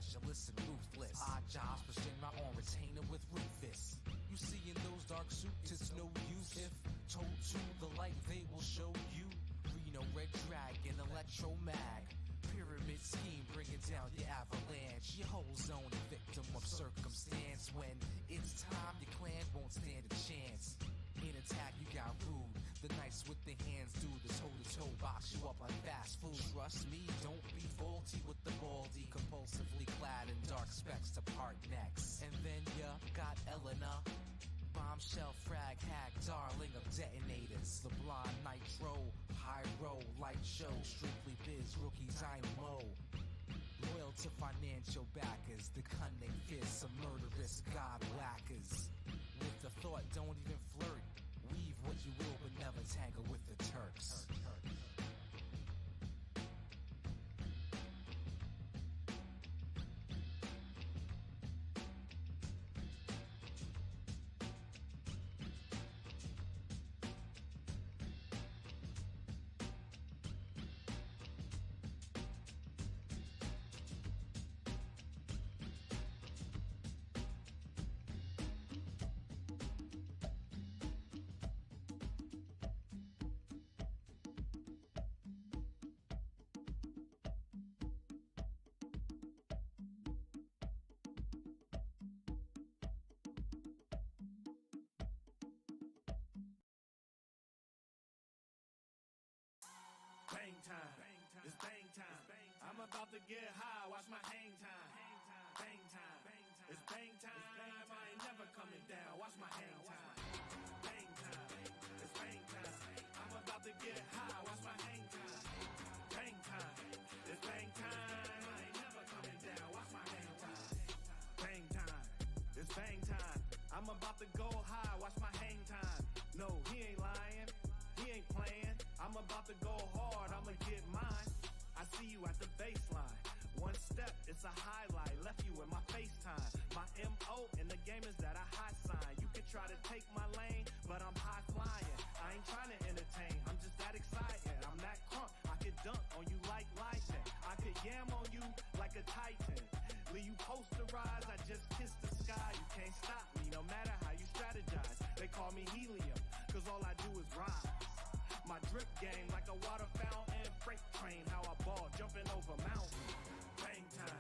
specialist and ruthless. Odd jobs, pushing my on retainer with Rufus. You see in those dark suits, it's no use. If told to the light, they will show you. Reno, Red Dragon, Electro Mag. Pyramid scheme, bringing down your avalanche. Your whole zone a victim of circumstance. When it's time, your clan won't stand a chance. In attack, you got rude. The knights with the hands do this toe-to-toe, box you up like fast food. Trust me, don't be faulty with the baldy, compulsively clad in dark specs to part necks. And then ya got Eleanor, bombshell, frag, hack, darling of detonators. The blonde nitro, pyro, light show, strictly biz, rookie dynamo. Loyal to financial backers, the cunning fierce, some murderous god whackers. With the thought, don't even flirt. Weave what you will, but never tangle with the Turks. Bang time, it's bang time. I'm about to get high, watch my hang time. Bang time, it's bang time. I ain't never coming down, watch my hang time. Bang time, it's bang time. I'm about to get high, watch my hang time. Bang time, it's bang time. I ain't never coming down, watch my hang time. Bang time, it's bang time. I'm about to go high, watch my hang time. No, he ain't lying. He ain't playing, I'm about to go hard, I'ma get mine. I see you at the baseline. One step, it's a highlight, left you in my FaceTime. My MO in the game is that I high sign. You can try to take my lane, but I'm high flying. I ain't trying to entertain, I'm just that excited. I'm that crunk, I could dunk on you like lightning. I could yam on you like a titan. Leave you posterized, I just kissed the sky. You can't stop me, no matter how you strategize. They call me helium, cause all I do is rise. My drip game like a water fountain, freight train, how I ball, jumping over mountains. Bang time,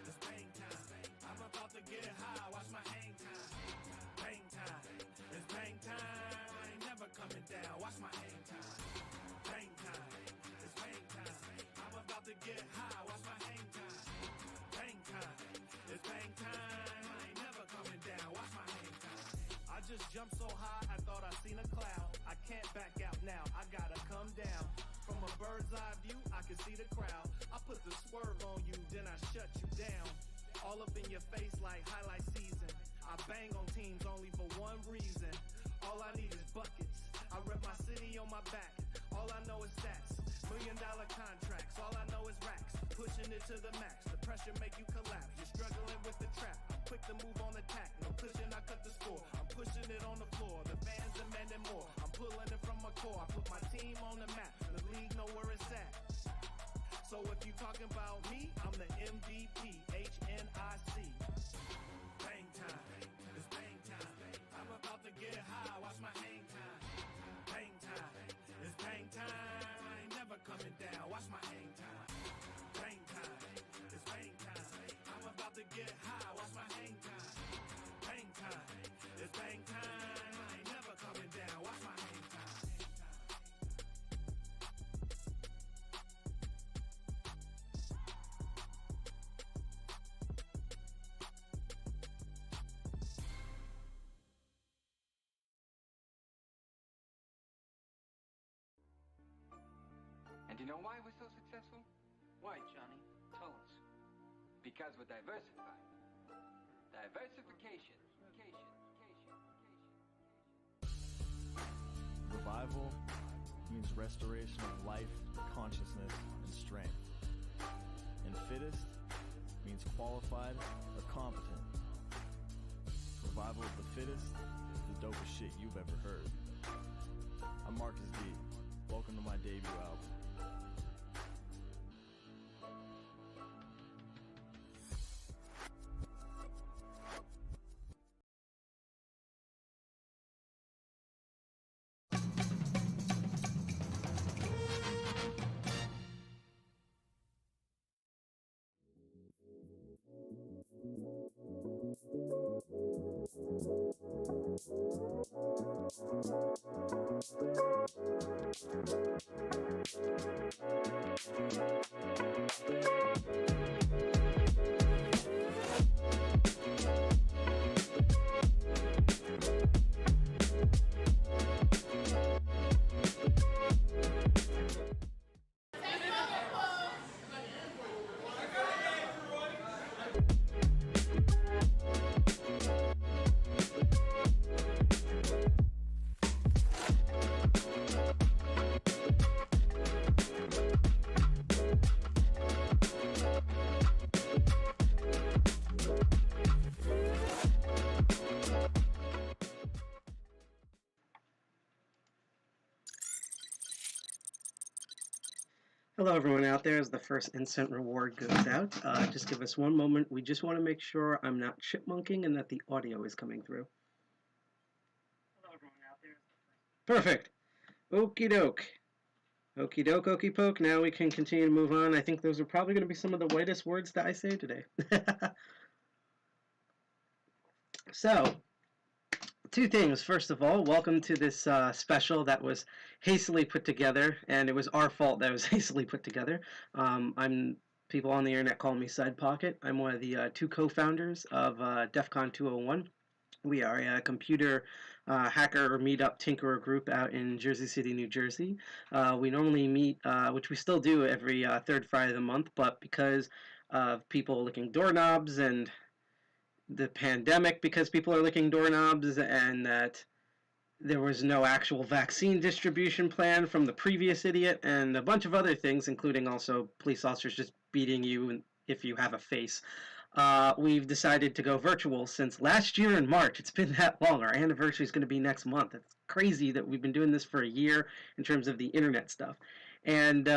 it's bang time. I'm about to get high, watch my hang time. Bang time, it's bang time. I ain't never coming down, watch my hang time. Bang time, it's bang time. I'm about to get high, watch my hang time. Bang time, it's bang time. I ain't never coming down, watch my hang time. I just jumped so high, I thought I seen a cloud. I can't back out now, I gotta come down. From a bird's eye view, I can see the crowd. I put the swerve on you, then I shut you down. All up in your face like highlight season. I bang on teams only for one reason. All I need is buckets. I rep my city on my back. All I know is stats. $1 million contracts. All I know is racks. Pushing it to the max. The pressure make you collapse. You're struggling with the trap. I'm quick to move on attack. No pushing, I cut the score. I'm pushing it on the floor. The fans demanding more. I'm pulling it from my core. I put my team on the map. The league know where it's at. So if you talking about me, I'm the MVP, HNIC. Bang time, it's bang time. I'm about to get high, watch my hang time. Bang time, it's bang time. I ain't never coming down, watch my hang time. Bang time, it's bang time. I'm about to get high, watch my hang time. Bang time, it's bang time. I ain't never coming down, watch my hang time. And you know why we're so successful? Why, Johnny? Tell us. Because we're diversified. Diversification. Revival means restoration of life, consciousness, and strength. And fittest means qualified or competent. Revival of the fittest is the dopest shit you've ever heard. I'm Marcus D. Welcome to my debut album. Hello, everyone out there. As the first instant reward goes out, just give us one moment. We just want to make sure I'm not chipmunking and that the audio is coming through. Hello, everyone out there. Perfect. Okie doke. Okie doke, okie poke. Now we can continue to move on. I think those are probably going to be some of the whitest words that I say today. So, two things. First of all, welcome to this special that was hastily put together, and it was our fault that it was hastily put together. People on the internet call me Sidepocket. I'm one of the two co-founders of DEFCON 201. We are a computer hacker meetup tinkerer group out in Jersey City, New Jersey. We normally meet, which we still do every third Friday of the month, but because of people licking doorknobs and the pandemic, because people are licking doorknobs, and that there was no actual vaccine distribution plan from the previous idiot, and a bunch of other things, including also police officers just beating you if you have a face. We've decided to go virtual since last year in March. It's been that long. Our anniversary is going to be next month. It's crazy that we've been doing this for a year in terms of the internet stuff. And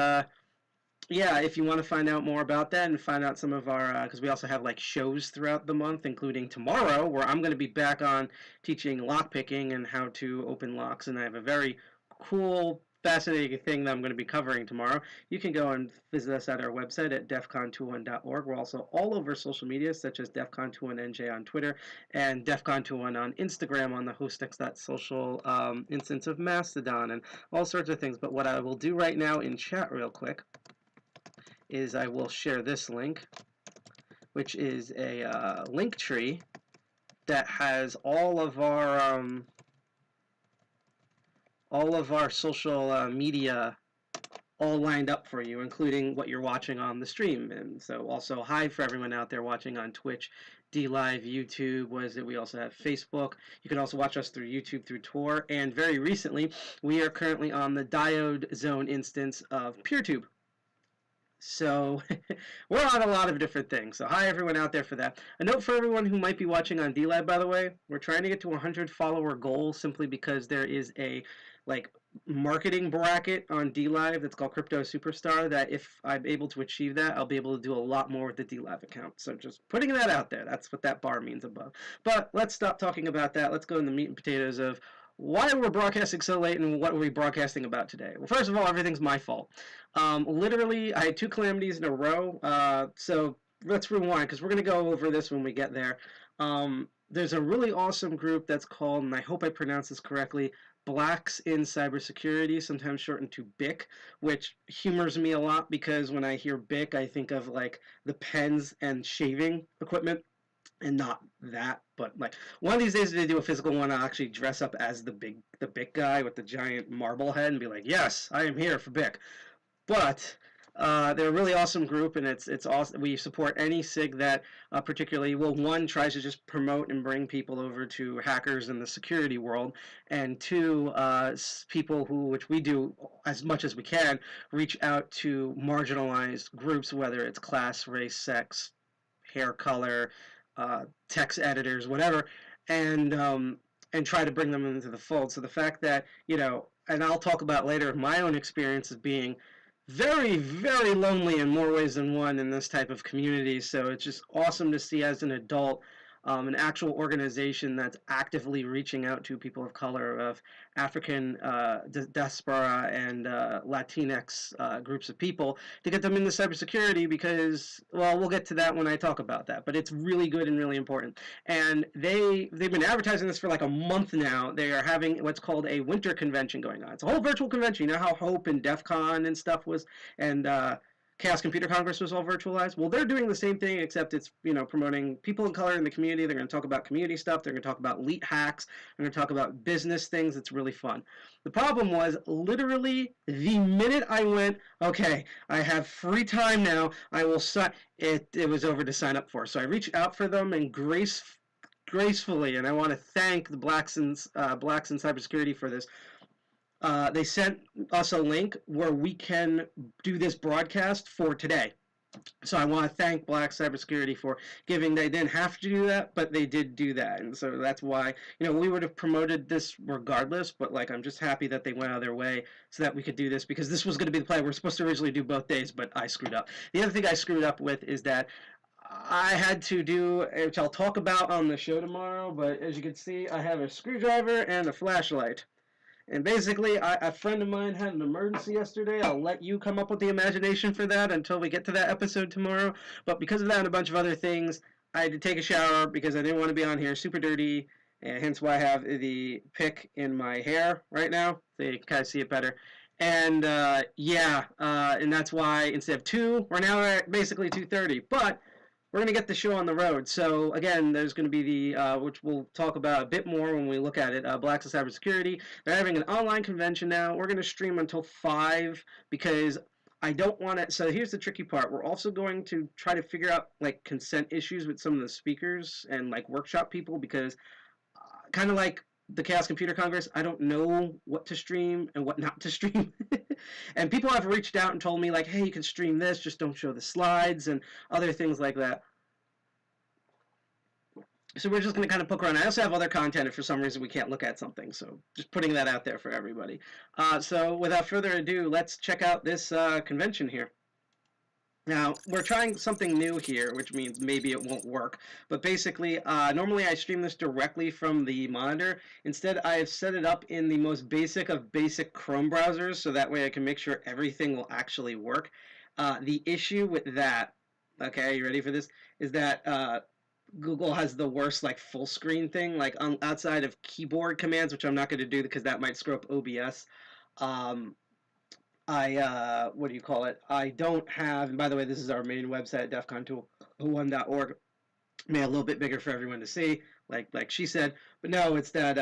yeah, if you want to find out more about that and find out some of our, because we also have like shows throughout the month, including tomorrow, where I'm going to be back on teaching lockpicking and how to open locks, and I have a very cool, fascinating thing that I'm going to be covering tomorrow. You can go and visit us at our website at defcon21.org. We're also all over social media, such as defcon21nj on Twitter and defcon21 on Instagram on the hostx.social instance of Mastodon and all sorts of things. But what I will do right now in chat real quick is I will share this link, which is a link tree that has all of our social media all lined up for you, including what you're watching on the stream. And so also hi for everyone out there watching on Twitch, DLive, YouTube, we also have Facebook. You can also watch us through YouTube, through Tor, and very recently we are currently on the Diode Zone instance of PeerTube. So we're on a lot of different things. So hi everyone out there for that. A note for everyone who might be watching on DLive, by the way, we're trying to get to 100 follower goal simply because there is a marketing bracket on DLive that's called Crypto Superstar, that if I'm able to achieve that, I'll be able to do a lot more with the DLive account. So just putting that out there. That's what that bar means above. But let's stop talking about that. Let's go in the meat and potatoes of why we're broadcasting so late and what are we broadcasting about today. Well, first of all, everything's my fault. Literally, I had two calamities in a row. So let's rewind, because we're going to go over this when we get there. There's a really awesome group that's called, and I hope I pronounce this correctly, Blacks In Cybersecurity, sometimes shortened to BIC, which humors me a lot because when I hear BIC, I think of the pens and shaving equipment. And not that, but one of these days they do a physical one, I'll actually dress up as the BIC guy with the giant marble head and be like, yes, I am here for BIC. But they're a really awesome group, and it's awesome. We support any SIG that particularly, well, one, tries to just promote and bring people over to hackers in the security world, and two, people who, which we do as much as we can, reach out to marginalized groups, whether it's class, race, sex, hair color, text editors, whatever, and try to bring them into the fold. So the fact that, and I'll talk about later my own experience of being very, very lonely in more ways than one in this type of community. So it's just awesome to see as an adult an actual organization that's actively reaching out to people of color, of African diaspora and Latinx groups of people to get them into cybersecurity because, well, we'll get to that when I talk about that, but it's really good and really important. And they've been advertising this for like a month now. They are having what's called a winter convention going on. It's a whole virtual convention. You know how Hope and DEFCON and stuff was, and Chaos Computer Congress was all virtualized? Well, they're doing the same thing, except it's, you know, promoting people of color in the community. They're going to talk about community stuff. They're going to talk about elite hacks. They're going to talk about business things. It's really fun. The problem was, literally, the minute I went, okay, I have free time now, I will sign, it was over to sign up for. So I reached out for them and gracefully, and I want to thank the Blacks in Cybersecurity for this. They sent us a link where we can do this broadcast for today. So I want to thank Black Cybersecurity for giving. They didn't have to do that, but they did do that. And so that's why, you know, we would have promoted this regardless, but like I'm just happy that they went out of their way so that we could do this, because this was going to be the plan. We're supposed to originally do both days, but I screwed up. The other thing I screwed up with is that I had to do, which I'll talk about on the show tomorrow, but as you can see, I have a screwdriver and a flashlight. And basically, a friend of mine had an emergency yesterday. I'll let you come up with the imagination for that until we get to that episode tomorrow. But because of that and a bunch of other things, I had to take a shower because I didn't want to be on here super dirty. And hence why I have the pick in my hair right now, so you can kind of see it better. And and that's why instead of 2, we're now at basically 2:30. But we're going to get the show on the road. So, again, there's going to be the, which we'll talk about a bit more when we look at it, Blacks in Cybersecurity. They're having an online convention now. We're going to stream until 5 because I don't want to. So here's the tricky part. We're also going to try to figure out, like, consent issues with some of the speakers and, like, workshop people because kind of like the Chaos Computer Congress, I don't know what to stream and what not to stream. And people have reached out and told me, like, hey, you can stream this, just don't show the slides and other things like that. So we're just going to kind of poke around. I also have other content if for some reason we can't look at something. So just putting that out there for everybody. So without further ado, let's check out this convention here. Now, we're trying something new here, which means maybe it won't work. But basically, normally I stream this directly from the monitor. Instead, I have set it up in the most basic of basic Chrome browsers, so that way I can make sure everything will actually work. The issue with that, okay, you ready for this, is that Google has the worst, like, full screen thing, like, outside of keyboard commands, which I'm not going to do because that might screw up OBS. What do you call it? I don't have, and by the way, this is our main website, defcon201.org. Made a little bit bigger for everyone to see, like she said. But no, it's that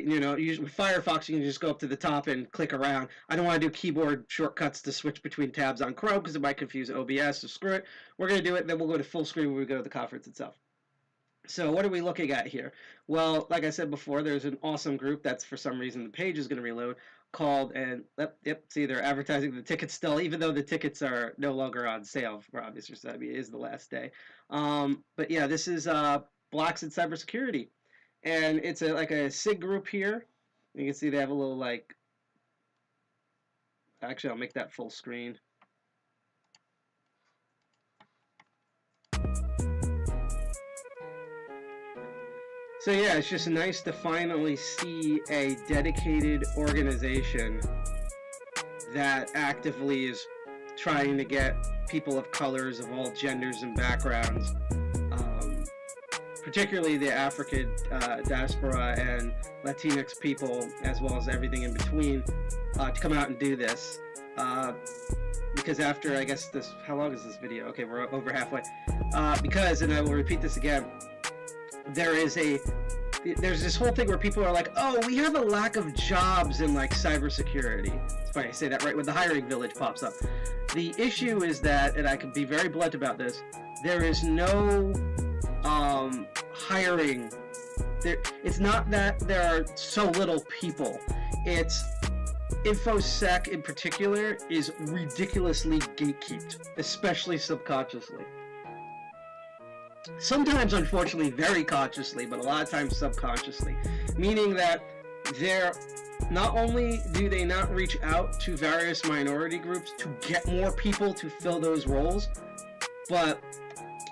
usually with Firefox, you can just go up to the top and click around. I don't want to do keyboard shortcuts to switch between tabs on Chrome because it might confuse OBS, so screw it. We're going to do it, then we'll go to full screen when we go to the conference itself. So what are we looking at here? Well, like I said before, there's an awesome group that's, for some reason, the page is going to reload, called, and yep, see, they're advertising the tickets still, even though the tickets are no longer on sale for obvious reasons. I mean, it is the last day. But yeah, this is Blacks in Cybersecurity, and it's like a SIG group here. You can see they have a little, like, actually, I'll make that full screen. So yeah, it's just nice to finally see a dedicated organization that actively is trying to get people of colors of all genders and backgrounds, particularly the African diaspora and Latinx people, as well as everything in between, to come out and do this. Because after, I guess this, how long is this video? Okay, we're over halfway. Because, and I will repeat this again, there's this whole thing where people are like, oh, we have a lack of jobs in, like, cybersecurity. It's funny I say that right when the hiring village pops up. The issue is that, and I can be very blunt about this, there is no hiring. It's not that there are so little people. It's InfoSec in particular is ridiculously gatekeeped, especially subconsciously. Sometimes, unfortunately, very consciously, but a lot of times subconsciously. Meaning that they're, not only do they not reach out to various minority groups to get more people to fill those roles, but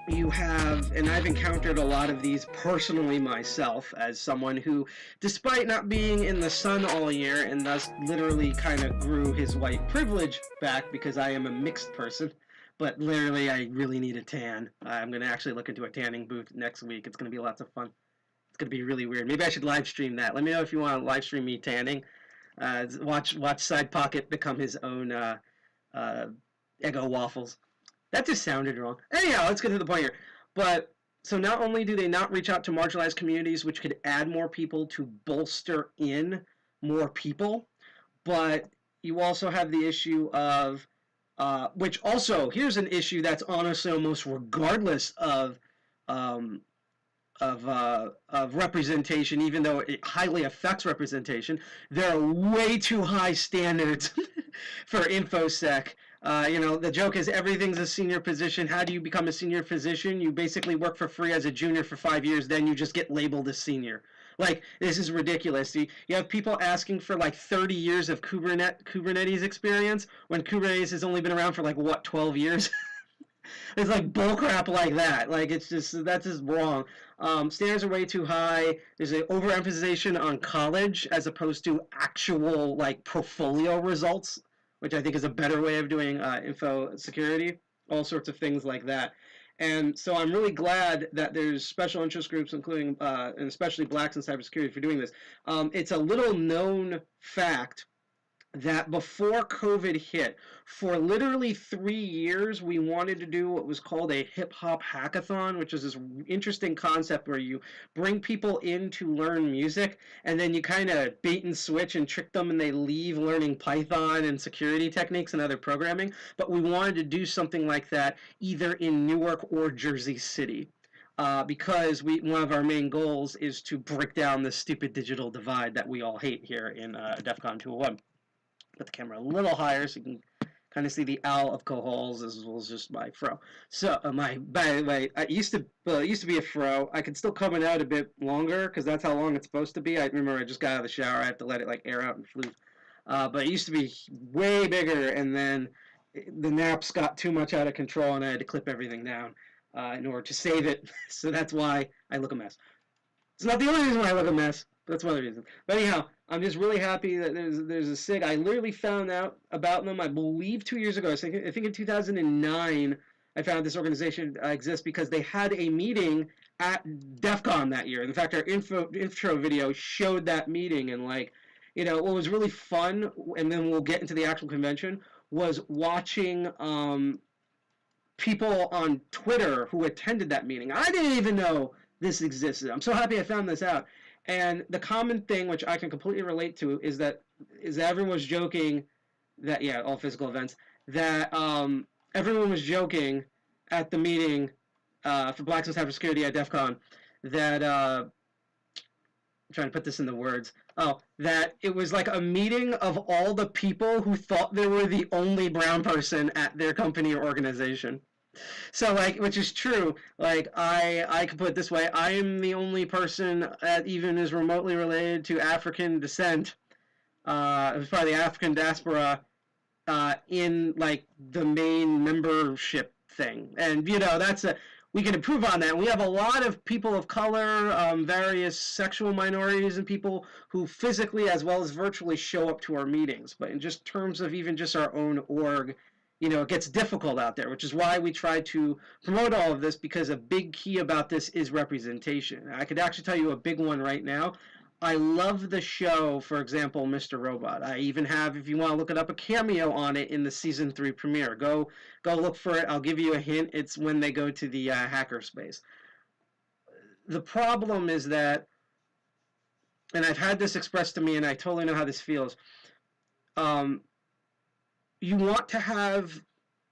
you have, and I've encountered a lot of these personally myself as someone who, despite not being in the sun all year and thus literally kind of grew his white privilege back because I am a mixed person, but literally I really need a tan. I'm going to actually look into a tanning booth next week. It's going to be lots of fun. It's going to be really weird. Maybe I should live stream that. Let me know if you want to live stream me tanning. Watch Sidepocket become his own Eggo waffles. That just sounded wrong. Anyhow, let's get to the point here. But, so not only do they not reach out to marginalized communities, which could add more people to bolster in more people, but you also have the issue of, which also, here's an issue that's honestly almost regardless of representation, even though it highly affects representation. There are way too high standards for InfoSec. The joke is everything's a senior position. How do you become a senior physician? You basically work for free as a junior for 5 years, then you just get labeled as senior. Like, this is ridiculous. You have people asking for like 30 years of Kubernetes experience when Kubernetes has only been around for like, 12 years? It's like bullcrap like that. Like, that's just wrong. Standards are way too high. There's an overemphasization on college as opposed to actual, like, portfolio results, which I think is a better way of doing info security, all sorts of things like that. And so I'm really glad that there's special interest groups, including, and especially Blacks in Cybersecurity, for doing this. It's a little known fact that before COVID hit, for literally 3 years, we wanted to do what was called a hip-hop hackathon, which is this interesting concept where you bring people in to learn music, and then you kind of bait and switch and trick them, and they leave learning Python and security techniques and other programming. But we wanted to do something like that either in Newark or Jersey City. Because one of our main goals is to break down the stupid digital divide that we all hate here in DEFCON 201. Put the camera a little higher so you can kind of see the owl of coholes as well as just my fro. So by the way, it used to be a fro. I could still comb it out a bit longer because that's how long it's supposed to be. I remember I just got out of the shower. I have to let it like air out and floof. But it used to be way bigger, and then the naps got too much out of control, and I had to clip everything down in order to save it. So that's why I look a mess. It's not the only reason why I look a mess. That's one of the reasons. But anyhow, I'm just really happy that there's a SIG. I literally found out about them, I believe, 2 years ago. I think in 2009, I found this organization exists because they had a meeting at DEFCON that year. In fact, our intro video showed that meeting. And, like, what was really fun, and then we'll get into the actual convention, was watching people on Twitter who attended that meeting. I didn't even know this existed. I'm so happy I found this out. And the common thing, which I can completely relate to, is that everyone was joking that, all physical events, that everyone was joking at the meeting for Blacks in Cybersecurity at DEFCON that, I'm trying to put this in the words, that it was like a meeting of all the people who thought they were the only brown person at their company or organization. So, like, which is true. Like, I could put it this way: I am the only person that even is remotely related to African descent, as part of the African diaspora, in like the main membership thing. And we can improve on that. We have a lot of people of color, various sexual minorities, and people who physically as well as virtually show up to our meetings. But in just terms of even just our own org, it gets difficult out there, which is why we try to promote all of this, because a big key about this is representation. I could actually tell you a big one right now. I love the show, for example, Mr. Robot. I even have, if you want to look it up, a cameo on it in the Season 3 premiere. Go look for it. I'll give you a hint. It's when they go to the hackerspace. The problem is that, and I've had this expressed to me, and I totally know how this feels, you want to have,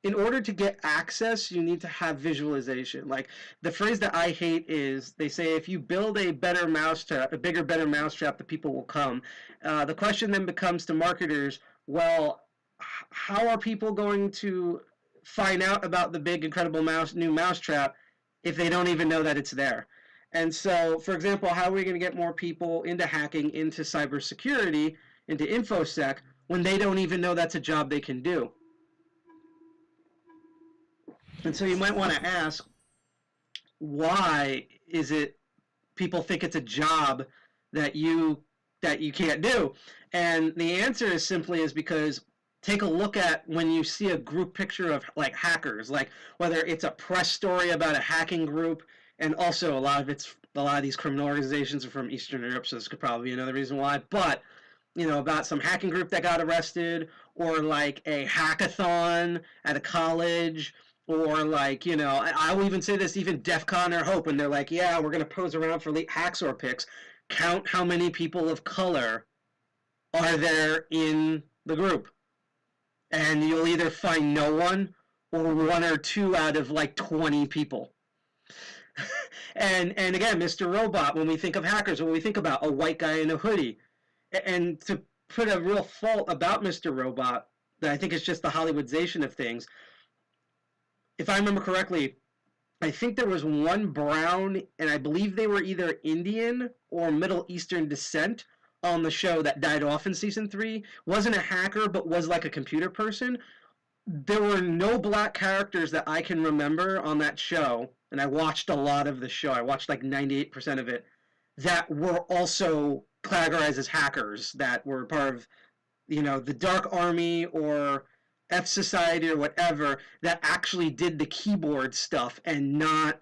in order to get access, you need to have visualization. Like, the phrase that I hate is, they say, if you build a better mousetrap, a bigger, better mousetrap, the people will come. The question then becomes to marketers, well, how are people going to find out about the big, incredible new mousetrap if they don't even know that it's there? And so, for example, how are we going to get more people into hacking, into cybersecurity, into InfoSec, when they don't even know that's a job they can do? And so you might want to ask, why is it people think it's a job that you can't do? And the answer is simply is because take a look at when you see a group picture of like hackers, like whether it's a press story about a hacking group, and also a lot of these criminal organizations are from Eastern Europe, so this could probably be another reason why. But about some hacking group that got arrested, or like a hackathon at a college, or like, I will even say this, even DEFCON or Hope, and they're like, yeah, we're going to pose around for late Hacksaw pics. Count how many people of color are there in the group. And you'll either find no one or one or two out of like 20 people. and again, Mr. Robot, when we think of hackers, when we think about a white guy in a hoodie, and to put a real fault about Mr. Robot, that I think is just the Hollywoodization of things, if I remember correctly, I think there was one brown, and I believe they were either Indian or Middle Eastern descent on the show that died off in season 3. Wasn't a hacker, but was like a computer person. There were no black characters that I can remember on that show, and I watched a lot of the show. I watched like 98% of it, that were also categorized as hackers, that were part of, the Dark Army or F Society or whatever, that actually did the keyboard stuff, and not,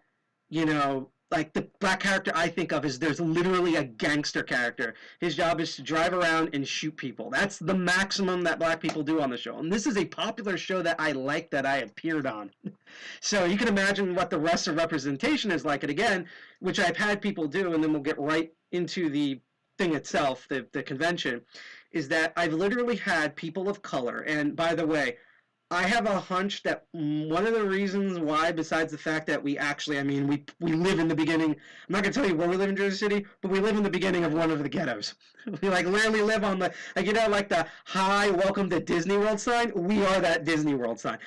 like the black character I think of is there's literally a gangster character. His job is to drive around and shoot people. That's the maximum that black people do on the show. And this is a popular show that I like, that I appeared on. So you can imagine what the rest of representation is like. And again, which I've had people do, and then we'll get right into the thing itself, the convention, is that I've literally had people of color. And by the way, I have a hunch that one of the reasons why, besides the fact that we actually, we live in the beginning, I'm not going to tell you where we live in Jersey City, but we live in the beginning of one of the ghettos. We literally live on the, like the high welcome to Disney World sign. We are that Disney World sign,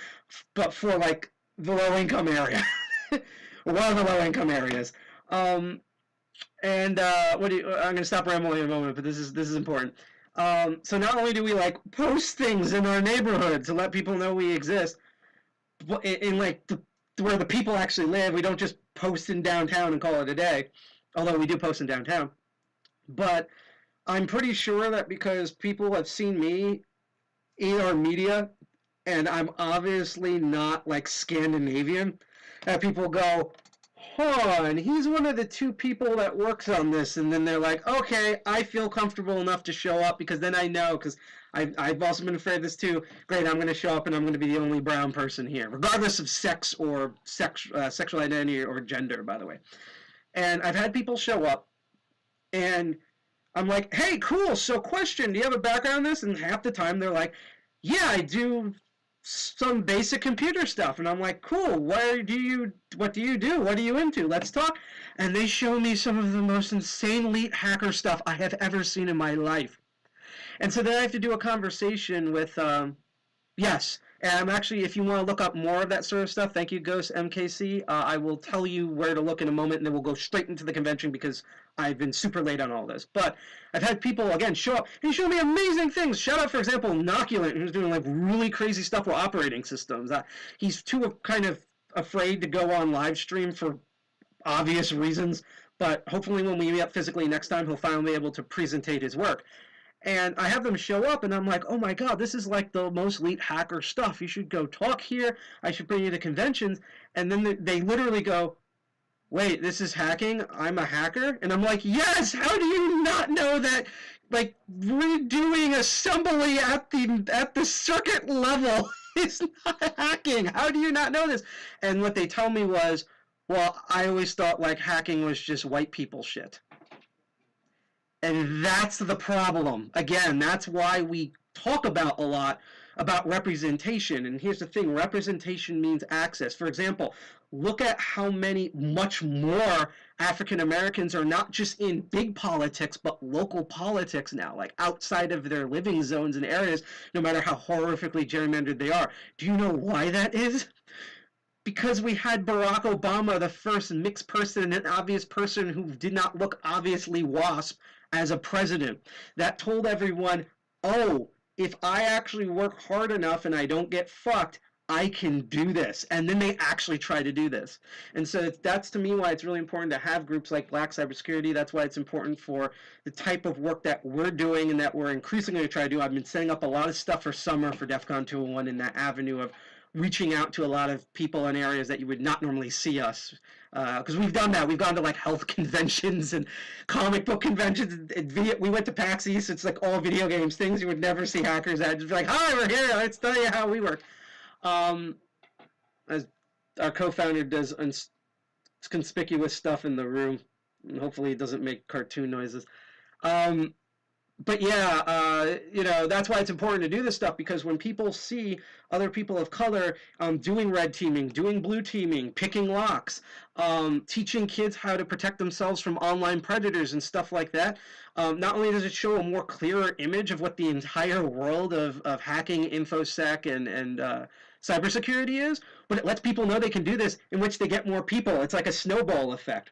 but for like the low income area, one of the low income areas. I'm going to stop rambling in a moment, but this is important. So not only do we post things in our neighborhood to let people know we exist, but in where the people actually live, we don't just post in downtown and call it a day, although we do post in downtown. But I'm pretty sure that because people have seen me in our media, and I'm obviously not Scandinavian, that people go, and he's one of the 2 people that works on this, and then they're like, okay, I feel comfortable enough to show up, because then I know, because I've also been afraid of this too. Great, I'm going to show up, and I'm going to be the only brown person here, regardless of sex or sexual identity or gender, by the way. And I've had people show up, and I'm like, hey, cool, so question, do you have a background in this? And half the time they're like, yeah, I do some basic computer stuff. And I'm like, cool, what do you do? What are you into? Let's talk. And they show me some of the most insane elite hacker stuff I have ever seen in my life. And so then I have to do a conversation with, yes, and I'm actually, if you want to look up more of that sort of stuff, thank you, Ghost MKC. I will tell you where to look in a moment, and then we'll go straight into the convention because I've been super late on all this. But I've had people, again, show up and show me amazing things. Shout out, for example, Inoculant, who's doing really crazy stuff with operating systems. He's too kind of afraid to go on live stream for obvious reasons, but hopefully when we meet up physically next time, he'll finally be able to presentate his work. And I have them show up, and I'm like, oh my god, this is the most elite hacker stuff. You should go talk here. I should bring you to conventions. And then they literally go, wait, this is hacking? I'm a hacker? And I'm like, yes, how do you not know that, redoing assembly at the circuit level is not hacking? How do you not know this? And what they tell me was, well, I always thought, hacking was just white people shit. And that's the problem. Again, that's why we talk about a lot about representation. And here's the thing, representation means access. For example, look at how much more African Americans are not just in big politics, but local politics now, outside of their living zones and areas, no matter how horrifically gerrymandered they are. Do you know why that is? Because we had Barack Obama, the first mixed person and an obvious person who did not look obviously WASP, as a president, that told everyone, oh, if I actually work hard enough and I don't get fucked, I can do this. And then they actually try to do this. And so that's, to me, why it's really important to have groups like Black Cybersecurity. That's why it's important for the type of work that we're doing and that we're increasingly going to try to do. I've been setting up a lot of stuff for summer for DEFCON 201 in that avenue of reaching out to a lot of people in areas that you would not normally see us. Because we've done that. We've gone to like health conventions and comic book conventions. We went to PAX East. It's like all video games, things you would never see hackers at. Just be like, hi, we're here. Let's tell you how we work. As our co-founder does conspicuous stuff in the room. And hopefully it doesn't make cartoon noises. But yeah, you know, that's why it's important to do this stuff, because when people see other people of color doing red teaming, doing blue teaming, picking locks, teaching kids how to protect themselves from online predators and stuff like that, not only does it show a more clearer image of what the entire world of hacking, InfoSec, and cybersecurity is, but it lets people know they can do this, in which they get more people. It's like a snowball effect.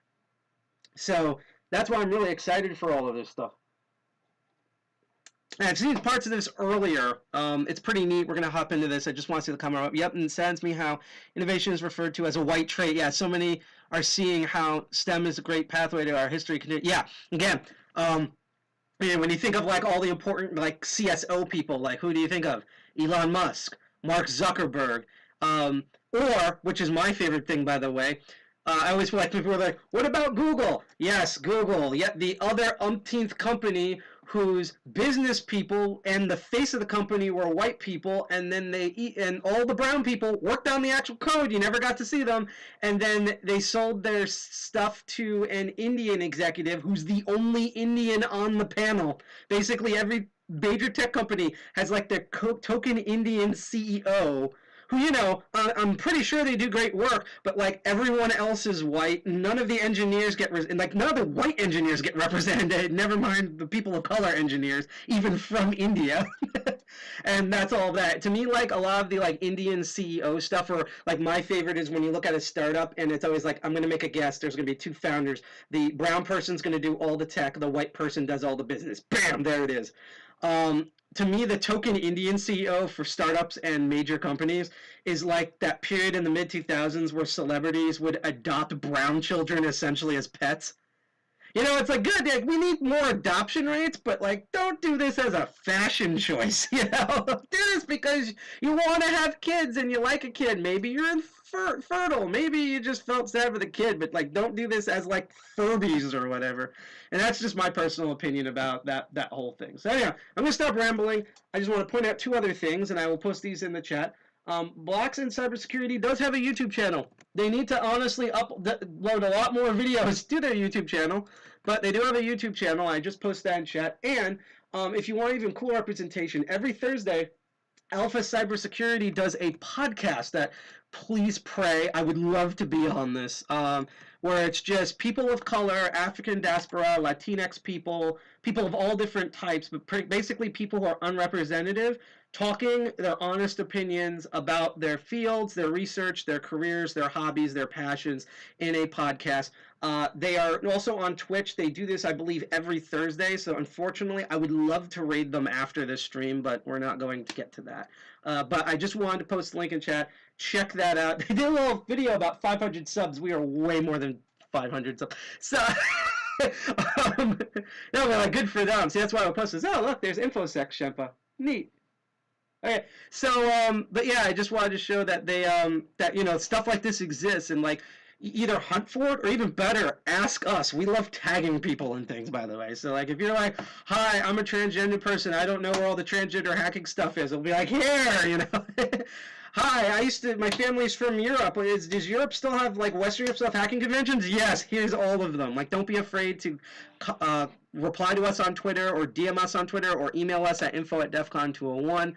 So that's why I'm really excited for all of this stuff. I've seen parts of this earlier. It's pretty neat. We're going to hop into this. I just want to see the comment up. Yep, and it saddens me how innovation is referred to as a white trait. Yeah, so many are seeing how STEM is a great pathway to our history. Yeah, again, and when you think of like all the important like CSO people, like who do you think of? Elon Musk, Mark Zuckerberg, or, which is my favorite thing, by the way, I always feel like people are like, what about Google? Yes, Google. Yet the other umpteenth company whose business people and the face of the company were white people, and then and all the brown people worked on the actual code. You never got to see them. And then they sold their stuff to an Indian executive who's the only Indian on the panel. Basically, every major tech company has like their token Indian CEO, who, you know, I'm pretty sure they do great work, but like everyone else is white. None of the engineers none of the white engineers get represented. Never mind the people of color engineers, even from India. And that's all that. To me, like a lot of the like Indian CEO stuff, or like my favorite is when you look at a startup and it's always like, I'm going to make a guess. There's going to be two founders. The brown person's going to do all the tech. The white person does all the business. Bam, there it is. To me, the token Indian CEO for startups and major companies is like that period in the mid-2000s where celebrities would adopt brown children essentially as pets. You know, it's like, good, like, we need more adoption rates, but like, don't do this as a fashion choice, you know? Do this because you want to have kids and you like a kid. Maybe you're fertile. Maybe you just felt sad for the kid, but like, don't do this as like Furbies or whatever. And that's just my personal opinion about that whole thing. So anyhow, I'm going to stop rambling. I just want to point out two other things, and I will post these in the chat. Blacks In Cybersecurity does have a YouTube channel. They need to honestly upload a lot more videos to their YouTube channel, but they do have a YouTube channel. I just posted that in chat. And if you want even cooler representation, every Thursday, Alpha Cybersecurity does a podcast that, please pray, I would love to be on this, where it's just people of color, African diaspora, Latinx people, people of all different types, but basically people who are unrepresentative, talking their honest opinions about their fields, their research, their careers, their hobbies, their passions in a podcast. They are also on Twitch. They do this, I believe, every Thursday. So unfortunately, I would love to raid them after this stream, but we're not going to get to that. But I just wanted to post the link in chat. Check that out. They did a little video about 500 subs. We are way more than 500 subs. So, no, but like, good for them. See, that's why I post this. Oh, look, there's InfoSec, Shempa. Neat. Okay, so, but yeah, I just wanted to show that they, that, you know, stuff like this exists, and like, either hunt for it, or even better, ask us. We love tagging people and things, by the way. So, like, if you're like, hi, I'm a transgender person, I don't know where all the transgender hacking stuff is, we'll be like, here, you know. Hi, my family's from Europe. Does Europe still have, like, Western Europe stuff hacking conventions? Yes, here's all of them. Like, don't be afraid to reply to us on Twitter, or DM us on Twitter, or email us at info@defcon201.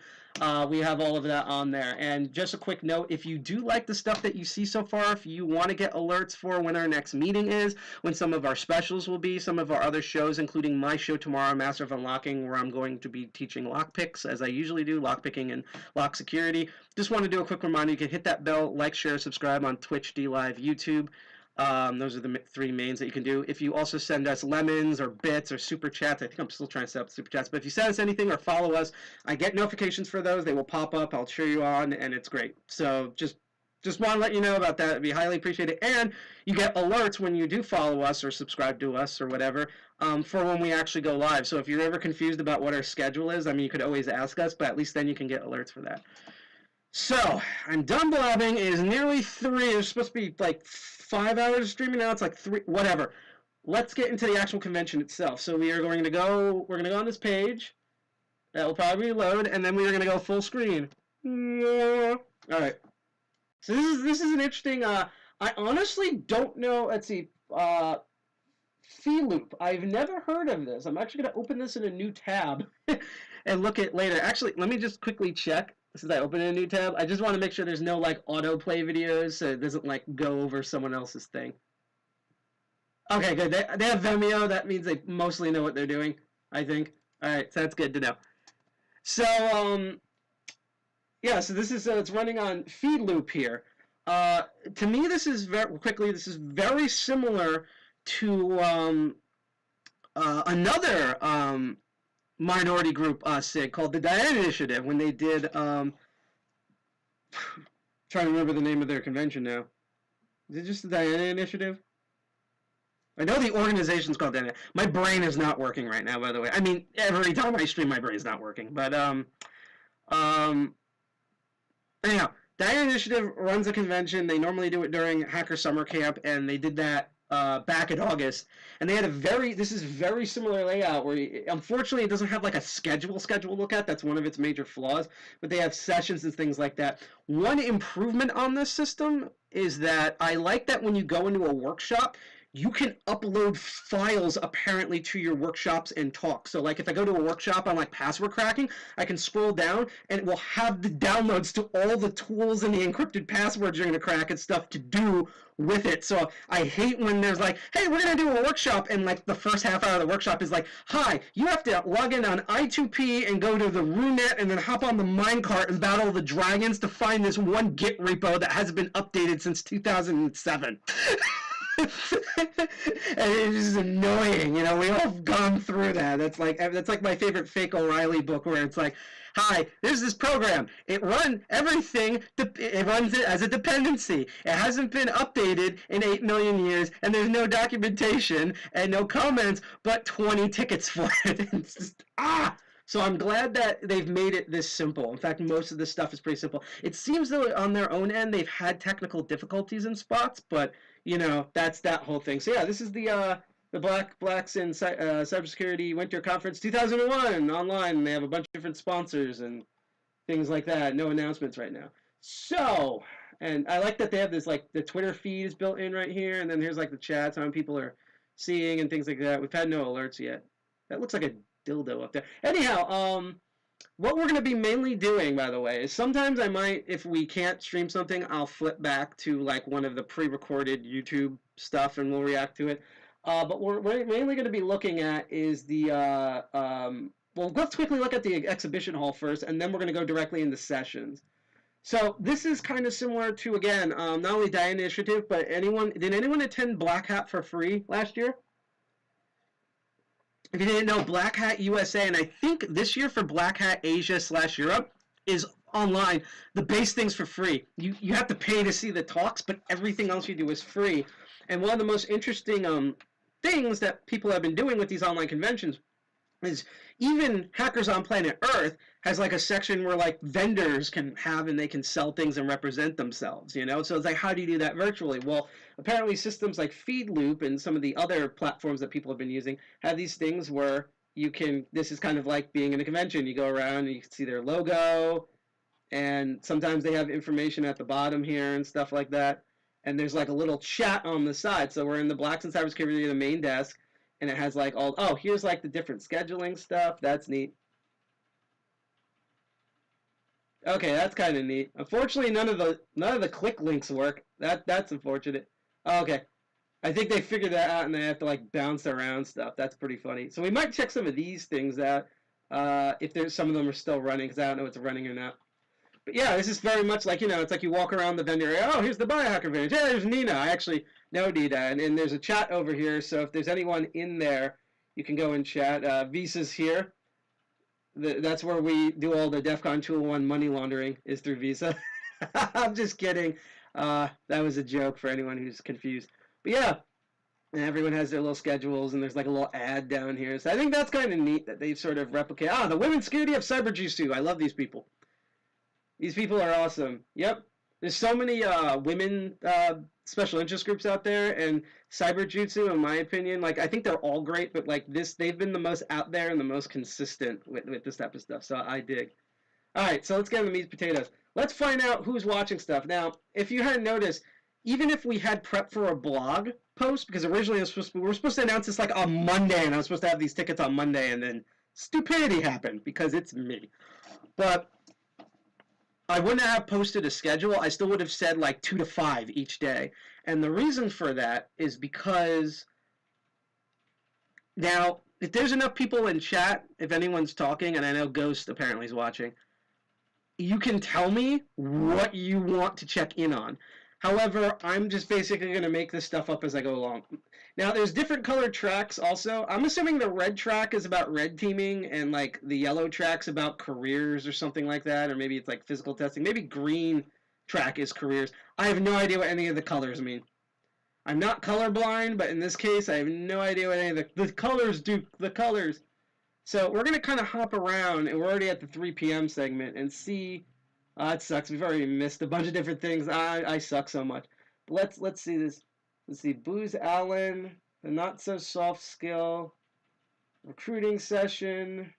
We have all of that on there. And just a quick note, if you do like the stuff that you see so far, if you want to get alerts for when our next meeting is, when some of our specials will be, some of our other shows, including my show tomorrow, Master of Unlocking, where I'm going to be teaching lockpicks, as I usually do, lockpicking and lock security. Just want to do a quick reminder, you can hit that bell, like, share, subscribe on Twitch, DLive, YouTube. Those are the three mains that you can do. If you also send us lemons or bits or super chats, I think I'm still trying to set up super chats, but if you send us anything or follow us, I get notifications for those. They will pop up. I'll cheer you on, and it's great. So just want to let you know about that. It'd be highly appreciated. And you get alerts when you do follow us or subscribe to us or whatever for when we actually go live. So if you're ever confused about what our schedule is, I mean, you could always ask us, but at least then you can get alerts for that. So, I'm done blabbing. It is nearly 3. There's supposed to be like 5 hours of streaming now. It's like 3, whatever. Let's get into the actual convention itself. So we're going to go on this page. That will probably load, and then we're going to go full screen. All right. So this is an interesting, I honestly don't know, let's see, Fee Loop. I've never heard of this. I'm actually going to open this in a new tab and look at later. Actually, let me just quickly check. Since I open a new tab, I just want to make sure there's no like autoplay videos so it doesn't like go over someone else's thing. Okay, good. They have Vimeo. That means they mostly know what they're doing, I think. All right, so that's good to know. So, yeah, so this is, it's running on Feed Loop here. To me, this is very similar to another minority group SIG called the Diana Initiative when they did trying to remember the name of their convention now. Is it just the Diana Initiative? I know the organization's called Diana. My brain is not working right now, by the way. I mean, every time I stream my brain's not working. But anyhow, Diana Initiative runs a convention. They normally do it during Hacker Summer Camp, and they did that back in August, and they had this is very similar layout where unfortunately it doesn't have like a schedule to look at. That's one of its major flaws, but they have sessions and things like that. One improvement on this system is that I like that when you go into a workshop, you can upload files apparently to your workshops and talk. So like if I go to a workshop on like password cracking, I can scroll down and it will have the downloads to all the tools and the encrypted passwords you're going to crack and stuff to do with it. So I hate when there's like, hey, we're going to do a workshop, and like the first half hour of the workshop is like, hi, you have to log in on I2P and go to the RuNet and then hop on the minecart and battle the dragons to find this one Git repo that hasn't been updated since 2007. And it is annoying, you know. We all have gone through that. That's like my favorite Fake O'Reilly book, where it's like, hi, there's this program. It runs everything. It runs it as a dependency. It hasn't been updated in 8 million years, and there's no documentation and no comments, but 20 tickets for it. It's just So I'm glad that they've made it this simple. In fact, most of this stuff is pretty simple. It seems though on their own end they've had technical difficulties in spots, but you know, that's that whole thing. So yeah, this is the Blacks in Cybersecurity Winter Conference 2001 online. They have a bunch of different sponsors and things like that. No announcements right now. So, and I like that they have this, like, the Twitter feed is built in right here, and then here's like the chats on people are seeing and things like that. We've had no alerts yet. That looks like a dildo up there. Anyhow, what we're going to be mainly doing, by the way, is sometimes I might, if we can't stream something, I'll flip back to like one of the pre-recorded YouTube stuff and we'll react to it. But we're mainly going to be looking at is the, well, let's quickly look at the exhibition hall first, and then we're going to go directly into sessions. So this is kind of similar to, again, not only Diana Initiative, but did anyone attend Black Hat for free last year? If you didn't know, Black Hat USA, and I think this year for Black Hat Asia/Europe is online. The base thing's for free. You have to pay to see the talks, but everything else you do is free. And one of the most interesting things that people have been doing with these online conventions is even Hackers on Planet Earth has like a section where like vendors can have and they can sell things and represent themselves, you know? So it's like, how do you do that virtually? Well, apparently systems like FeedLoop and some of the other platforms that people have been using have these things where you can, this is kind of like being in a convention. You go around and you can see their logo, and sometimes they have information at the bottom here and stuff like that. And there's like a little chat on the side. So we're in the Blacks in Cybersecurity, the main desk, and it has like all, oh, here's like the different scheduling stuff. That's neat. Okay, that's kind of neat. Unfortunately, none of the click links work. That's unfortunate. Oh, okay, I think they figured that out, and they have to like bounce around stuff. That's pretty funny. So we might check some of these things out if there's some of them are still running, because I don't know if it's running or not. But yeah, this is very much like, it's like you walk around the vendor area. Oh, here's the biohacker village. Yeah, there's Nina. I actually know Nina. And there's a chat over here. So if there's anyone in there, you can go and chat. Visa's here. That's where we do all the DEFCON 201 money laundering, is through Visa. I'm just kidding. That was a joke for anyone who's confused. But yeah, and everyone has their little schedules, and there's like a little ad down here. So I think that's kind of neat that they've sort of replicated. The Women's Security of Cyberjutsu. I love these people. These people are awesome. Yep. There's so many women special interest groups out there, and Cyberjutsu, in my opinion, like, I think they're all great, but like this, they've been the most out there and the most consistent with this type of stuff. So I dig. All right, so let's get into the meat and potatoes. Let's find out who's watching stuff. Now, if you hadn't noticed, even if we had prepped for a blog post, because originally we were supposed to announce this like on Monday, and I was supposed to have these tickets on Monday, and then stupidity happened because it's me. But I wouldn't have posted a schedule. I still would have said like 2 to 5 each day. And the reason for that is because now, if there's enough people in chat, if anyone's talking, and I know Ghost apparently is watching, you can tell me what you want to check in on. However, I'm just basically going to make this stuff up as I go along. Now, there's different colored tracks also. I'm assuming the red track is about red teaming, and like the yellow track's about careers or something like that, or maybe it's like physical testing. Maybe green track is careers. I have no idea what any of the colors mean. I'm not colorblind, but in this case, I have no idea what any of the colors do. The colors. So we're going to kind of hop around, and we're already at the 3 p.m. segment, and see. It sucks. We've already missed a bunch of different things. I suck so much. But let's see this. Let's see. Booz Allen, the not so soft skill, recruiting session,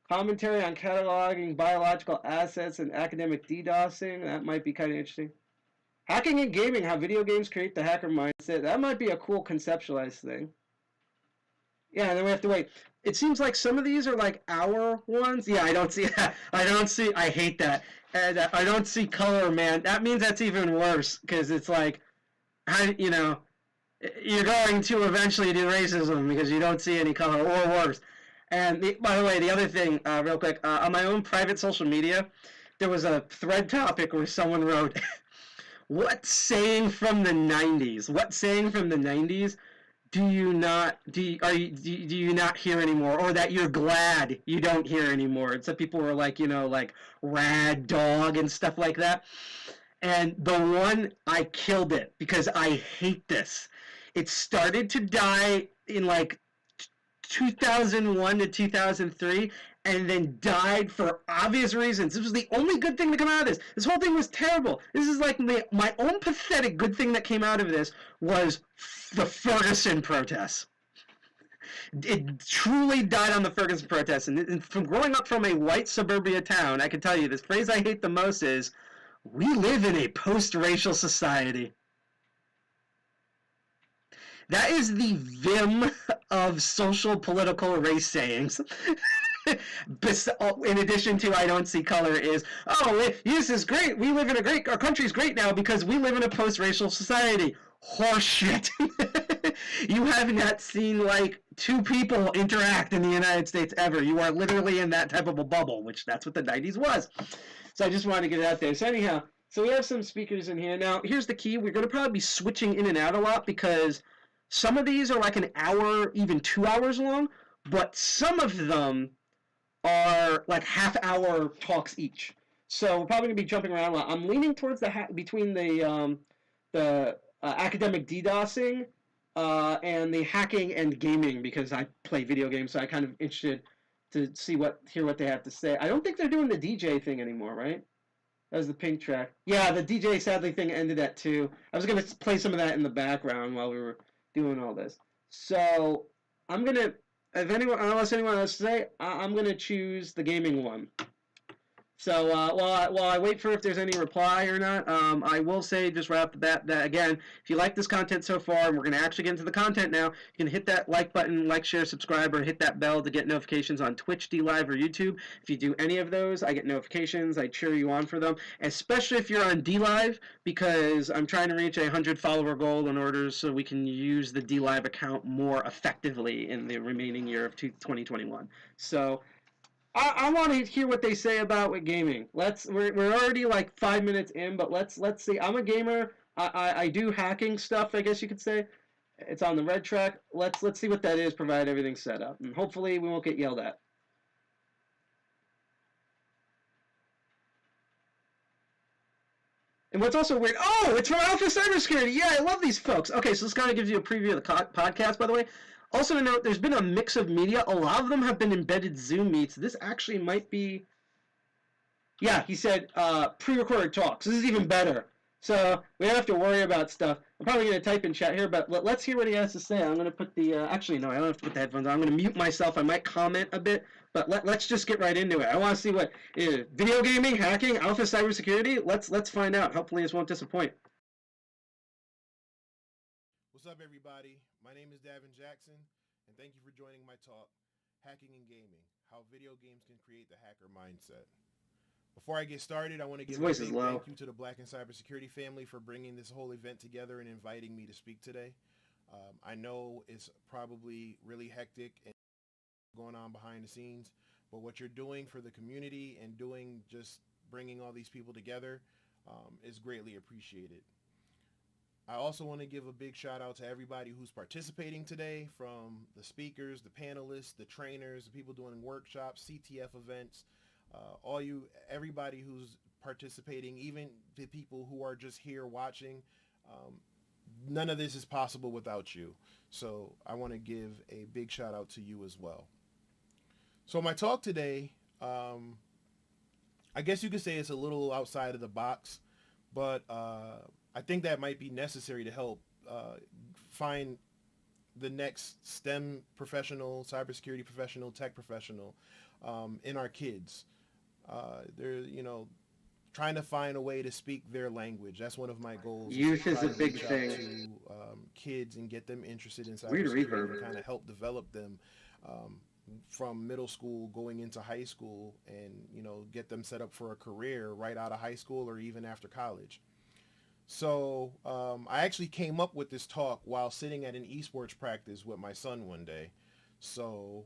commentary on cataloging biological assets and academic DDoSing. That might be kind of interesting. Hacking and gaming, how video games create the hacker mindset. That might be a cool conceptualized thing. Yeah, and then we have to wait. It seems like some of these are like hour ones. Yeah, I don't see. I hate that. And I don't see color, man. That means that's even worse because it's like, you're going to eventually do racism because you don't see any color, or worse. And by the way, the other thing, real quick, on my own private social media, there was a thread topic where someone wrote, "What saying from the '90s? What saying from the '90s?" do you not hear anymore, or that you're glad you don't hear anymore? And some people were like, like rad dog and stuff like that. And the one, I killed it because I hate this. It started to die in like 2001 to 2003, and then died for obvious reasons. This was the only good thing to come out of this. This whole thing was terrible. This is like my own pathetic good thing that came out of this was the Ferguson protests. It truly died on the Ferguson protests. And from growing up from a white suburbia town, I can tell you this phrase I hate the most is, we live in a post-racial society. That is the vim of social political race sayings. In addition to I don't see color is, this is great. We live in our country's great now because we live in a post-racial society. Horseshit. You have not seen like 2 people interact in the United States ever. You are literally in that type of a bubble, which that's what the 90s was. So I just wanted to get it out there. So anyhow, so we have some speakers in here. Now, here's the key. We're going to probably be switching in and out a lot because some of these are like an hour, even 2 hours long, but some of them are like half-hour talks each. So we're probably going to be jumping around a lot. I'm leaning towards between the academic DDoSing and the hacking and gaming because I play video games, so I'm kind of interested to hear what they have to say. I don't think they're doing the DJ thing anymore, right? That was the pink track. Yeah, the DJ sadly thing ended at 2. I was going to play some of that in the background while we were doing all this. So I'm going to, unless anyone else to say, I'm going to choose the gaming one. So while I wait for if there's any reply or not, I will say just right off the bat that, again, if you like this content so far, and we're going to actually get into the content now, you can hit that like button, like, share, subscribe, or hit that bell to get notifications on Twitch, DLive, or YouTube. If you do any of those, I get notifications. I cheer you on for them, especially if you're on DLive, because I'm trying to reach a 100-follower goal in order so we can use the DLive account more effectively in the remaining year of 2021. So I want to hear what they say about with gaming. We're already like 5 minutes in, but let's see. I'm a gamer. I do hacking stuff, I guess you could say. It's on the red track. Let's see what that is, provided everything's set up, and hopefully we won't get yelled at. And what's also weird, oh, it's from Alpha Cybersecurity. Yeah, I love these folks. Okay, so this kind of gives you a preview of the podcast, by the way. Also to note, there's been a mix of media. A lot of them have been embedded Zoom meets. This actually might be, yeah, he said pre-recorded talks. This is even better. So we don't have to worry about stuff. I'm probably going to type in chat here, but let's hear what he has to say. I'm going to put the, actually, no, I don't have to put the headphones on. I'm going to mute myself. I might comment a bit, but let's just get right into it. I want to see what, video gaming, hacking, alpha cybersecurity? Let's find out. Hopefully this won't disappoint. What's up, everybody? My name is Davin Jackson, and thank you for joining my talk, Hacking and Gaming, How Video Games Can Create the Hacker Mindset. Before I get started, I want to give a big thank you to the Blacks In Cybersecurity family for bringing this whole event together and inviting me to speak today. I know it's probably really hectic and going on behind the scenes, but what you're doing for the community and doing just bringing all these people together is greatly appreciated. I also want to give a big shout out to everybody who's participating today, from the speakers, the panelists, the trainers, the people doing workshops, CTF events, everybody who's participating, even the people who are just here watching. None of this is possible without you. So I want to give a big shout out to you as well. So my talk today, I guess you could say it's a little outside of the box, but I think that might be necessary to help find the next STEM professional, cybersecurity professional, tech professional in our kids. They're, trying to find a way to speak their language. That's one of my goals. Youth is a big thing. To kids and get them interested in cybersecurity and kind of help develop them from middle school going into high school, and get them set up for a career right out of high school or even after college. So I actually came up with this talk while sitting at an esports practice with my son one day. So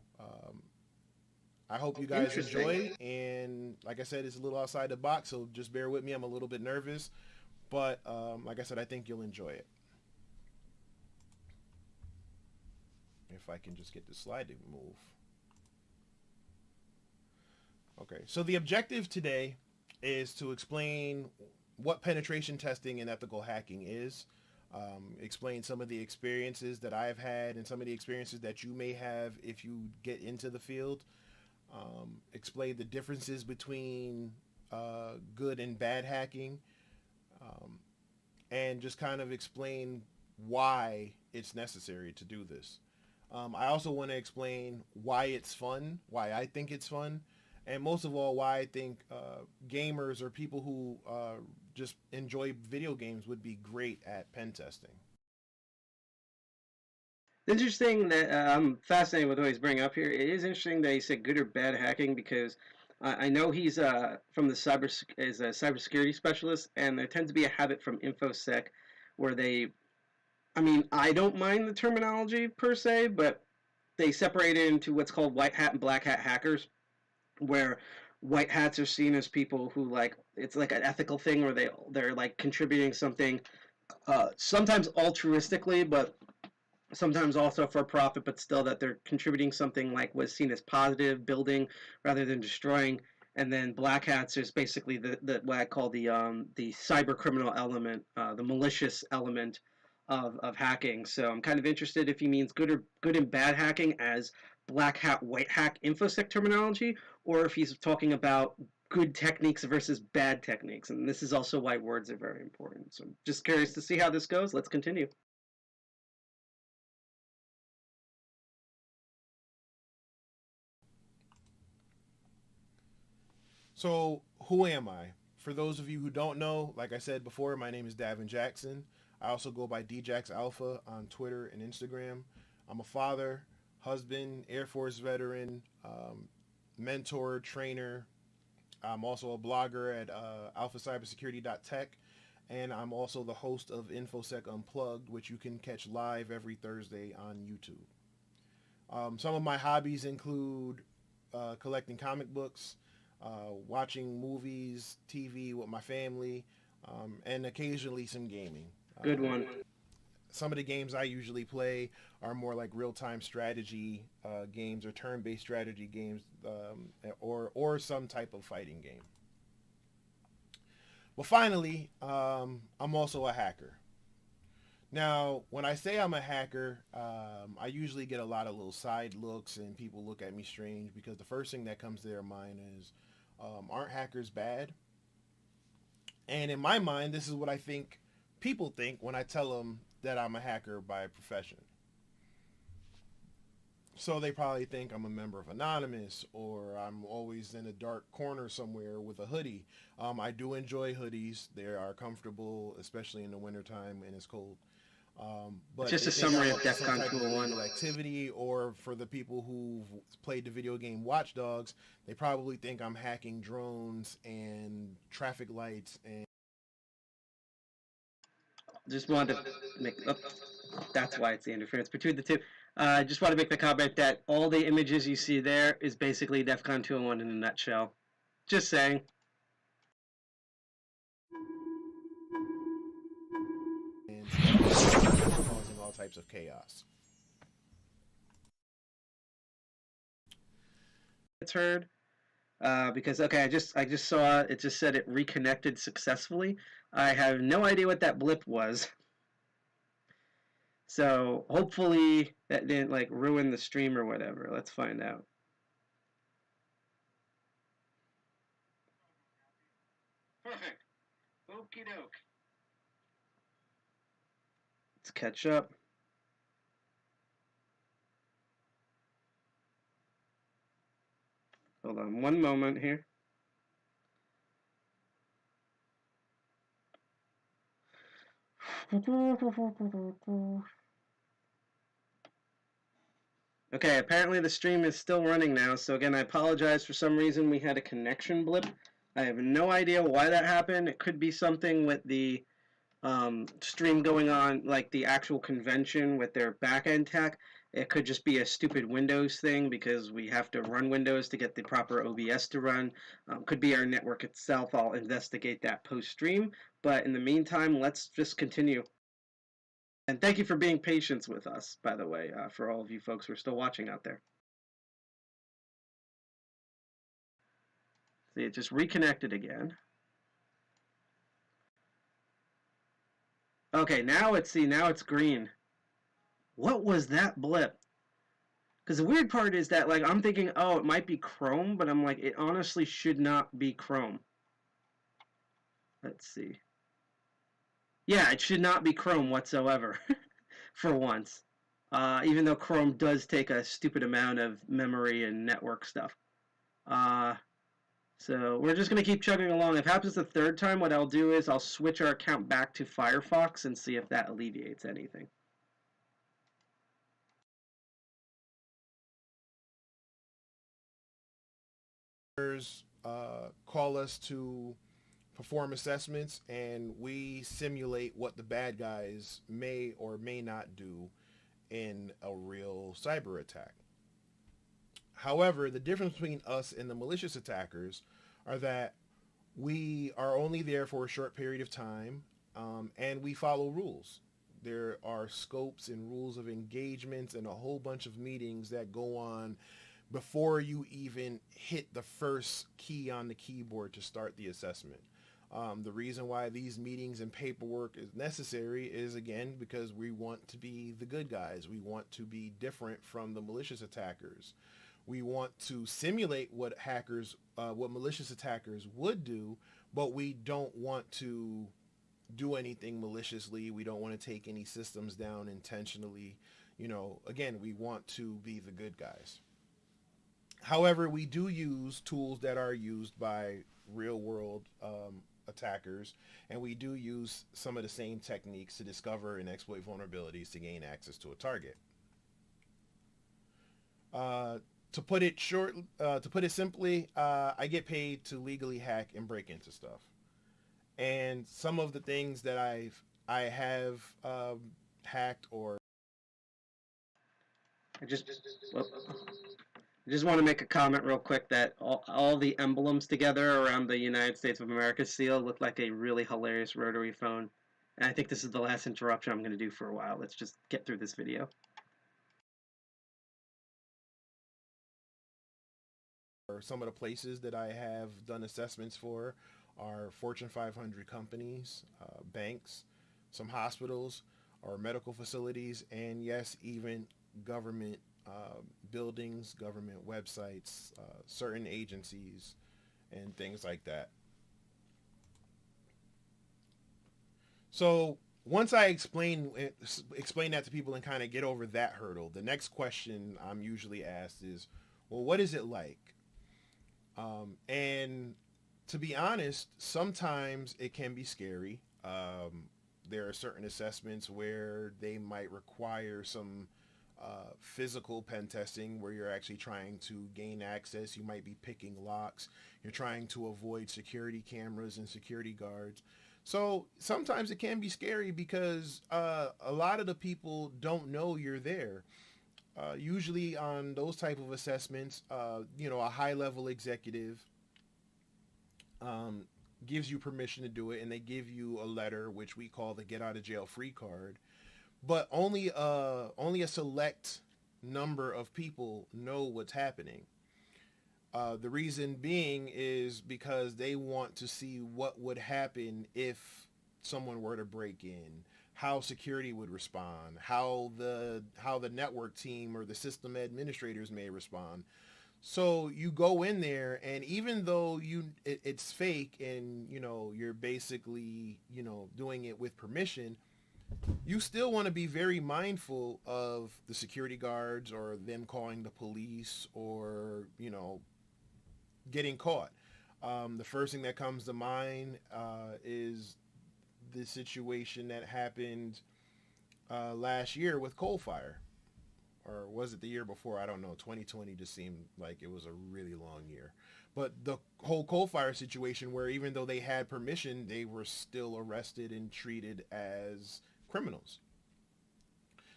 I hope you guys enjoy. And like I said, it's a little outside the box, so just bear with me. I'm a little bit nervous, but like I said, I think you'll enjoy it. If I can just get the slide to move. Okay, so the objective today is to explain what penetration testing and ethical hacking is, explain some of the experiences that I've had and some of the experiences that you may have if you get into the field, explain the differences between good and bad hacking, and just kind of explain why it's necessary to do this. I also want to explain why it's fun, why I think it's fun, and most of all, why I think gamers or people who just enjoy video games would be great at pen testing. It's interesting that I'm fascinated with what he's bringing up here. It is interesting that he said good or bad hacking, because I know he's from the is a cybersecurity specialist, and there tends to be a habit from InfoSec where I don't mind the terminology per se, but they separate it into what's called white hat and black hat hackers, where white hats are seen as people who it's like an ethical thing where they're like contributing something, sometimes altruistically, but sometimes also for profit, but still that they're contributing something like was seen as positive, building rather than destroying. And then black hats is basically the what I call the cyber criminal element, the malicious element of hacking. So I'm kind of interested if he means good and bad hacking as black hat, white hat InfoSec terminology, or if he's talking about good techniques versus bad techniques. And this is also why words are very important. So I'm just curious to see how this goes. Let's continue. So who am I? For those of you who don't know, like I said before, my name is Davin Jackson. I also go by DJax Alpha on Twitter and Instagram. I'm a father, husband, Air Force veteran, mentor, trainer. I'm also a blogger at alphacybersecurity.tech, and I'm also the host of InfoSec Unplugged, which you can catch live every Thursday on YouTube. Some of my hobbies include collecting comic books, watching movies, TV with my family, and occasionally some gaming. Good one. Some of the games I usually play are more like real-time strategy games or turn-based strategy games, or some type of fighting game. But finally, I'm also a hacker. Now, when I say I'm a hacker, I usually get a lot of little side looks and people look at me strange because the first thing that comes to their mind is, aren't hackers bad? And in my mind, this is what I think people think when I tell them that I'm a hacker by profession. So they probably think I'm a member of Anonymous, or I'm always in a dark corner somewhere with a hoodie. I do enjoy hoodies. They are comfortable, especially in the wintertime and it's cold. But it's just a summary of DEFCON DEFCON 201 activity, or for the people who've played the video game Watch Dogs, they probably think I'm hacking drones and traffic lights. And just wanted to make, that's why it's the interference between the two. I just want to make the comment that all the images you see there is basically DEFCON 201 in a nutshell. Just saying. causing all types of chaos. It's heard because okay, I just saw it. Just said it reconnected successfully. I have no idea what that blip was. So hopefully that didn't like ruin the stream or whatever. Let's find out. Perfect. Okie doke. Let's catch up. Hold on one moment here. Okay, apparently the stream is still running now, so again, I apologize. For some reason we had a connection blip. I have no idea why that happened. It could be something with the stream going on, like the actual convention with their back-end tech. It could just be a stupid Windows thing because we have to run Windows to get the proper OBS to run. Could be our network itself. I'll investigate that post-stream. But in the meantime, let's just continue. And thank you for being patient with us, by the way, for all of you folks who are still watching out there. See, it just reconnected again. Okay, now it's green. What was that blip? Because the weird part is that, like, I'm thinking, oh, it might be Chrome, but I'm like, it honestly should not be Chrome. Let's see. Yeah, it should not be Chrome whatsoever, for once. Even though Chrome does take a stupid amount of memory and network stuff. So we're just going to keep chugging along. If it happens the third time, what I'll do is I'll switch our account back to Firefox and see if that alleviates anything. Call us to perform assessments, and we simulate what the bad guys may or may not do in a real cyber attack. However, the difference between us and the malicious attackers are that we are only there for a short period of time, and we follow rules. There are scopes and rules of engagements and a whole bunch of meetings that go on before you even hit the first key on the keyboard to start the assessment. The reason why these meetings and paperwork is necessary is, again, because we want to be the good guys. We want to be different from the malicious attackers. We want to simulate what malicious attackers would do, but we don't want to do anything maliciously. We don't want to take any systems down intentionally. You know, again, we want to be the good guys. However, we do use tools that are used by real world attackers, and we do use some of the same techniques to discover and exploit vulnerabilities to gain access to a target. To put it simply, I get paid to legally hack and break into stuff. And some of the things that I have hacked or I just want to make a comment real quick that all the emblems together around the United States of America seal look like a really hilarious rotary phone. And I think this is the last interruption I'm going to do for a while. Let's just get through this video. Some of the places that I have done assessments for are Fortune 500 companies, banks, some hospitals or medical facilities, and yes, even government buildings, government websites, certain agencies, and things like that. So once I explain that to people and kind of get over that hurdle, the next question I'm usually asked is, well, what is it like? And to be honest, sometimes it can be scary. There are certain assessments where they might require some physical pen testing where you're actually trying to gain access. You might be picking locks. You're trying to avoid security cameras and security guards. So sometimes it can be scary because a lot of the people don't know you're there. Usually on those type of assessments, a high-level executive gives you permission to do it, and they give you a letter, which we call the get out of jail free card. But only a select number of people know what's happening. The reason being is because they want to see what would happen if someone were to break in, how security would respond, how the network team or the system administrators may respond. So you go in there, and even though it's fake and you're basically doing it with permission, you still want to be very mindful of the security guards or them calling the police or getting caught. The first thing that comes to mind is the situation that happened last year with coal fire. Or was it the year before? I don't know. 2020 just seemed like it was a really long year. But the whole coal fire situation where even though they had permission, they were still arrested and treated as criminals.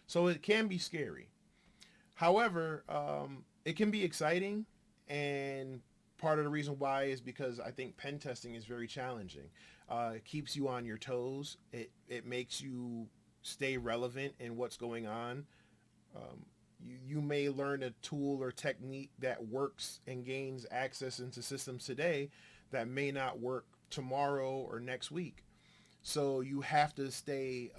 So it can be scary. However, it can be exciting, and part of the reason why is because I think pen testing is very challenging. It keeps you on your toes. It makes you stay relevant in what's going on. You may learn a tool or technique that works and gains access into systems today that may not work tomorrow or next week. So you have to stay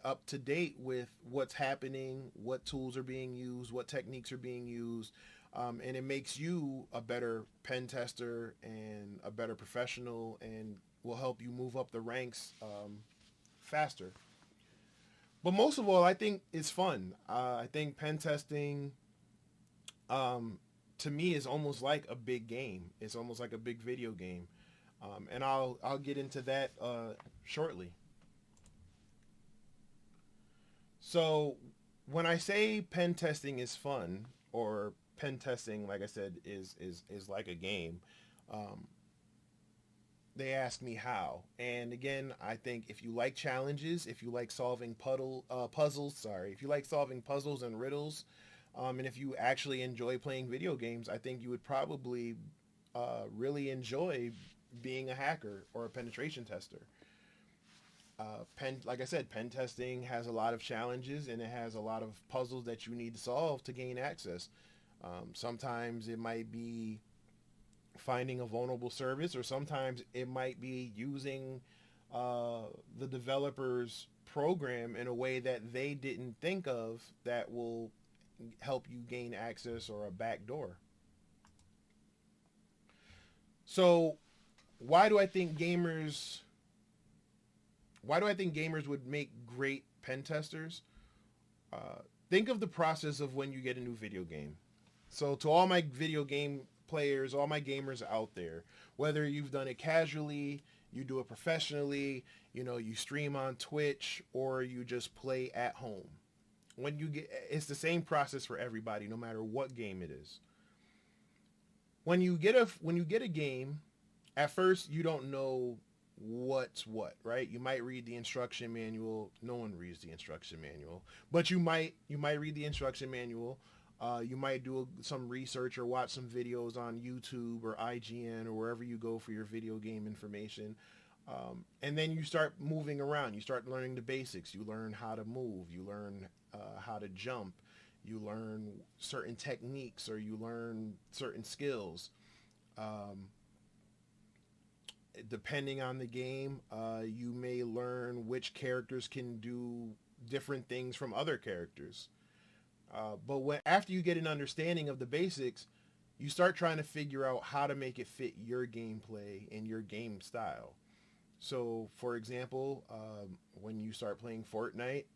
up to date with what's happening, what tools are being used, what techniques are being used, and it makes you a better pen tester and a better professional, and will help you move up the ranks faster. But most of all, I think it's fun. I think pen testing, to me, is almost like a big game. It's almost like a big video game, and I'll get into that shortly. So when I say pen testing is fun, or pen testing, like I said, is like a game, they ask me how. And again, I think if you like challenges, if you like solving puzzles, if you like solving puzzles and riddles, and if you actually enjoy playing video games, I think you would probably really enjoy being a hacker or a penetration tester. Like I said, pen testing has a lot of challenges, and it has a lot of puzzles that you need to solve to gain access. Sometimes it might be finding a vulnerable service, or sometimes it might be using the developer's program in a way that they didn't think of that will help you gain access or a backdoor. So why do I think gamers would make great pen testers? Think of the process of when you get a new video game. So to all my video game players, all my gamers out there, whether you've done it casually, you do it professionally, you stream on Twitch, or you just play at home. It's the same process for everybody, no matter what game it is. When you get a game, at first you don't know what's what, right? You might read the instruction manual. No one reads the instruction manual, but you might read the instruction manual. You might do some research or watch some videos on YouTube or IGN or wherever you go for your video game information. And then you start moving around. You start learning the basics. You learn how to move. You learn how to jump. You learn certain techniques, or you learn certain skills. Depending on the game, you may learn which characters can do different things from other characters. But after you get an understanding of the basics, you start trying to figure out how to make it fit your gameplay and your game style. So, for example, when you start playing Fortnite,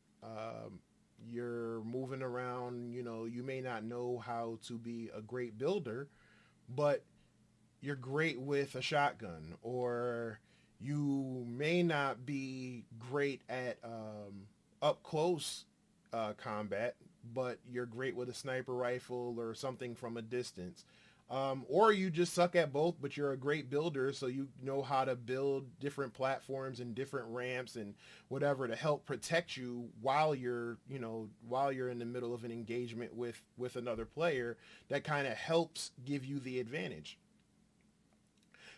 you're moving around, you may not know how to be a great builder, but you're great with a shotgun, or you may not be great at up close combat, but you're great with a sniper rifle or something from a distance. Or you just suck at both, but you're a great builder, so you know how to build different platforms and different ramps and whatever to help protect you while you're in the middle of an engagement with another player. That kind of helps give you the advantage.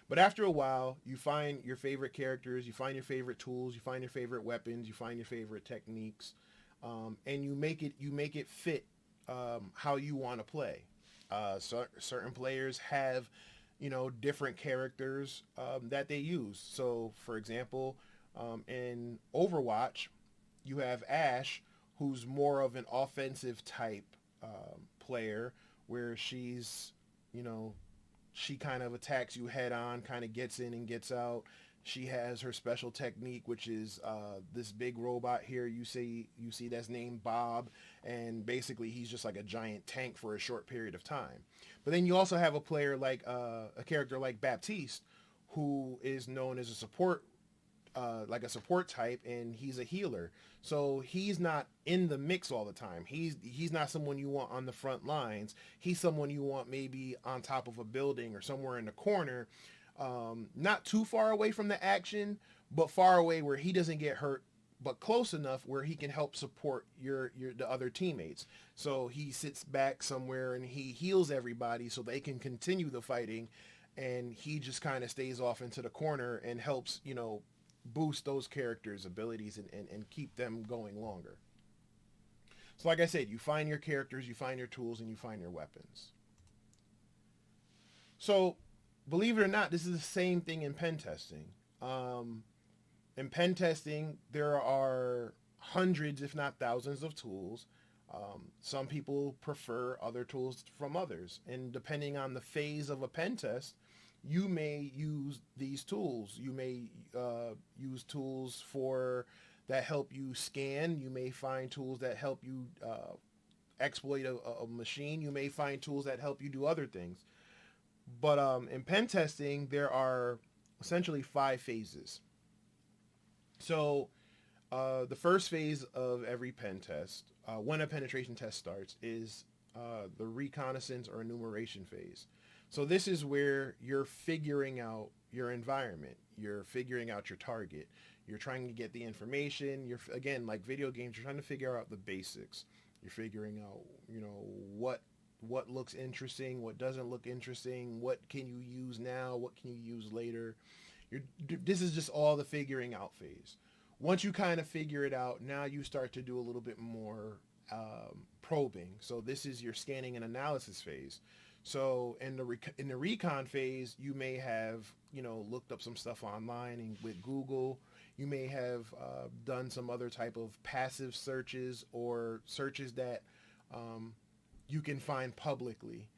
But after a while, you find your favorite characters, you find your favorite tools, you find your favorite weapons, you find your favorite techniques, and you make it fit how you want to play. So certain players have, different characters that they use. So, for example, in Overwatch, you have Ashe, who's more of an offensive type player, where she's, she kind of attacks you head on, kind of gets in and gets out. She has her special technique, which is this big robot here you see that's named Bob, and basically he's just like a giant tank for a short period of time. But then you also have a player like a character like Baptiste, who is known as a support type, and he's a healer. So he's not in the mix all the time. He's not someone you want on the front lines. He's someone you want maybe on top of a building or somewhere in the corner. Not too far away from the action, but far away where he doesn't get hurt, but close enough where he can help support the other teammates. So he sits back somewhere and he heals everybody so they can continue the fighting, and he just kind of stays off into the corner and helps, boost those characters' abilities and keep them going longer. So like I said, you find your characters, you find your tools, and you find your weapons. So believe it or not, this is the same thing in pen testing. In pen testing, there are hundreds, if not thousands, of tools. Some people prefer other tools from others. And depending on the phase of a pen test, you may use these tools. You may use tools that help you scan. You may find tools that help you exploit a machine. You may find tools that help you do other things. But in pen testing, there are essentially 5 phases. So the first phase of every pen test, when a penetration test starts, is the reconnaissance or enumeration phase. So this is where you're figuring out your environment. You're figuring out your target. You're trying to get the information. Again, like video games, you're trying to figure out the basics. You're figuring out, what looks interesting, what doesn't look interesting, what can you use now, what can you use later. This is just all the figuring out phase. Once you kind of figure it out, now you start to do a little bit more probing. So this is your scanning and analysis phase. So in the recon phase, you may have, looked up some stuff online and with Google. You may have done some other type of passive searches or searches that you can find publicly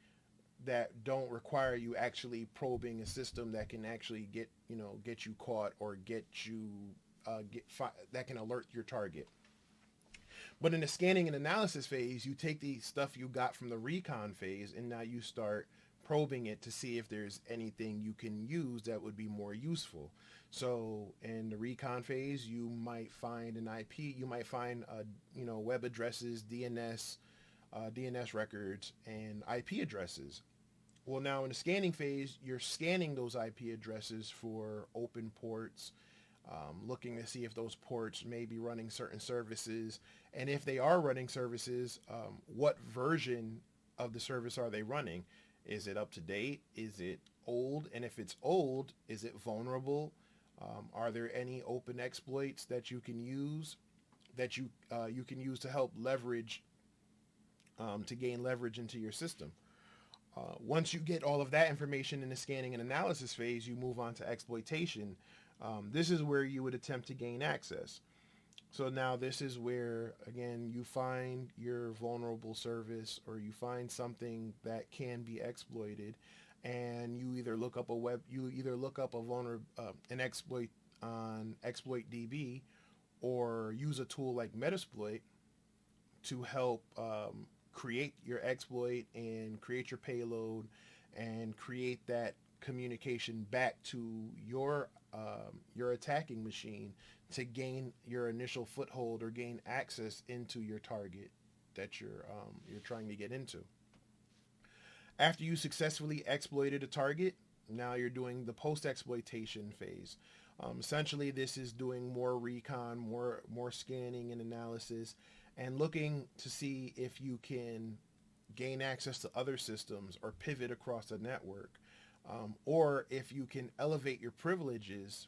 that don't require you actually probing a system that can actually get you caught or that can alert your target. But in the scanning and analysis phase, you take the stuff you got from the recon phase and now you start probing it to see if there's anything you can use that would be more useful. So in the recon phase, you might find an IP, you might find web addresses, DNS records, and IP addresses. Well, now in the scanning phase, you're scanning those IP addresses for open ports, looking to see if those ports may be running certain services, and if they are running services, what version of the service are they running? Is it up to date? Is it old? And if it's old, is it vulnerable? Are there any open exploits that you can use you can use to help leverage to gain leverage into your system? Once you get all of that information in the scanning and analysis phase, you move on to exploitation. This is where you would attempt to gain access. So now this is where, again, you find your vulnerable service, or you find something that can be exploited, and you either look up an exploit on ExploitDB, or use a tool like Metasploit to help create your exploit and create your payload and create that communication back to your attacking machine to gain your initial foothold or gain access into your target that you're trying to get into. After you successfully exploited a target, now you're doing the post-exploitation phase. Essentially, this is doing more recon, more scanning and analysis, and looking to see if you can gain access to other systems or pivot across the network, or if you can elevate your privileges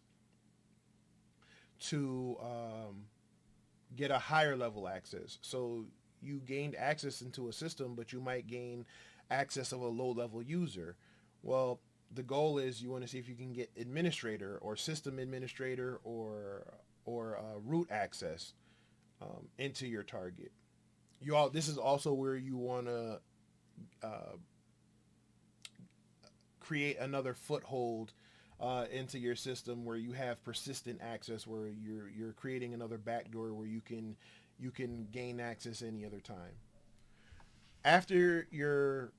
to get a higher level access. So you gained access into a system, but you might gain access of a low level user. Well, the goal is you want to see if you can get administrator or system administrator or root access into your target. This is also where you want to create another foothold into your system where you have persistent access, where you're creating another backdoor where you can gain access any other time. After your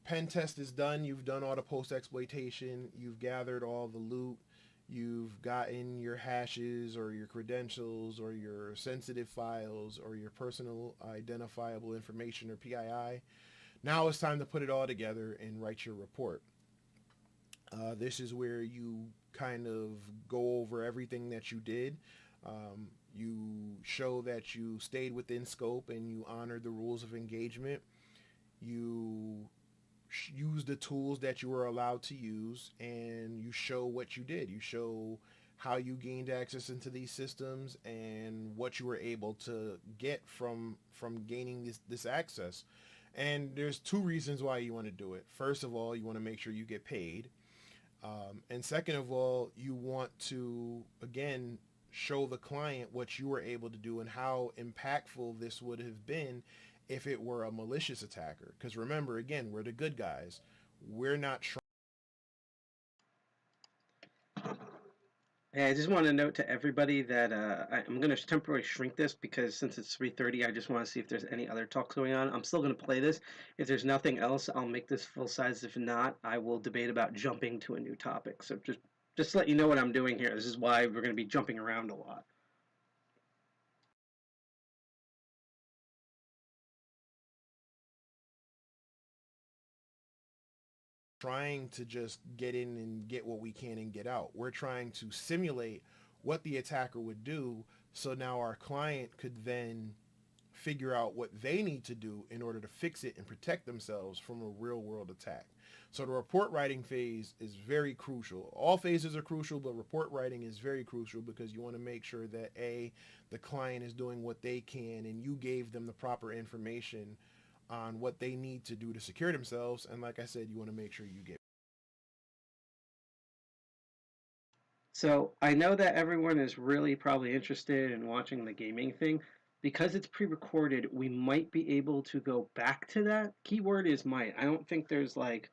pen test is done, you've done all the post exploitation, you've gathered all the loot, you've gotten your hashes or your credentials or your sensitive files or your personal identifiable information or PII. Now it's time to put it all together and write your report. This is where you kind of go over everything that you did. You show that you stayed within scope and you honored the rules of engagement. You use the tools that you were allowed to use, and you show what you did. You show how you gained access into these systems and what you were able to get from gaining this access. And there's two reasons why you want to do it. First of all, you want to make sure you get paid. And second of all, you want to, again, show the client what you were able to do and how impactful this would have been if it were a malicious attacker. Because remember, again, we're the good guys. We're not Hey, I just want to note to everybody that I'm going to temporarily shrink this because since it's 3:30, I just want to see if there's any other talks going on. I'm still going to play this. If there's nothing else, I'll make this full size. If not, I will debate about jumping to a new topic. So just to let you know what I'm doing here. This is why we're going to be jumping around a lot. trying to just get in and get what we can and get out. We're trying to simulate what the attacker would do, so now our client could then figure out what they need to do in order to fix it and protect themselves from a real world attack. So the report writing phase is very crucial. All phases are crucial, but report writing is very crucial because you want to make sure that the client is doing what they can and you gave them the proper information on what they need to do to secure themselves. And like I said, you want to make sure you get. So I know that everyone is really probably interested in watching the gaming thing. Because it's pre-recorded, we might be able to go back to that. Keyword is might. I don't think there's like,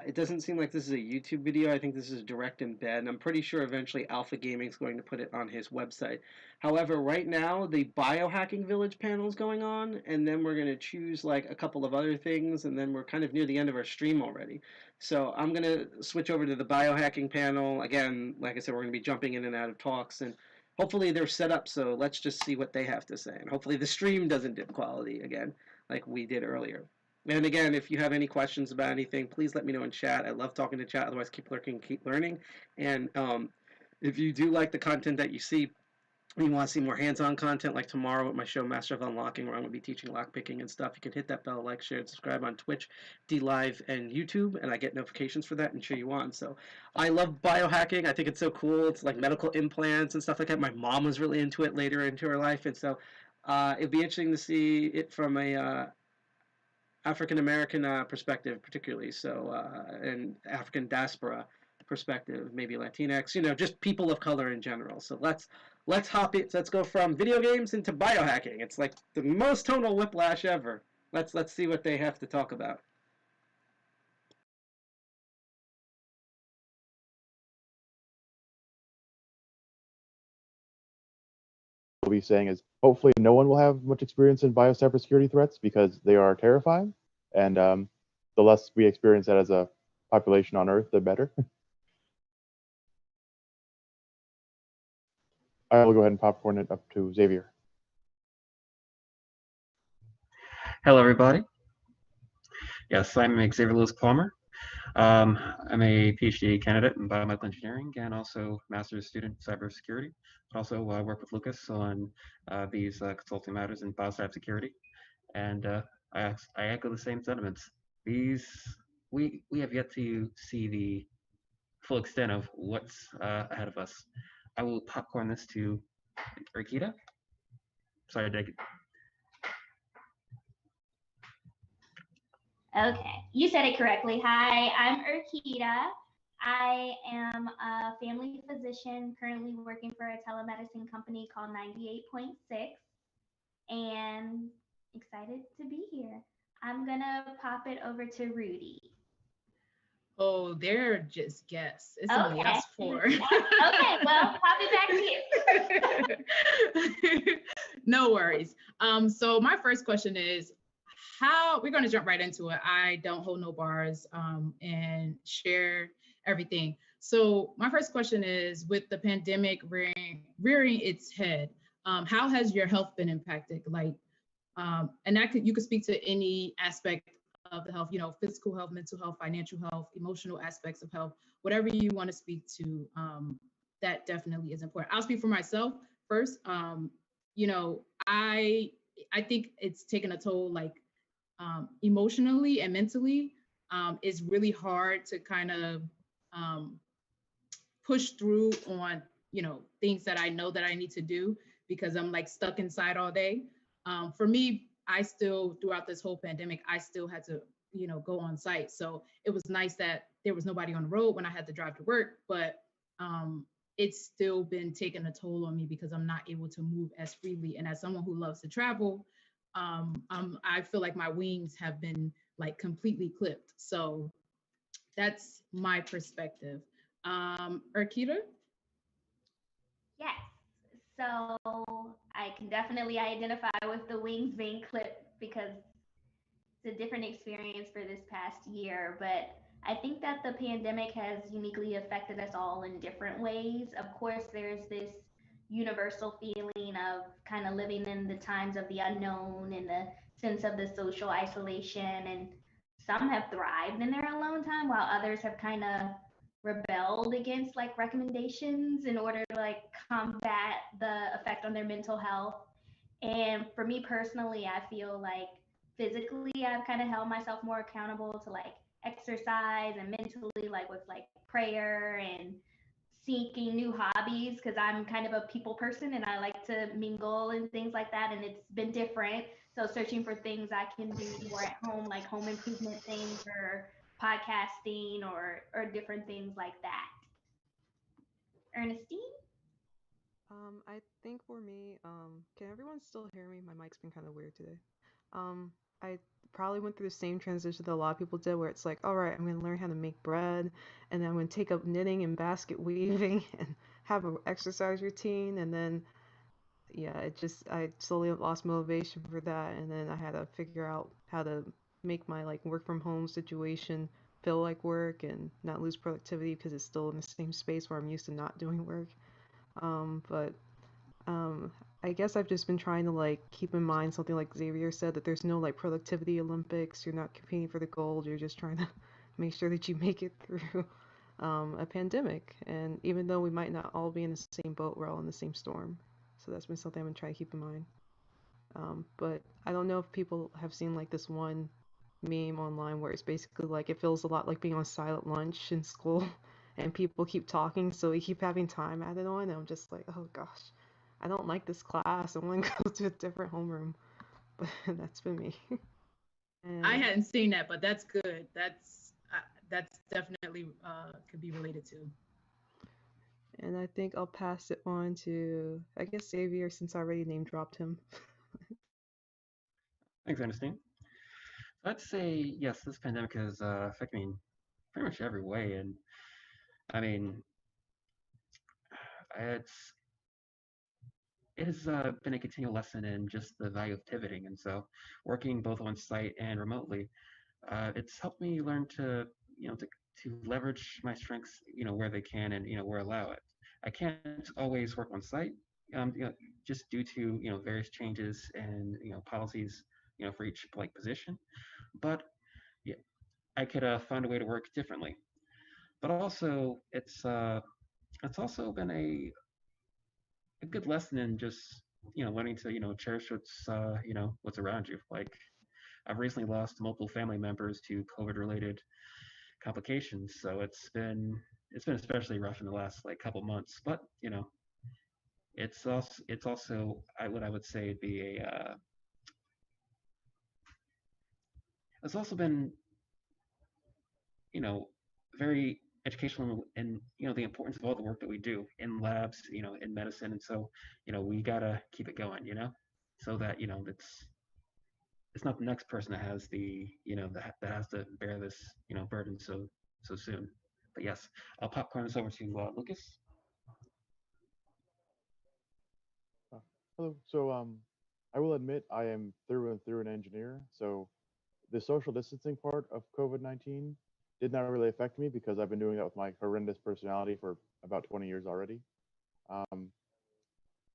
it doesn't seem like this is a YouTube video. I think this is direct embed, and I'm pretty sure eventually Alpha Gaming is going to put it on his website. However, right now the biohacking village panel is going on, and then we're going to choose like a couple of other things, and then we're kind of near the end of our stream already. So I'm going to switch over to the biohacking panel. Again, like I said, we're going to be jumping in and out of talks, and hopefully they're set up, so let's just see what they have to say. And hopefully the stream doesn't dip quality again like we did earlier. And again, if you have any questions about anything, please let me know in chat. I love talking to chat. Otherwise, keep lurking, keep learning. And if you do like the content that you see, If you want to see more hands-on content, like tomorrow with my show Master of Unlocking, where I'm going to be teaching lockpicking and stuff, you can hit that bell, like, share, and subscribe on Twitch, D Live, and YouTube, and I get notifications for that and cheer you on. So I love biohacking. I think it's so cool. It's like medical implants and stuff like that. My mom was really into it later into her life, and so it'd be interesting to see it from a African American perspective, particularly. So and African diaspora perspective, maybe Latinx, just people of color in general. So let's hop it. Let's go from video games into biohacking. It's like the most tonal whiplash ever. Let's see what they have to talk about. We'll be saying is hopefully no one will have much experience in cybersecurity threats because they are terrifying, and the less we experience that as a population on Earth, the better. I will go ahead and popcorn it up to Xavier. Hello, everybody. Yes, I'm Xavier Lewis Palmer. I'm a PhD candidate in biomedical engineering and also master's student in cybersecurity. I also work with Lucas on these consulting matters in cybersecurity. And I echo the same sentiments. We have yet to see the full extent of what's ahead of us. I will popcorn this to Rikita. Sorry, Dick. Okay, you said it correctly. Hi, I'm Urquita. I am a family physician currently working for a telemedicine company called 98.6 and excited to be here. I'm gonna pop it over to Rudy. Oh, they're just guests. It's only us four. Okay, well, pop it back to you. No worries. So my first question is, how we're going to jump right into it. I don't hold no bars and share everything. So my first question is, with the pandemic rearing its head, how has your health been impacted? Like, and you could speak to any aspect of the health, physical health, mental health, financial health, emotional aspects of health, whatever you want to speak to, that definitely is important. I'll speak for myself first. I think it's taken a toll, like, emotionally and mentally. It's really hard to kind of push through on, things that I know that I need to do because I'm like stuck inside all day. For me, I still, throughout this whole pandemic, I still had to, go on site. So it was nice that there was nobody on the road when I had to drive to work, but it's still been taking a toll on me because I'm not able to move as freely. And as someone who loves to travel, I feel like my wings have been like completely clipped. So that's my perspective. Urquita? Yes. So I can definitely identify with the wings being clipped because it's a different experience for this past year. But I think that the pandemic has uniquely affected us all in different ways. Of course, there's this universal feeling of kind of living in the times of the unknown and the sense of the social isolation. And some have thrived in their alone time, while others have kind of rebelled against like recommendations in order to like combat the effect on their mental health. And for me personally, I feel like physically I've kind of held myself more accountable to like exercise, and mentally like with like prayer and seeking new hobbies because I'm kind of a people person and I like to mingle and things like that, and it's been different. So searching for things I can do more at home, like home improvement things or podcasting or different things like that. Ernestine? I think for me, can everyone still hear me? My mic's been kind of weird today. I probably went through the same transition that a lot of people did, where it's like, all right, I'm going to learn how to make bread, and then I'm going to take up knitting and basket weaving and have an exercise routine, and then, yeah, I slowly lost motivation for that, and then I had to figure out how to make my, like, work from home situation feel like work and not lose productivity because it's still in the same space where I'm used to not doing work. But I guess I've just been trying to like keep in mind something like Xavier said, that there's no like productivity Olympics. You're not competing for the gold. You're just trying to make sure that you make it through a pandemic. And even though we might not all be in the same boat, we're all in the same storm. So that's been something I've been trying to keep in mind. But I don't know if people have seen like this one meme online where it's basically like it feels a lot like being on silent lunch in school and people keep talking, so we keep having time added on, and I'm just like, oh gosh, I don't like this class. I want to go to a different homeroom. But that's been me. I And hadn't seen that, but that's good. That's definitely could be related to. and I think I'll pass it on to, I guess, Xavier, since I already name dropped him. Thanks, Ernestine. I'd say yes, this pandemic is affecting pretty much every way, and I mean, it's it has been a continual lesson in just the value of pivoting, and so working both on site and remotely, it's helped me learn to to leverage my strengths, where they can and where allow it. I can't always work on site, just due to various changes and policies, for each like position, but yeah, I could find a way to work differently. But also, it's also been a good lesson in just learning to cherish what's around you. Like I've recently lost multiple family members to COVID related complications, so it's been especially rough in the last like couple months. But it's also what I would say be a it's also been you know very educational in the importance of all the work that we do in labs, in medicine, and so we gotta keep it going, so that it's not the next person that has that has to bear this burden so soon. But yes, I'll popcorn this over to Lucas. Uh, Hello. So, I will admit I am through and through an engineer. So, the social distancing part of COVID-19 did not really affect me because I've been doing that with my horrendous personality for about 20 years already. Um,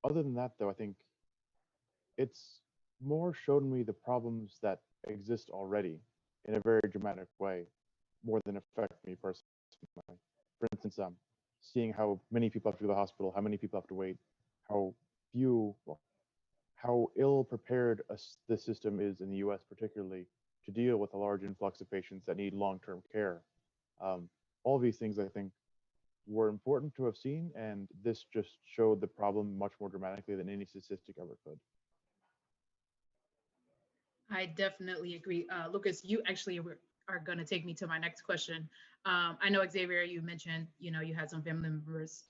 Other than that, though, I think it's more shown me the problems that exist already in a very dramatic way, more than affect me personally. For instance, seeing how many people have to go to the hospital, how many people have to wait, how few, well, how ill prepared the system is in the US, particularly to deal with a large influx of patients that need long term care. All these things, I think, were important to have seen, and this just showed the problem much more dramatically than any statistic ever could. I definitely agree. Lucas, you actually are going to take me to my next question. I know, Xavier, you mentioned, you had some family members,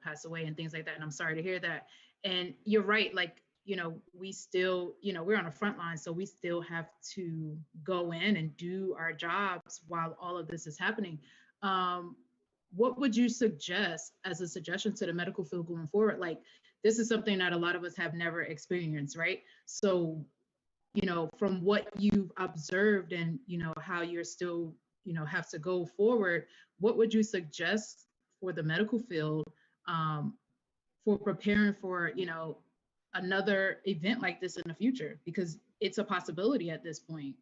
pass away and things like that. And I'm sorry to hear that. And you're right. Like, we still, we're on the front line. So we still have to go in and do our jobs while all of this is happening. What would you suggest as a suggestion to the medical field going forward? Like, this is something that a lot of us have never experienced, right? So from what you've observed and, how you're still, have to go forward, what would you suggest for the medical field for preparing for, another event like this in the future? Because it's a possibility at this point.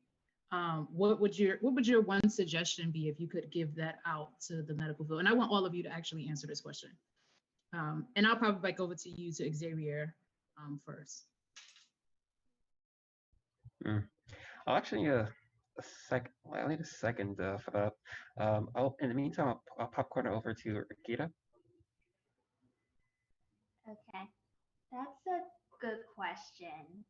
What would your one suggestion be if you could give that out to the medical field? And I want all of you to actually answer this question. And I'll probably back over to you, to Xavier, first. I'll actually I need a second for that. In the meantime, I'll popcorn it over to Akita. Okay, that's a good question.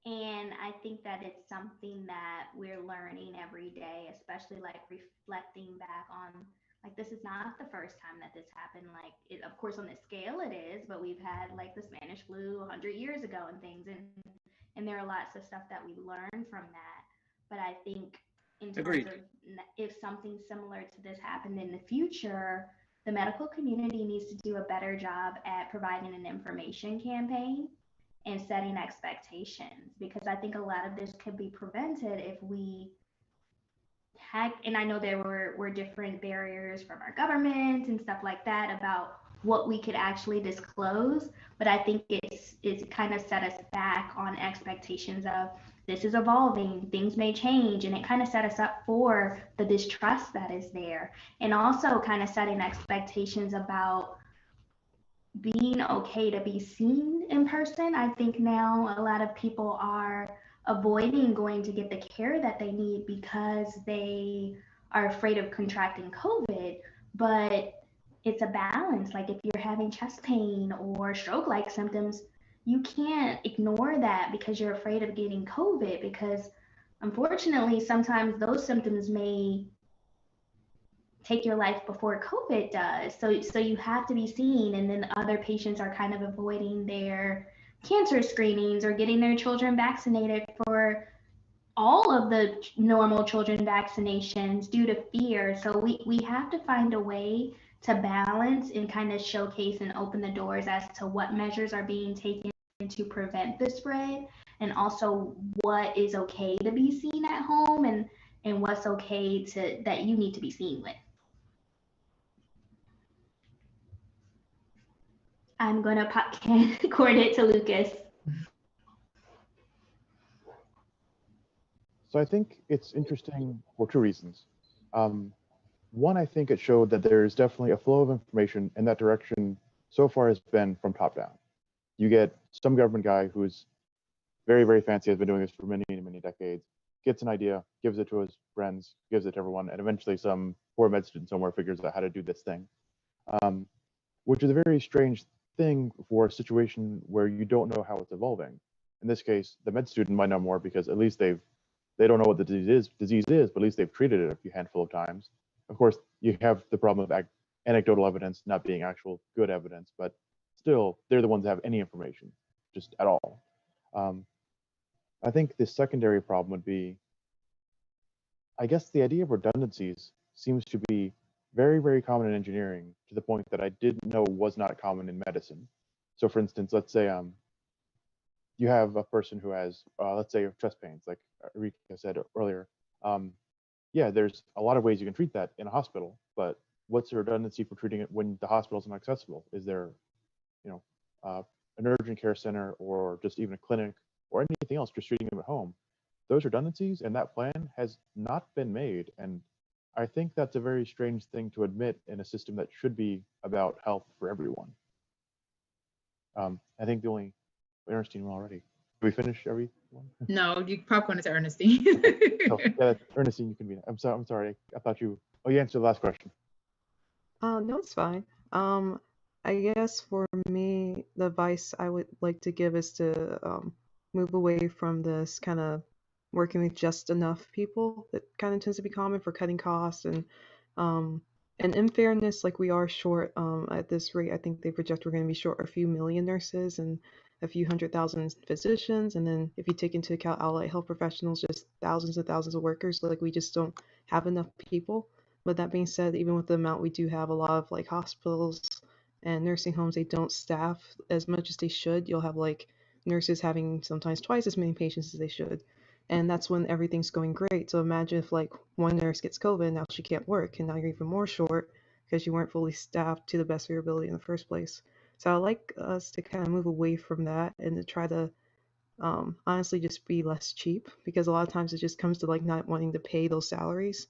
And I think that it's something that we're learning every day, especially like reflecting back on, like, this is not the first time that this happened. Like, of course, on this scale it is, but we've had like the Spanish flu 100 years ago and things. And there are lots of stuff that we learn from that. But I think in terms Agreed. of if something similar to this happened in the future, the medical community needs to do a better job at providing an information campaign and setting expectations, because I think a lot of this could be prevented if we had, and I know there were different barriers from our government and stuff like that about what we could actually disclose, but I think it's kind of set us back on expectations of this is evolving, things may change, and it kind of set us up for the distrust that is there, and also kind of setting expectations about being okay to be seen in person. I think now a lot of people are avoiding going to get the care that they need because they are afraid of contracting COVID. But it's a balance. Like if you're having chest pain or stroke like symptoms, you can't ignore that because you're afraid of getting COVID, because unfortunately, sometimes those symptoms may take your life before COVID does. So you have to be seen, and then other patients are kind of avoiding their cancer screenings or getting their children vaccinated for all of the normal children vaccinations due to fear. So we have to find a way to balance and kind of showcase and open the doors as to what measures are being taken to prevent the spread, and also what is okay to be seen at home, and what's okay to that you need to be seen with. I'm gonna coordinate to Lucas. So I think it's interesting for two reasons. One, I think it showed that there is definitely a flow of information in that direction so far has been from top down. You get some government guy who's very, very fancy, has been doing this for many, many decades, gets an idea, gives it to his friends, gives it to everyone, and eventually some poor med student somewhere figures out how to do this thing, which is a very strange thing for a situation where you don't know how it's evolving. In this case, the med student might know more because at least they don't know what the disease is, but at least they've treated it a handful of times. Of course, you have the problem of anecdotal evidence not being actual good evidence, but still, they're the ones that have any information, just at all. I think the secondary problem would be, I guess the idea of redundancies seems to be very, very common in engineering to the point that I didn't know was not common in medicine. So for instance, let's say you have a person who has, let's say, chest pains, like Rika said earlier. Yeah, there's a lot of ways you can treat that in a hospital, but what's the redundancy for treating it when the hospital isn't accessible? Is there, an urgent care center or just even a clinic or anything else, just treating them at home? Those redundancies and that plan has not been made. And I think that's a very strange thing to admit in a system that should be about health for everyone. I think the only Ernestine already. Did we finish everyone? No, you popcorn is Ernestine. Oh, yeah, Ernestine, you can be. I'm sorry. I thought you. Oh, you answered the last question. No, it's fine. I guess for me, the advice I would like to give is to move away from this kind of working with just enough people that kind of tends to be common for cutting costs, and in fairness, like we are short at this rate. I think they project we're going to be short a few million nurses and a few 100,000 physicians, and then if you take into account allied health professionals, just thousands and thousands of workers. Like we just don't have enough people. But that being said, even with the amount we do have, a lot of like hospitals and nursing homes, they don't staff as much as they should. You'll have like nurses having sometimes twice as many patients as they should. And that's when everything's going great. So imagine if like one nurse gets COVID, now she can't work, and now you're even more short because you weren't fully staffed to the best of your ability in the first place. So I like us to kind of move away from that and to try to honestly just be less cheap, because a lot of times it just comes to like not wanting to pay those salaries.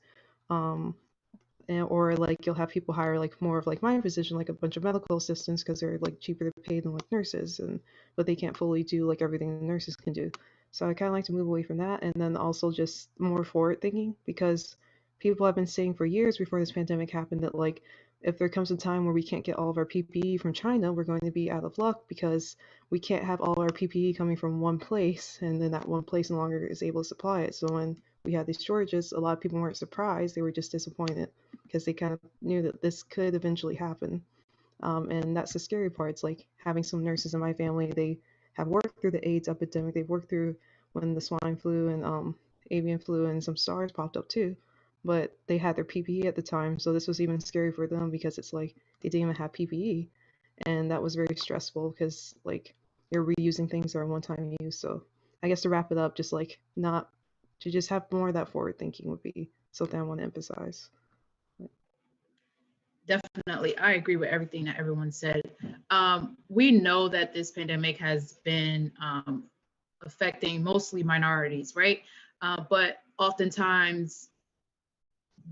Or like you'll have people hire like more of like my position, like a bunch of medical assistants, because they're like cheaper to pay than like nurses, and but they can't fully do like everything the nurses can do. So I kind of like to move away from that, and then also just more forward thinking, because people have been saying for years before this pandemic happened that like if there comes a time where we can't get all of our PPE from China, we're going to be out of luck, because we can't have all our PPE coming from one place, and then that one place no longer is able to supply it. So when we had these shortages, a lot of people weren't surprised, they were just disappointed, because they kind of knew that this could eventually happen. And that's the scary part. It's like having some nurses in my family, they have worked through the AIDS epidemic, they've worked through when the swine flu and avian flu and some SARS popped up too, but they had their PPE at the time, so this was even scary for them, because it's like they didn't even have PPE, and that was very stressful, because like you're reusing things that are one-time use. So I guess to wrap it up, just like not to just have more of that forward thinking would be something I want to emphasize. Definitely, I agree with everything that everyone said. We know that this pandemic has been affecting mostly minorities, right? But oftentimes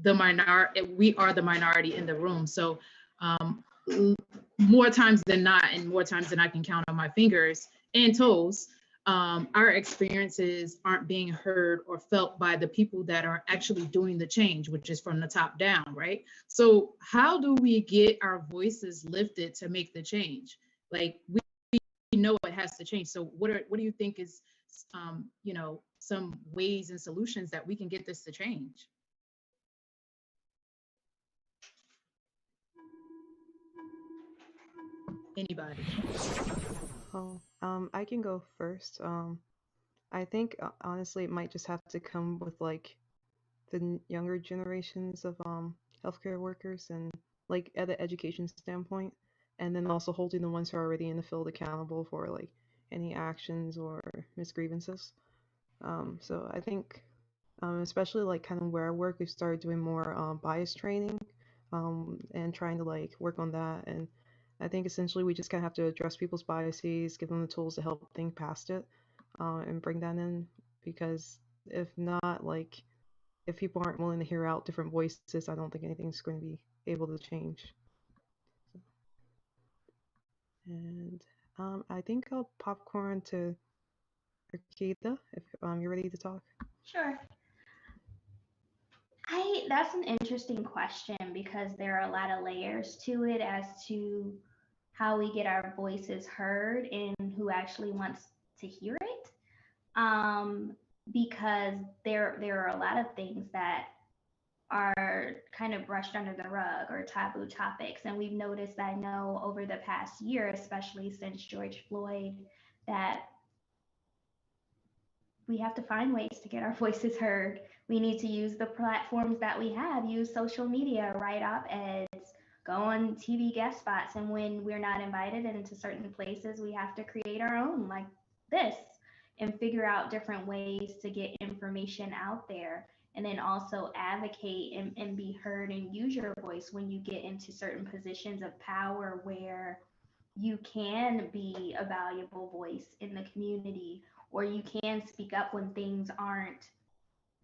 we are the minority in the room. So more times than not, and more times than I can count on my fingers and toes, our experiences aren't being heard or felt by the people that are actually doing the change, which is from the top down, right? So how do we get our voices lifted to make the change? Like, we know it has to change. So what do you think is, you know, some ways and solutions that we can get this to change? Anybody? Oh, I can go first. I think honestly it might just have to come with like the younger generations of healthcare workers and like at the education standpoint, and then also holding the ones who are already in the field accountable for like any actions or misgrievances. So I think especially like kind of where I work, we've started doing more bias training and trying to like work on that. And I think essentially we just kind of have to address people's biases, give them the tools to help think past it, and bring that in. Because if not, like if people aren't willing to hear out different voices, I don't think anything's going to be able to change. And I think I'll popcorn to Arcada if you're ready to talk. Sure. That's an interesting question because there are a lot of layers to it as to how we get our voices heard and who actually wants to hear it. Because there are a lot of things that are kind of brushed under the rug or taboo topics. And we've noticed, I know, over the past year, especially since George Floyd, that we have to find ways to get our voices heard. We need to use the platforms that we have, use social media, write op-eds, go on TV guest spots. And when we're not invited into certain places, we have to create our own, like this, and figure out different ways to get information out there. And then also advocate and be heard and use your voice when you get into certain positions of power where you can be a valuable voice in the community, or you can speak up when things aren't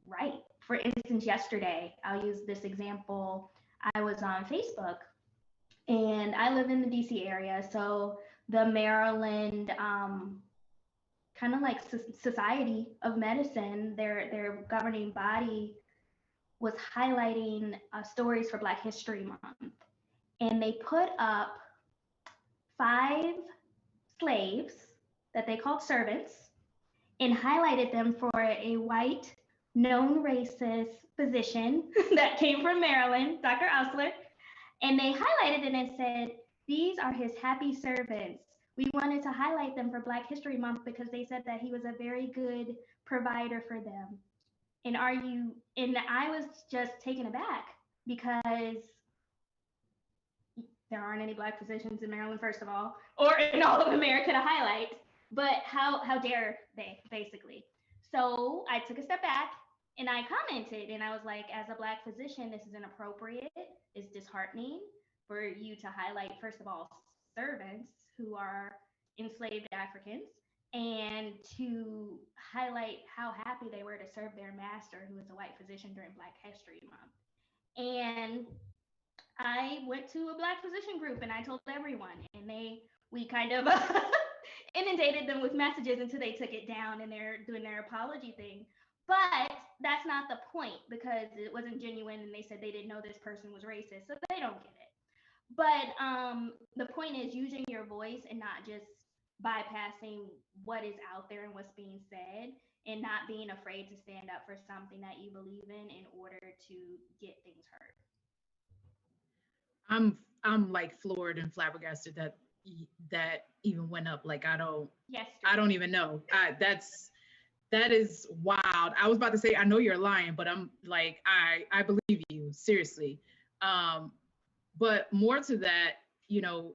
right. For instance, yesterday, I'll use this example. I was on Facebook, and I live in the DC area, so the Maryland kind of like Society of Medicine, their governing body was highlighting stories for Black History Month. And they put up 5 slaves that they called servants and highlighted them for a white, known racist physician that came from Maryland, Dr. Osler. And they highlighted it and said, these are his happy servants. We wanted to highlight them for Black History Month because they said that he was a very good provider for them. And I was just taken aback because there aren't any Black physicians in Maryland, first of all, or in all of America to highlight, but how dare they, basically. So I took a step back and I commented, and I was like, as a Black physician, this is inappropriate. It's disheartening for you to highlight, first of all, servants who are enslaved Africans, and to highlight how happy they were to serve their master, who was a white physician, during Black History Month. And I went to a Black physician group and I told everyone, and we kind of inundated them with messages until they took it down and they're doing their apology thing. But that's not the point, because it wasn't genuine and they said they didn't know this person was racist, so they don't get it. But the point is using your voice and not just bypassing what is out there and what's being said, and not being afraid to stand up for something that you believe in order to get things heard. I'm like floored and flabbergasted that even went up. Like I don't even know. That is wild. I was about to say, I know you're lying, but I'm like, I believe you, seriously. But more to that, you know,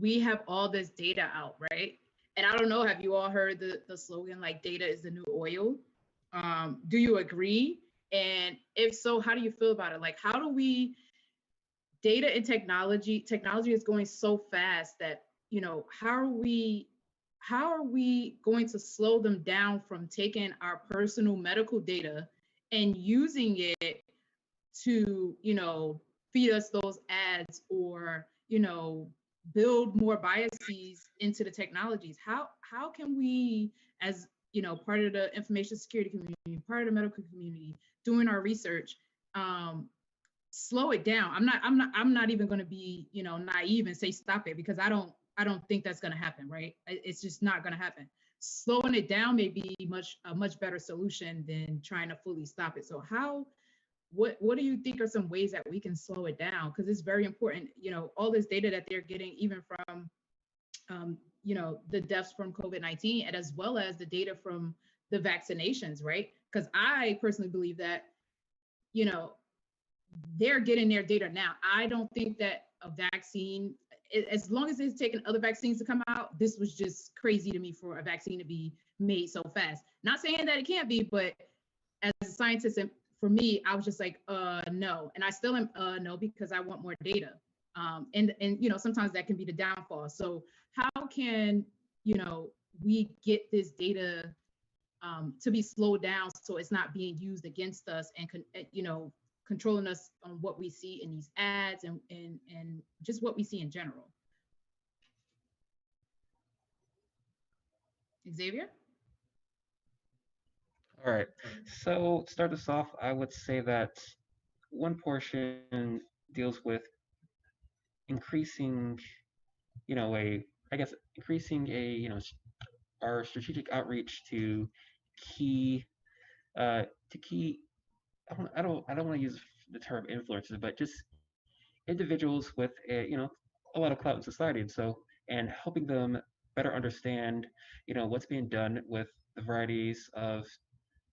we have all this data out, right? And I don't know, have you all heard the slogan, like, data is the new oil? Do you agree? And if so, how do you feel about it? Like, how do we, data and technology is going so fast that, you know, how are we going to slow them down from taking our personal medical data and using it to, you know, feed us those ads or, you know, build more biases into the technologies. How can we, as you know, part of the information security community, part of the medical community, doing our research, slow it down? I'm not even going to be, you know, naive and say stop it, because I don't think that's going to happen, right? It's just not going to happen. Slowing it down may be a much better solution than trying to fully stop it. So what do you think are some ways that we can slow it down? Because it's very important, you know, all this data that they're getting, even from you know, the deaths from COVID-19, and as well as the data from the vaccinations, right? Because I personally believe that, you know, they're getting their data now. I don't think that a vaccine, as long as it's taken other vaccines to come out, this was just crazy to me for a vaccine to be made so fast. Not saying that it can't be, but as a scientist, and for me, I was just like, no. And I still am no, because I want more data. And you know, sometimes that can be the downfall. So how can, you know, we get this data to be slowed down so it's not being used against us and you know, controlling us on what we see in these ads and just what we see in general? Xavier? All right. So to start this off, I would say that one portion deals with increasing, you know, increasing you know, our strategic outreach to key, to key. I don't want to use the term influencers, but just individuals with you know, a lot of clout in society, and helping them better understand, you know, what's being done with the varieties of,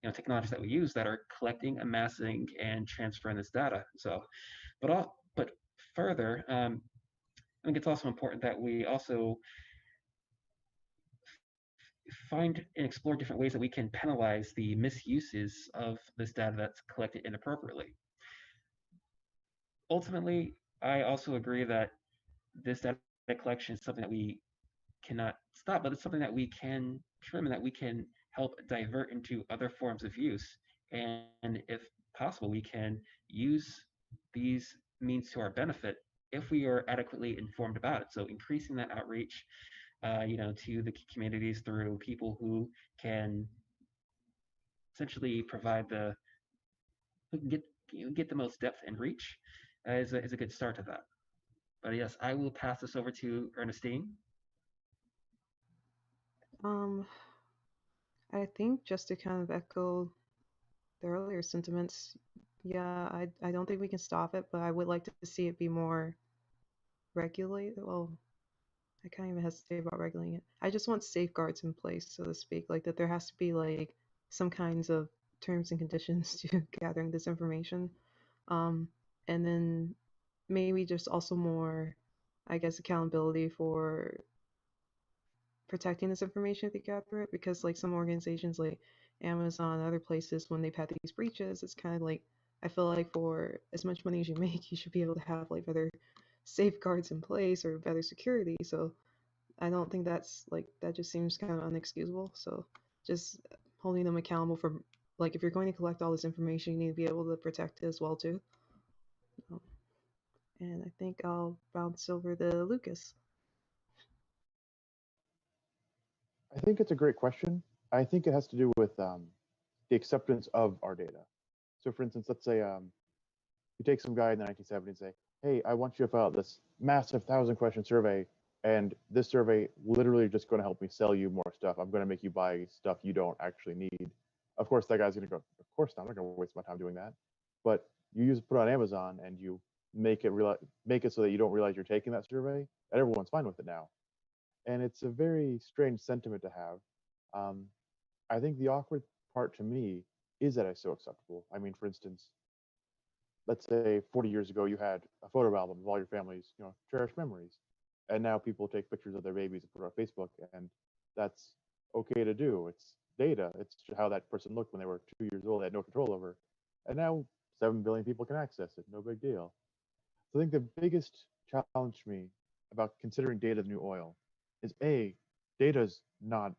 you know, technologies that we use that are collecting, amassing, and transferring this data. So, but further, I think it's also important that we also find and explore different ways that we can penalize the misuses of this data that's collected inappropriately. Ultimately, I also agree that this data collection is something that we cannot stop, but it's something that we can trim and that we can help divert into other forms of use. And if possible, we can use these means to our benefit if we are adequately informed about it. So increasing that outreach, you know, to the communities through people who can essentially provide who can get the most depth and reach, is a good start to that. But yes, I will pass this over to Ernestine. Um, I think just to kind of echo the earlier sentiments, yeah, I don't think we can stop it, but I would like to see it be more regulated. Well, I can't even hesitate about regulating it. I just want safeguards in place, so to speak, like that there has to be like some kinds of terms and conditions to gathering this information. And then maybe just also more, I guess, accountability for protecting this information if they gather it, because like some organizations like Amazon and other places, when they've had these breaches, it's kind of like, I feel like for as much money as you make, you should be able to have like better safeguards in place or better security. So I don't think that's like, that just seems kind of unexcusable. So just holding them accountable for, like, if you're going to collect all this information, you need to be able to protect it as well too. And I think I'll bounce over to Lucas. I think it's a great question. I think it has to do with the acceptance of our data. So, for instance, let's say you take some guy in the 1970s and say, "Hey, I want you to fill out this massive 1,000-question survey, and this survey literally just going to help me sell you more stuff. I'm going to make you buy stuff you don't actually need." Of course, that guy's going to go, "Of course not. I'm not going to waste my time doing that." But you put it on Amazon and you make it so that you don't realize you're taking that survey, and everyone's fine with it now. And it's a very strange sentiment to have. I think the awkward part to me is that it's so acceptable. I mean, for instance, let's say 40 years ago you had a photo album of all your family's, you know, cherished memories, and now people take pictures of their babies and put it on Facebook, and that's okay to do. It's data. It's how that person looked when they were 2 years old, they had no control over, and now 7 billion people can access it. No big deal. So I think the biggest challenge to me about considering data the new oil is data's not,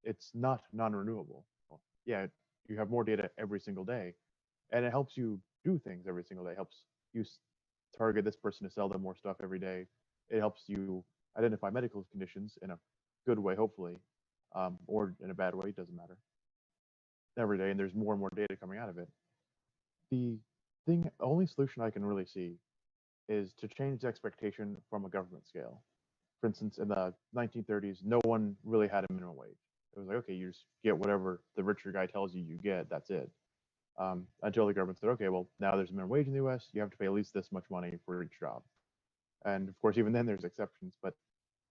it's not non-renewable. Well, yeah, you have more data every single day, and it helps you do things every single day. It helps you target this person to sell them more stuff every day. It helps you identify medical conditions in a good way, hopefully, or in a bad way, it doesn't matter. Every day, and there's more and more data coming out of it. The only solution I can really see is to change the expectation from a government scale. For instance, in the 1930s, no one really had a minimum wage. It was like, okay, you just get whatever the richer guy tells you you get, that's it. Until the government said, okay, well, now there's a minimum wage in the US, you have to pay at least this much money for each job. And of course, even then there's exceptions, but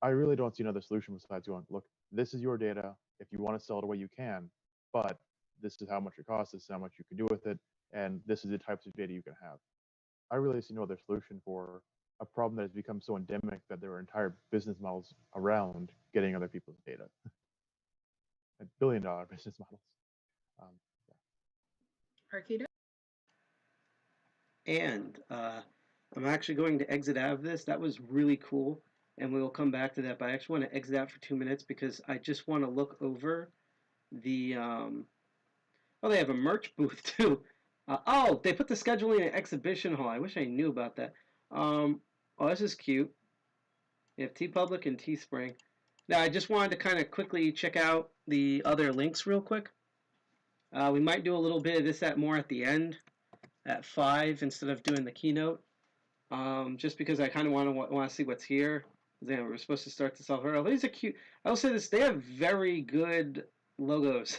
I really don't see another solution besides going, look, this is your data. If you want to sell it away, you can, but this is how much it costs, this is how much you can do with it, and this is the types of data you can have. I really see no other solution for a problem that has become so endemic that there are entire business models around getting other people's data. $1 billion business models. Arcado? And I'm actually going to exit out of this. That was really cool, and we will come back to that. But I actually want to exit out for 2 minutes because I just want to look over the. Oh, they have a merch booth too. Oh, they put the scheduling in an exhibition hall. I wish I knew about that. Oh, this is cute. You have TeePublic and Teespring. Now, I just wanted to kind of quickly check out the other links real quick. We might do a little bit of this more at the end, at 5, instead of doing the keynote. Just because I kind of want to see what's here. We're supposed to start this off early. These are cute. I will say this: they have very good logos.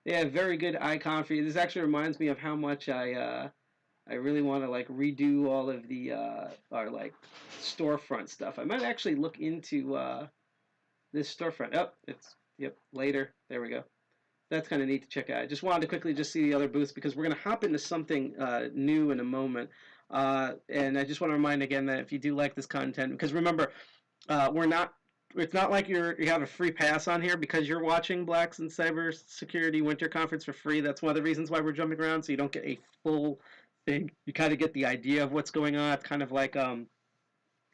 They have very good icon for you. This actually reminds me of how much I really want to like redo all of the our like storefront stuff. I might actually look into this storefront. Oh, yep, later. There we go. That's kind of neat to check out. I just wanted to quickly just see the other booths because we're going to hop into something new in a moment. And I just want to remind again that if you do like this content, because remember, it's not like you have a free pass on here because you're watching Blacks in Cybersecurity Winter Conference for free. That's one of the reasons why we're jumping around, so you don't get a full thing. You kind of get the idea of what's going on. It's kind of like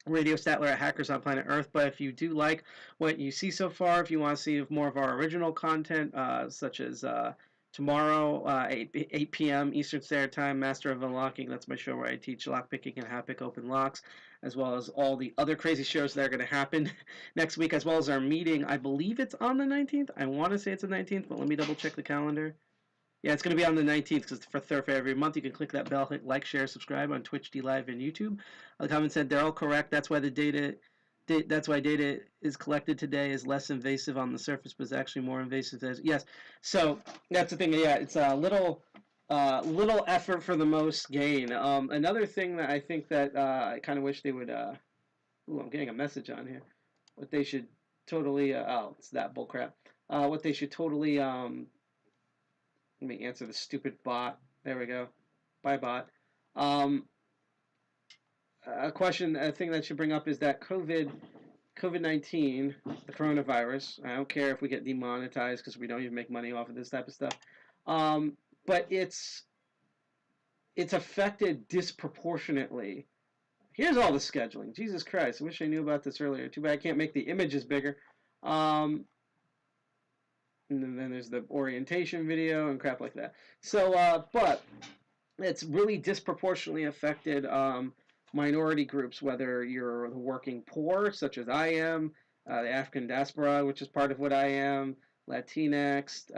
Radio Statler at Hackers on Planet Earth. But if you do like what you see so far, if you want to see more of our original content, such as tomorrow, 8 p.m. Eastern Standard Time, Master of Unlocking. That's my show where I teach lockpicking and haptic open locks, as well as all the other crazy shows that are going to happen next week, as well as our meeting. I believe it's on the 19th. I want to say it's the 19th, but let me double check the calendar. Yeah, it's going to be on the 19th because for third for every month. You can click that bell, hit like, share, subscribe on Twitch, DLive, and YouTube. The comment said they're all correct. That's why data is collected today is less invasive on the surface, but it's actually more invasive. Yes, so that's the thing. Yeah, it's a little effort for the most gain. Another thing that I think that I kind of wish they would. Ooh, I'm getting a message on here. What they should totally. Oh, it's that bullcrap. What they should totally. Let me answer the stupid bot. There we go. Bye, bot. A thing that should bring up is that COVID-19, the coronavirus. I don't care if we get demonetized because we don't even make money off of this type of stuff. But it's affected disproportionately. Here's all the scheduling. Jesus Christ! I wish I knew about this earlier. Too bad I can't make the images bigger. And then there's the orientation video and crap like that. So, but it's really disproportionately affected minority groups, whether you're the working poor, such as I am, the African diaspora, which is part of what I am, Latinx,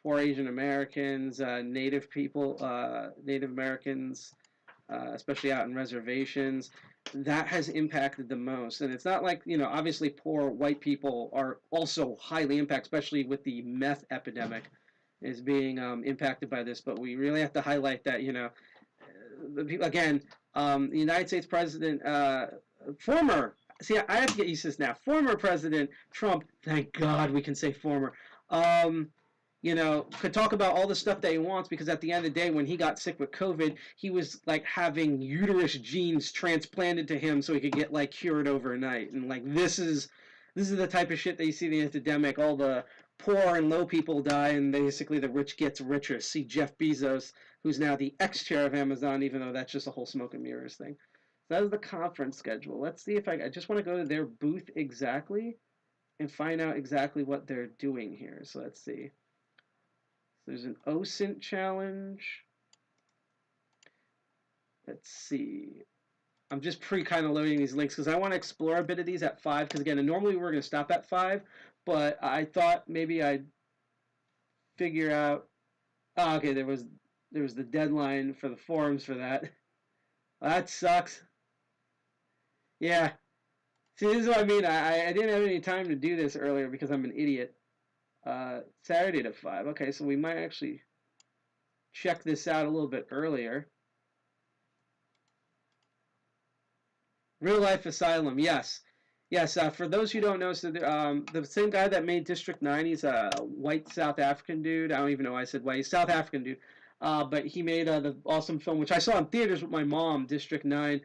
poor Asian Americans, Native people, Native Americans, especially out in reservations. That has impacted the most. And it's not like, obviously poor white people are also highly impacted, especially with the meth epidemic is being impacted by this. But we really have to highlight that, the people, again, the United States President, I have to get used to this now, former President Trump, thank God we can say former, could talk about all the stuff that he wants because at the end of the day, when he got sick with COVID, he was like having uterus genes transplanted to him so he could get like cured overnight. And like this is the type of shit that you see in the epidemic. All the poor and low people die, and basically the rich gets richer. See Jeff Bezos, who's now the ex-chair of Amazon, even though that's just a whole smoke and mirrors thing. So that is the conference schedule. Let's see if I just want to go to their booth exactly and find out exactly what they're doing here. So let's see. There's an OSINT challenge. let's see. I'm just kind of loading these links because I want to explore a bit of these at 5. Because again, normally we're going to stop at 5, but I thought maybe I'd figure out. Oh, okay, there was the deadline for the forums for that. That sucks. Yeah. See, this is what I mean. I didn't have any time to do this earlier because I'm an idiot. Saturday to 5. Okay, so we might actually check this out a little bit earlier. Real Life Asylum, yes. Yes, for those who don't know, so the same guy that made District 9, he's a white South African dude. I don't even know why I said white. He's South African dude. But he made the awesome film, which I saw in theaters with my mom, District 9.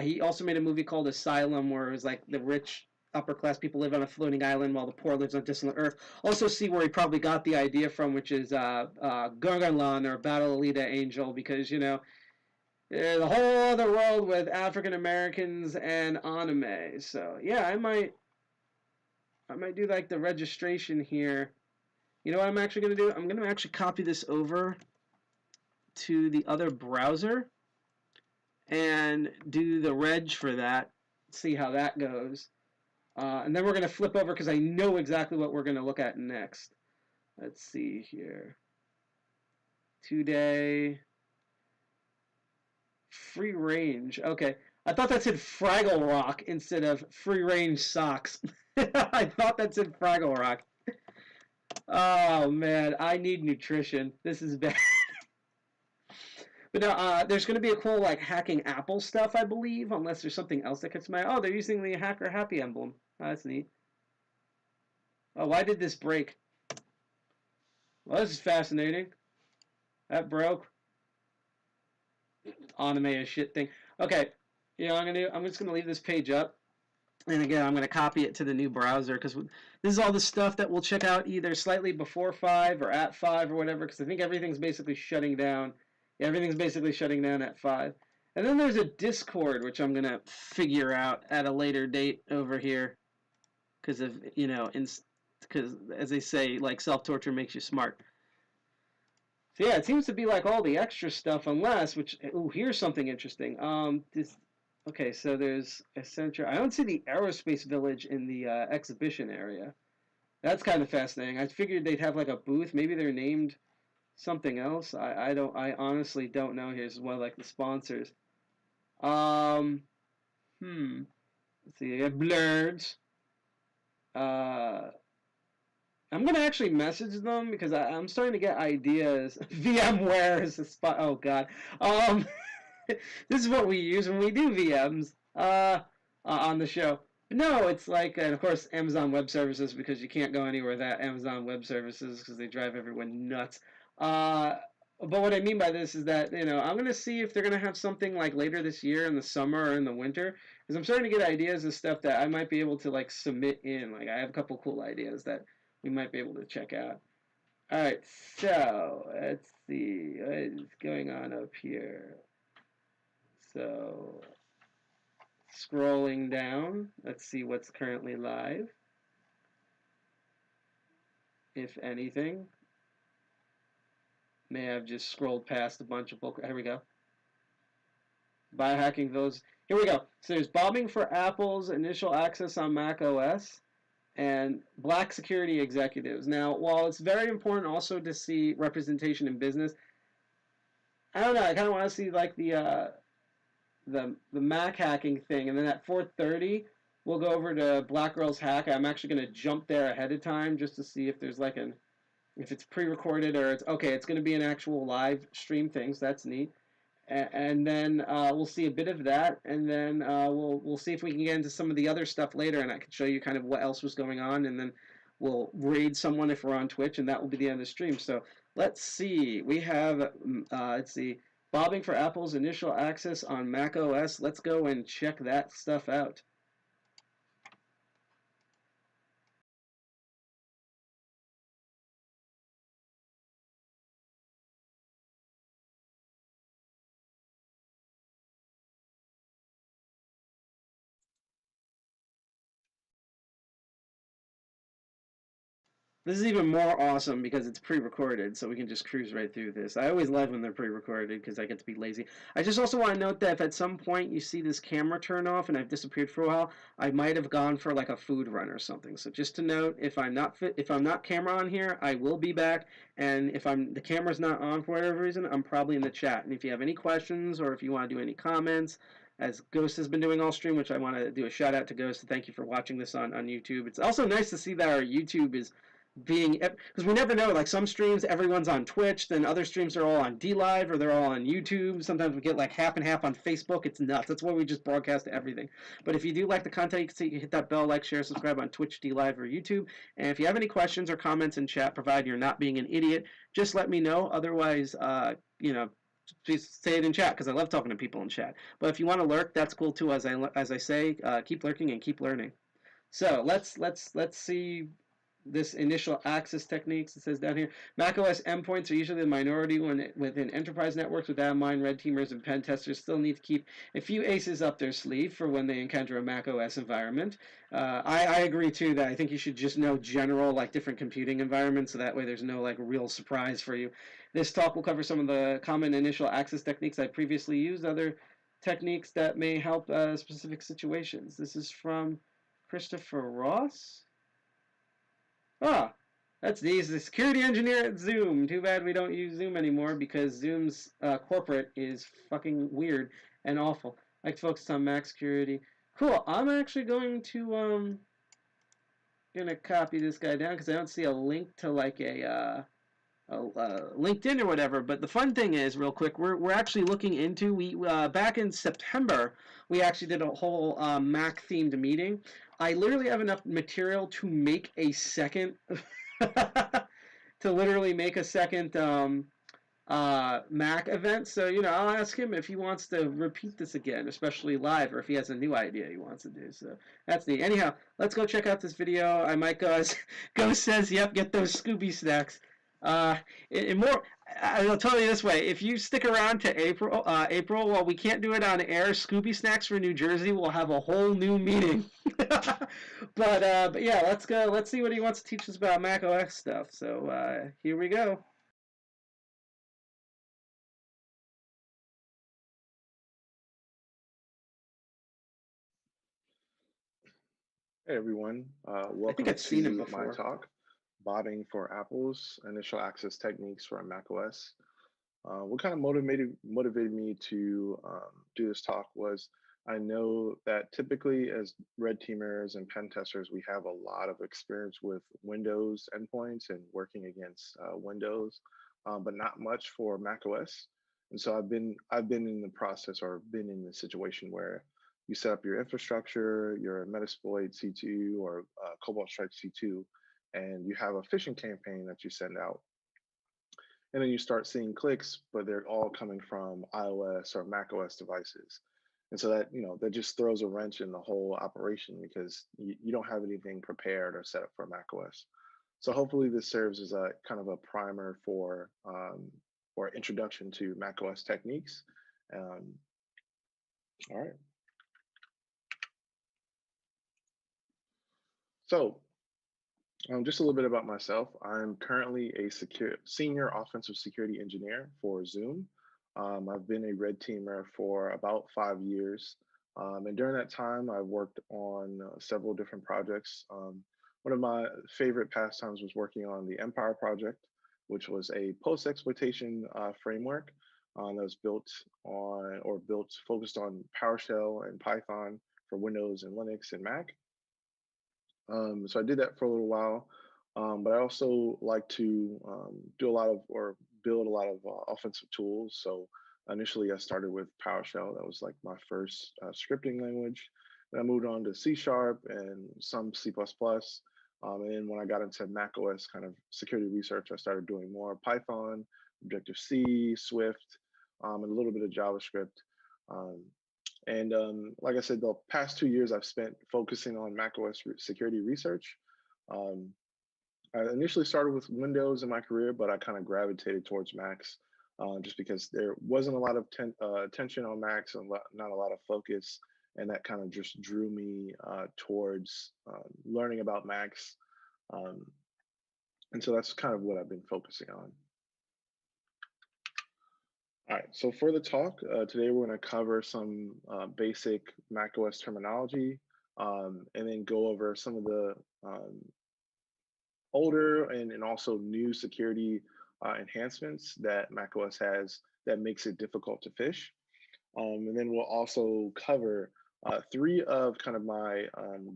He also made a movie called Asylum, where it was like the rich upper class people live on a floating island while the poor lives on distant Earth. Also see where he probably got the idea from, which is Garganlan or Battle Alita Angel, because, you know, the whole other world with African Americans and anime. So yeah, I might do like the registration here. You know what I'm actually gonna do? I'm gonna actually copy this over to the other browser and do the reg for that. See how that goes. And then we're gonna flip over because I know exactly what we're gonna look at next. Let's see here. Today. Free range. Okay. I thought that said Fraggle Rock instead of free range socks. I thought that said Fraggle Rock. Oh, man. I need nutrition. This is bad. But no, there's going to be a cool, like, hacking Apple stuff, I believe, unless there's something else that gets my... Oh, they're using the Hacker Happy emblem. Oh, that's neat. Oh, why did this break? Well, this is fascinating. That broke. Anime is shit thing. Okay, you know, I'm just gonna leave this page up, and again, I'm gonna copy it to the new browser because this is all the stuff that we'll check out either slightly before 5 or at 5 or whatever. Because I think everything's basically shutting down. Yeah, everything's basically shutting down at 5. And then there's a Discord, which I'm gonna figure out at a later date over here, because of, you know, because as they say, like, self-torture makes you smart. So yeah, it seems to be like all the extra stuff, unless, which, ooh, here's something interesting. Okay, so there's Accenture. I don't see the aerospace village in the exhibition area. That's kind of fascinating. I figured they'd have like a booth. Maybe they're named something else. I honestly don't know. Here's one of like the sponsors. Let's see. I have Blurds. I'm gonna actually message them because I'm starting to get ideas. VMware is the spot. Oh God. This is what we use when we do VMs on the show. No, it's like, and of course, Amazon Web Services, because you can't go anywhere without Amazon Web Services because they drive everyone nuts. But what I mean by this is that, you know, I'm going to see if they're going to have something like later this year in the summer or in the winter, because I'm starting to get ideas of stuff that I might be able to like submit in. Like I have a couple cool ideas that we might be able to check out. All right, so let's see what is going on up here. So scrolling down, let's see what's currently live, if anything. May have just scrolled past a bunch of book. Here we go. Biohacking those. Here we go. So there's bombing for Apple's initial access on Mac OS and Black security executives. Now, while it's very important also to see representation in business, I don't know. I kind of want to see like the Mac hacking thing, and then at 4:30 we'll go over to Black Girls Hack. I'm actually going to jump there ahead of time just to see if there's like if it's pre-recorded or it's okay. It's going to be an actual live stream thing, so that's neat. And then we'll see a bit of that, and then we'll see if we can get into some of the other stuff later, and I can show you kind of what else was going on, and then we'll raid someone if we're on Twitch, and that will be the end of the stream. So let's see. We have let's see. Bobbing for Apple's initial access on Mac OS. Let's go and check that stuff out. This is even more awesome because it's pre-recorded, so we can just cruise right through this. I always love when they're pre-recorded because I get to be lazy. I just also want to note that if at some point you see this camera turn off and I've disappeared for a while, I might have gone for like a food run or something. So just to note, if I'm not camera on here, I will be back. And if the camera's not on for whatever reason, I'm probably in the chat. And if you have any questions or if you want to do any comments, as Ghost has been doing all stream, which I want to do a shout out to Ghost. Thank you for watching this on YouTube. It's also nice to see that our YouTube is being, because we never know, like some streams everyone's on Twitch, then other streams are all on DLive or they're all on YouTube. Sometimes we get like half and half on Facebook. It's nuts. That's why we just broadcast everything. But if you do like the content, you can see, you hit that bell, like, share, subscribe on Twitch, DLive, or YouTube. And if you have any questions or comments in chat, provided you're not being an idiot, just let me know. Otherwise, please say it in chat because I love talking to people in chat. But if you want to lurk, that's cool too. As I say, keep lurking and keep learning. So let's see this initial access techniques. It says down here, macOS endpoints are usually the minority within enterprise networks. With that in mind, red teamers and pen testers still need to keep a few aces up their sleeve for when they encounter a macOS environment. I agree too that I think you should just know general, like, different computing environments, so that way there's no like real surprise for you. This talk will cover some of the common initial access techniques I previously used, other techniques that may help specific situations. This is from Christopher Ross. Ah, he's the security engineer at Zoom. Too bad we don't use Zoom anymore because Zoom's corporate is fucking weird and awful. I like to focus on Mac security. Cool. I'm actually going to gonna copy this guy down because I don't see a link to like a LinkedIn or whatever. But the fun thing is, real quick, we're actually looking into back in September we actually did a whole Mac themed meeting. I literally have enough material to make a second to literally make a second Mac event. So I'll ask him if he wants to repeat this again, especially live, or if he has a new idea he wants to do. So that's neat. Anyhow, let's go check out this video. I might go as Ghost says, yep, get those Scooby snacks. I'll tell you this way: if you stick around to April, while we can't do it on air, Scooby Snacks for New Jersey will have a whole new meeting. but yeah, let's go. Let's see what he wants to teach us about Mac OS stuff. So here we go. Hey everyone, welcome to my talk, Botting for Apple's Initial Access Techniques for macOS. What kind of motivated me to do this talk was I know that typically as red teamers and pen testers, we have a lot of experience with Windows endpoints and working against Windows, but not much for macOS. And so I've been in the process, or been in the situation where you set up your infrastructure, your Metasploit C2 or Cobalt Strike C2, and you have a phishing campaign that you send out. And then you start seeing clicks, but they're all coming from iOS or macOS devices. And so that just throws a wrench in the whole operation because you don't have anything prepared or set up for macOS. So hopefully this serves as a kind of a primer for or introduction to macOS techniques. All right. So just a little bit about myself. I'm currently a senior offensive security engineer for Zoom. I've been a red teamer for about 5 years. And during that time, I've worked on several different projects. One of my favorite pastimes was working on the Empire project, which was a post-exploitation framework that was focused on PowerShell and Python for Windows and Linux and Mac. So I did that for a little while, but I also like to build a lot of offensive tools. So initially I started with PowerShell. That was like my first scripting language. Then I moved on to C# and some C++. And then when I got into macOS kind of security research, I started doing more Python, Objective-C, Swift, and a little bit of JavaScript. Like I said, the past 2 years I've spent focusing on macOS security research. I initially started with Windows in my career, but I kind of gravitated towards Macs just because there wasn't a lot of attention on Macs and not a lot of focus. And that kind of just drew me towards learning about Macs. And so that's kind of what I've been focusing on. All right, so for the talk, today we're going to cover some basic macOS terminology, and then go over some of the older and also new security enhancements that macOS has that makes it difficult to phish. And then we'll also cover 3 of kind of my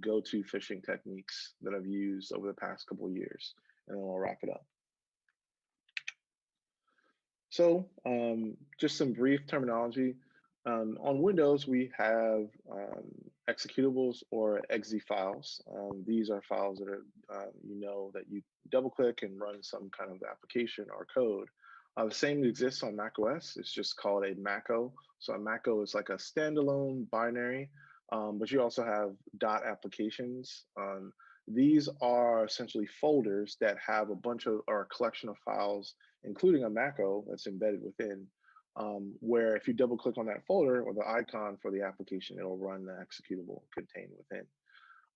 go-to phishing techniques that I've used over the past couple of years, and then we'll wrap it up. So just some brief terminology. On Windows, we have executables or exe files. These are files that are, that you double click and run some kind of application or code. The same exists on macOS. It's just called a Maco. So a Maco is like a standalone binary, but you also have dot applications. These are essentially folders that have a bunch of, or a collection of files, including a Maco that's embedded within, where if you double click on that folder or the icon for the application, it'll run the executable contained within.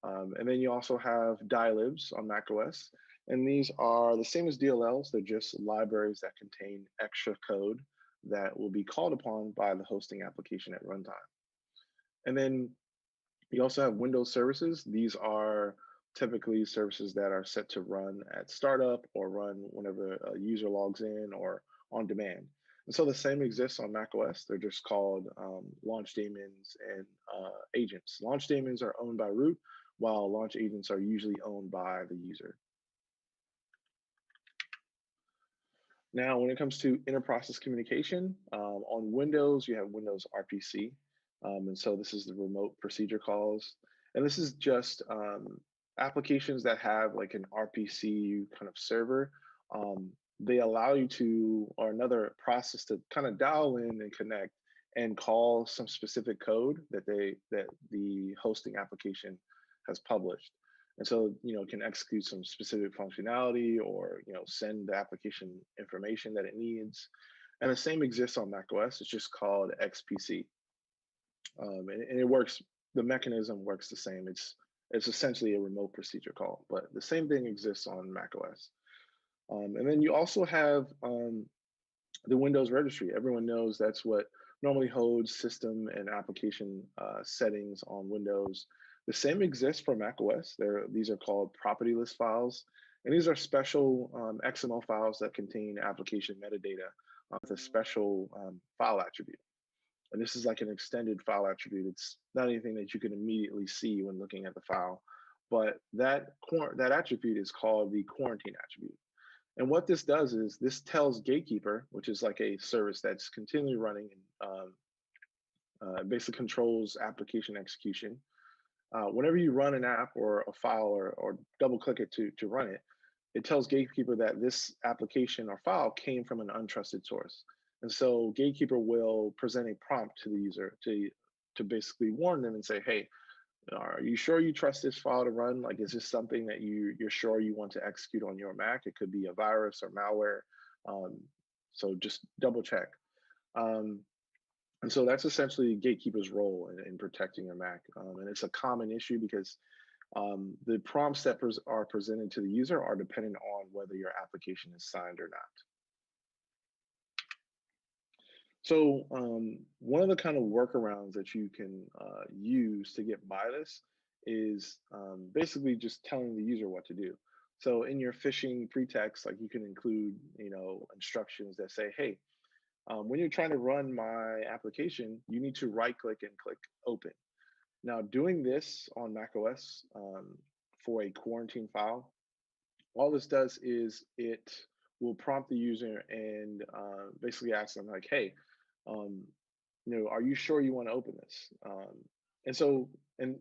And then you also have dilibs on macOS, and these are the same as DLLs. They're just libraries that contain extra code that will be called upon by the hosting application at runtime. And then you also have Windows services. These are typically services that are set to run at startup or run whenever a user logs in or on demand. And so the same exists on macOS. They're just called launch daemons and agents. Launch daemons are owned by root, while launch agents are usually owned by the user. Now, when it comes to inter-process communication, on Windows, you have Windows RPC. And so this is the remote procedure calls. And this is just applications that have like an RPC kind of server. They allow you to, or another process to kind of dial in and connect and call some specific code that the hosting application has published. And so, it can execute some specific functionality or, send the application information that it needs. And the same exists on macOS. It's just called XPC. And it works, the mechanism works the same. It's essentially a remote procedure call, but the same thing exists on macOS. And then you also have the Windows registry. Everyone knows that's what normally holds system and application settings on Windows. The same exists for macOS. These are called property list files. And these are special XML files that contain application metadata with a special file attribute. And this is like an extended file attribute. It's not anything that you can immediately see when looking at the file, but that attribute is called the quarantine attribute. And what this does is this tells Gatekeeper, which is like a service that's continually running and basically controls application execution. Whenever you run an app or a file or double click it to run it, it tells Gatekeeper that this application or file came from an untrusted source. And so Gatekeeper will present a prompt to the user to basically warn them and say, hey, are you sure you trust this file to run? Like, is this something that you're sure you want to execute on your Mac? It could be a virus or malware. So just double check. And so that's essentially Gatekeeper's role in protecting your Mac. And it's a common issue because the prompts that are presented to the user are dependent on whether your application is signed or not. So one of the kind of workarounds that you can use to get by this is basically just telling the user what to do. So in your phishing pretext, like you can include, instructions that say, hey, when you're trying to run my application, you need to right click and click open. Now doing this on macOS for a quarantine file, all this does is it will prompt the user and basically ask them like, hey, are you sure you want to open this? And so, and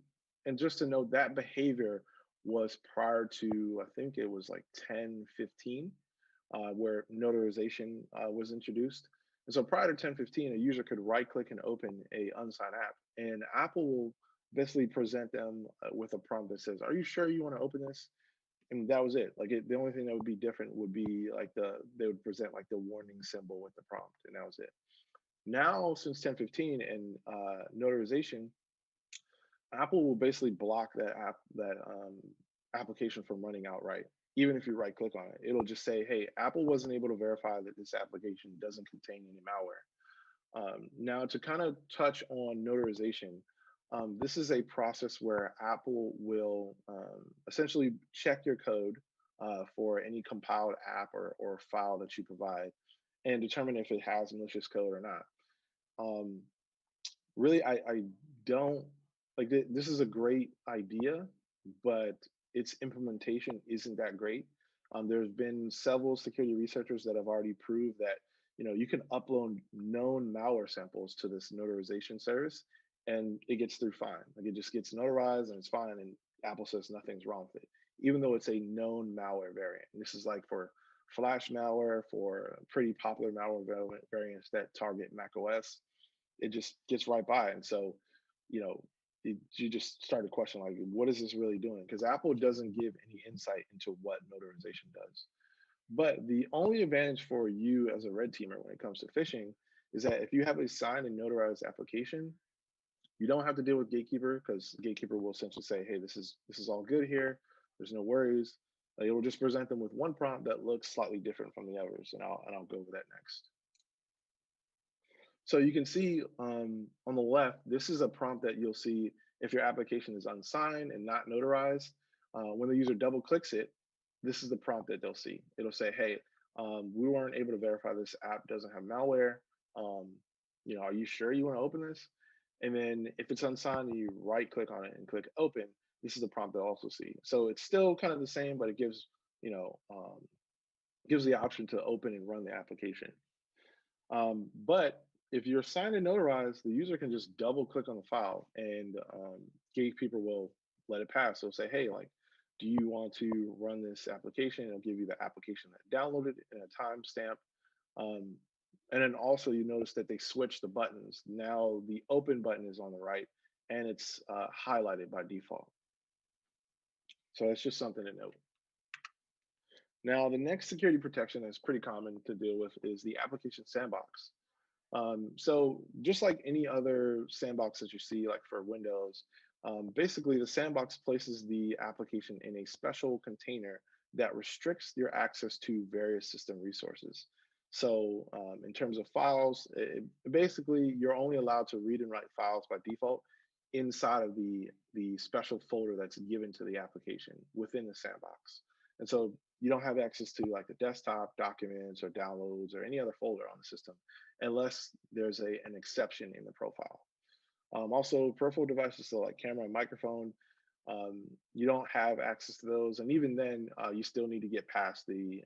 just to note, that behavior was prior to, I think it was like 10.15, where notarization was introduced. And so prior to 10.15, a user could right click and open a unsigned app, and Apple will basically present them with a prompt that says, are you sure you want to open this? And that was it. Like the only thing that would be different would be like they would present like the warning symbol with the prompt, and that was it. Now, since 10.15 and notarization, Apple will basically block that application from running outright, even if you right click on it, it'll just say, hey, Apple wasn't able to verify that this application doesn't contain any malware. Now, to kind of touch on notarization, this is a process where Apple will essentially check your code for any compiled app or file that you provide and determine if it has malicious code or not. Really, I don't like this is a great idea, but its implementation isn't that great. There's been several security researchers that have already proved that you can upload known malware samples to this notarization service, and it gets through fine. Like it just gets notarized and it's fine, and Apple says nothing's wrong with it, even though it's a known malware variant. And this is like for Flash malware, for pretty popular malware variants that target Mac OS. It just gets right by. And so, you just start to question, like, what is this really doing? Because Apple doesn't give any insight into what notarization does. But the only advantage for you as a red teamer when it comes to phishing is that if you have a signed and notarized application, you don't have to deal with Gatekeeper, because Gatekeeper will essentially say, hey, this is all good here. There's no worries. It will just present them with one prompt that looks slightly different from the others, and I'll go over that next. So you can see on the left, this is a prompt that you'll see if your application is unsigned and not notarized. When the user double clicks it, this is the prompt that they'll see. It'll say, hey, we weren't able to verify this app doesn't have malware. Are you sure you want to open this? And then if it's unsigned and you right click on it and click open, this is the prompt they'll also see. So it's still kind of the same, but it gives, gives the option to open and run the application. But if you're signed and notarized, the user can just double click on the file, and Gatekeeper will let it pass. It'll say, hey, like, do you want to run this application? It'll give you the application that downloaded and a timestamp. And then also you notice that they switched the buttons. Now the open button is on the right, and it's highlighted by default. So that's just something to note. Now, the next security protection that's pretty common to deal with is the application sandbox. So just like any other sandbox that you see, like for Windows, basically the sandbox places the application in a special container that restricts your access to various system resources. So in terms of files, basically you're only allowed to read and write files by default inside of the special folder that's given to the application within the sandbox. And so you don't have access to like the desktop, documents, or downloads, or any other folder on the system, unless there's an exception in the profile. Also, peripheral devices, so like camera and microphone, you don't have access to those. And even then, you still need to get past the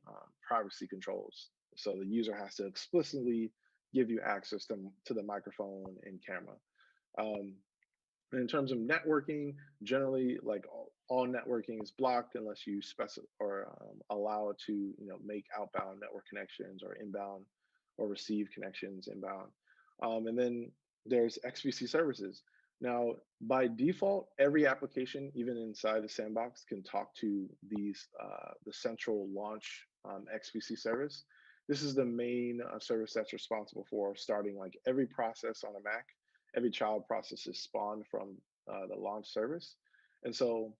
privacy controls. So the user has to explicitly give you access to the microphone and camera. And in terms of networking, generally, like all networking is blocked unless you specify or allow it to, make outbound network connections or inbound or receive connections inbound. And then there's XVC services. Now, by default, every application, even inside the sandbox, can talk to these the central launch XVC service. This is the main service that's responsible for starting like every process on a Mac. Every child process is spawned from the launch service. And so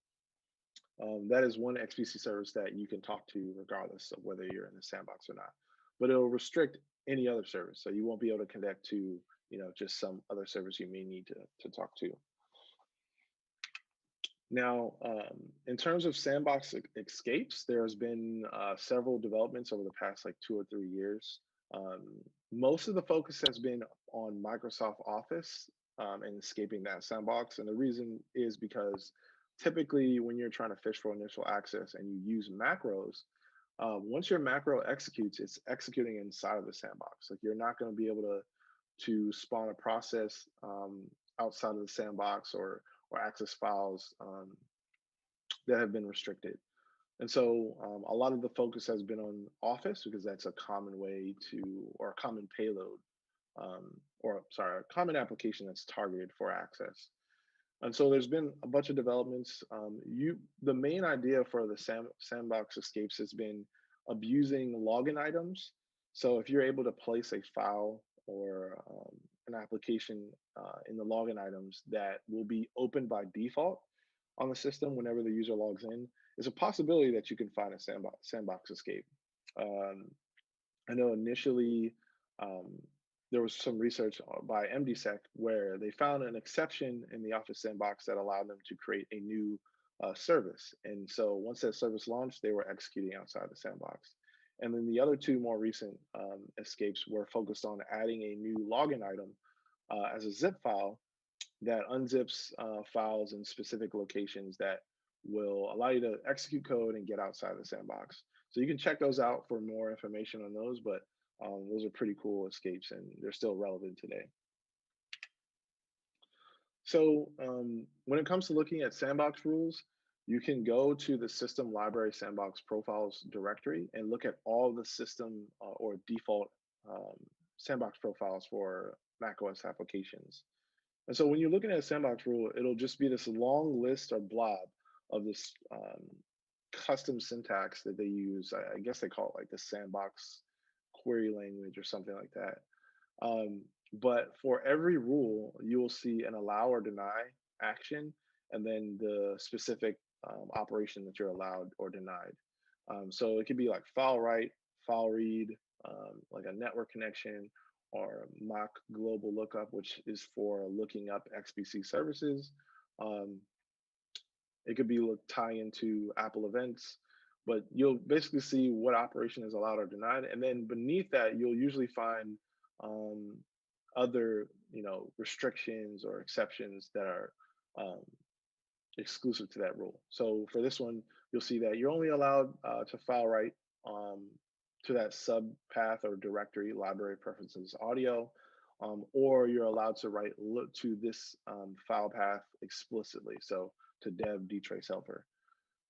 that is one XVC service that you can talk to regardless of whether you're in the sandbox or not. But it'll restrict any other service. So you won't be able to connect to, just some other service you may need to talk to. Now, in terms of sandbox escapes, there's been several developments over the past like 2 or 3 years. Most of the focus has been on Microsoft Office and escaping that sandbox. And the reason is because typically when you're trying to fish for initial access and you use macros, once your macro executes, it's executing inside of the sandbox. Like you're not going to be able to spawn a process outside of the sandbox or access files that have been restricted. And so a lot of the focus has been on Office because that's a common way to, or a common payload, a common application that's targeted for access. And so there's been a bunch of developments. The main idea for the sandbox escapes has been abusing login items. So if you're able to place a file or an application in the login items that will be opened by default, on the system whenever the user logs in, it's a possibility that you can find a sandbox escape. I know initially there was some research by MDSec where they found an exception in the Office Sandbox that allowed them to create a new service. And so once that service launched, they were executing outside the sandbox. And then the other two more recent escapes were focused on adding a new login item as a zip file that unzips files in specific locations that will allow you to execute code and get outside the sandbox. So you can check those out for more information on those, but those are pretty cool escapes and they're still relevant today. So when it comes to looking at sandbox rules, you can go to the system library sandbox profiles directory and look at all the system or default sandbox profiles for macOS applications. And so when you're looking at a sandbox rule, it'll just be this long list or blob of this custom syntax that they use. I guess they call it like the sandbox query language or something like that. But for every rule, you will see an allow or deny action, and then the specific operation that you're allowed or denied. So it could be like file write, file read, like a network connection, or mock global lookup, which is for looking up XBC services. It could be tie into Apple events, but you'll basically see what operation is allowed or denied. And then beneath that, you'll usually find other, restrictions or exceptions that are exclusive to that rule. So for this one, you'll see that you're only allowed to file write to that sub path or directory library preferences audio, or you're allowed to write to this file path explicitly. So to dev dtrace helper.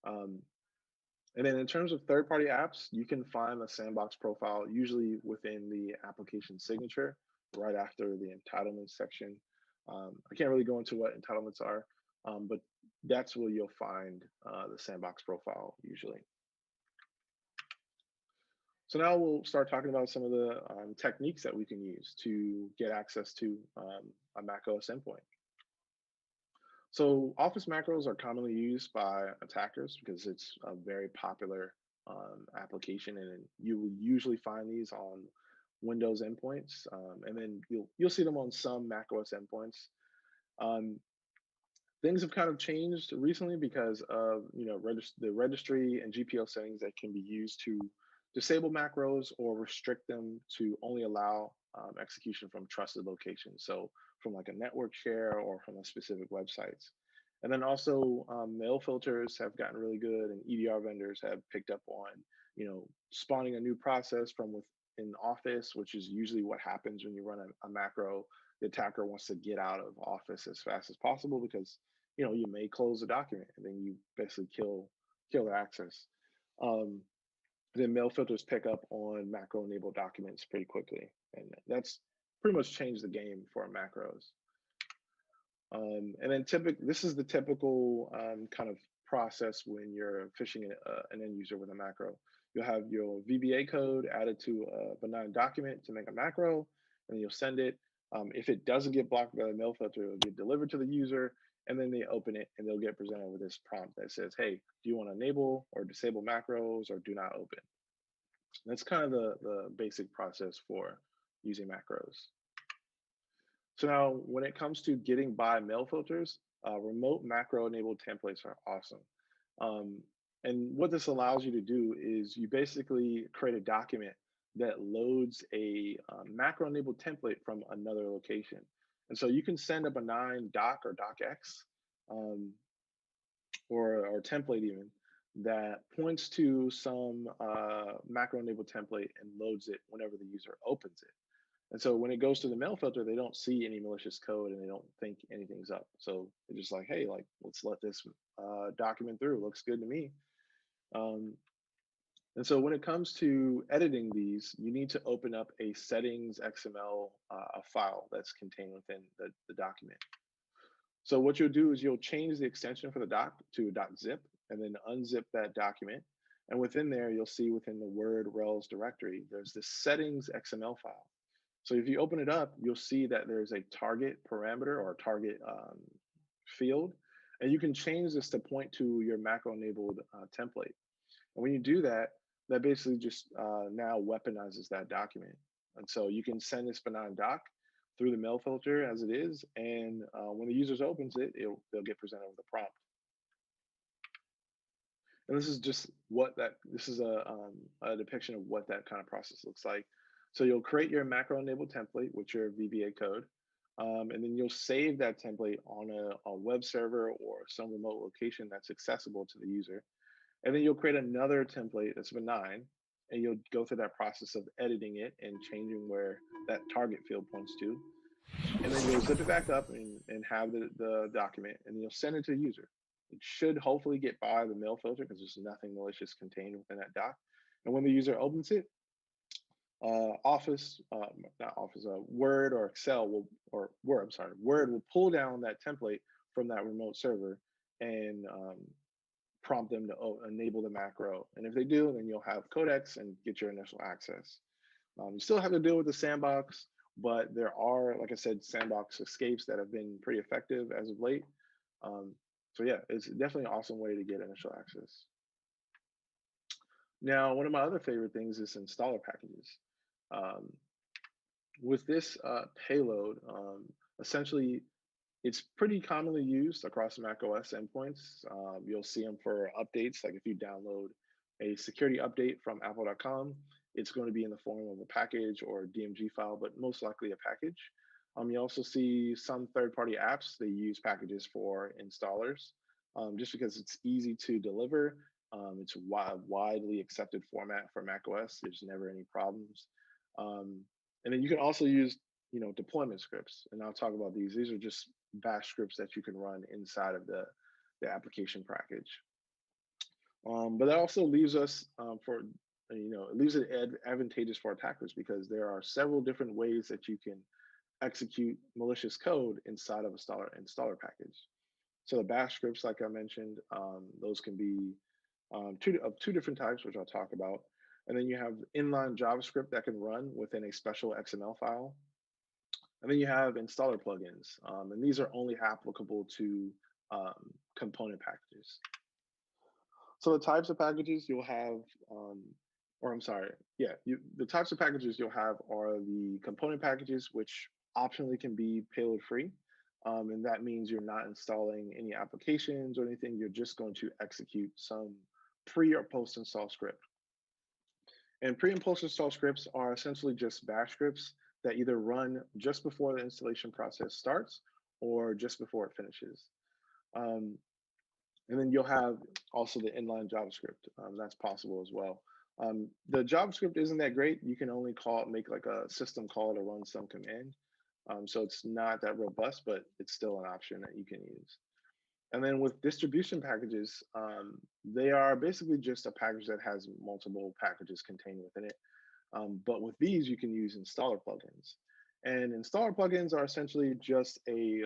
And then in terms of third-party apps, you can find the sandbox profile usually within the application signature right after the entitlements section. I can't really go into what entitlements are, but that's where you'll find the sandbox profile usually. So now we'll start talking about some of the techniques that we can use to get access to a macOS endpoint. So Office macros are commonly used by attackers because it's a very popular application, and you will usually find these on Windows endpoints, and then you'll see them on some macOS endpoints. Things have kind of changed recently because of the registry and GPO settings that can be used to disable macros or restrict them to only allow execution from trusted locations. So from like a network share or from a specific websites. And then also mail filters have gotten really good, and EDR vendors have picked up on, spawning a new process from within Office, which is usually what happens when you run a macro. The attacker wants to get out of Office as fast as possible because, you may close a document and then you basically kill their access. Then mail filters pick up on macro enabled documents pretty quickly. And that's pretty much changed the game for macros. And then this is the typical kind of process when you're phishing an end user with a macro. You'll have your VBA code added to a benign document to make a macro, and you'll send it. If it doesn't get blocked by the mail filter, it'll get delivered to the user, and then they open it and they'll get presented with this prompt that says, hey, do you want to enable or disable macros or do not open? That's kind of the basic process for using macros. So now when it comes to getting by mail filters, remote macro enabled templates are awesome. And what this allows you to do is you basically create a document that loads a macro enabled template from another location. And so you can send a benign doc or docx or template even that points to some macro enabled template and loads it whenever the user opens it. And so when it goes to the mail filter, they don't see any malicious code and they don't think anything's up. So they're just like, hey, let's let this document through. Looks good to me. And so when it comes to editing these, you need to open up a settings XML file that's contained within the document. So what you'll do is you'll change the extension for the doc to .zip and then unzip that document. And within there, you'll see within the Word Rels directory, there's this settings XML file. So if you open it up, you'll see that there's a target parameter or target field And you can change this to point to your macro-enabled template. And when you do that, that basically just now weaponizes that document. And so you can send this benign doc through the mail filter as it is, and when the user opens it, they'll get presented with a prompt. And this is just this is a depiction of what that kind of process looks like. So you'll create your macro-enabled template with your VBA code, and then you'll save that template on a web server or some remote location that's accessible to the user. And then you'll create another template that's benign, and you'll go through that process of editing it and changing where that target field points to. And then you'll zip it back up and have the document, and you'll send it to the user. It should hopefully get by the mail filter because there's nothing malicious contained within that doc. And when the user opens it, Word or Excel Word will pull down that template from that remote server and prompt them to enable the macro. And if they do, then you'll have codecs and get your initial access. You still have to deal with the sandbox, but there are, like I said, sandbox escapes that have been pretty effective as of late. So yeah, it's definitely an awesome way to get initial access. Now, one of my other favorite things is installer packages. With this payload, essentially, it's pretty commonly used across macOS endpoints. You'll see them for updates, like if you download a security update from apple.com, it's going to be in the form of a package or a DMG file, but most likely a package. You also see some third-party apps, they use packages for installers, just because it's easy to deliver. It's a widely accepted format for macOS. There's never any problems. And then you can also use, deployment scripts, and I'll talk about these. These are just bash scripts that you can run inside of the application package. But that also leaves us it leaves it advantageous for attackers because there are several different ways that you can execute malicious code inside of a installer package. So the bash scripts, like I mentioned, those can be two different types, which I'll talk about. And then you have inline JavaScript that can run within a special XML file. And then you have installer plugins, and these are only applicable to component packages. So the types of packages you'll have, the types of packages you'll have are the component packages, which optionally can be payload free. And that means you're not installing any applications or anything. You're just going to execute some pre or post install script. And pre and post install scripts are essentially just bash scripts that either run just before the installation process starts or just before it finishes. And then you'll have also the inline JavaScript. That's possible as well. The JavaScript isn't that great. You can only make like a system call to run some command. So it's not that robust, but it's still an option that you can use. And then with distribution packages, they are basically just a package that has multiple packages contained within it. But with these, you can use installer plugins. And installer plugins are essentially just a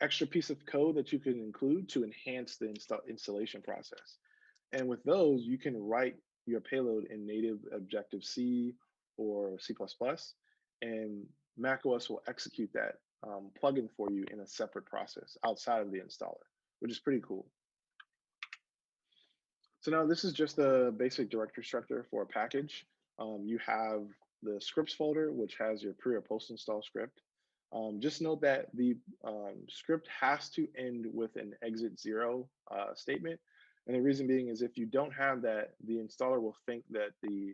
extra piece of code that you can include to enhance the installation process. And with those, you can write your payload in native Objective-C or C++, and macOS will execute that plugin for you in a separate process outside of the installer, which is pretty cool. So now this is just a basic directory structure for a package. You have the scripts folder, which has your pre or post install script. Just note that the script has to end with an exit 0 statement. And the reason being is if you don't have that, the installer will think that the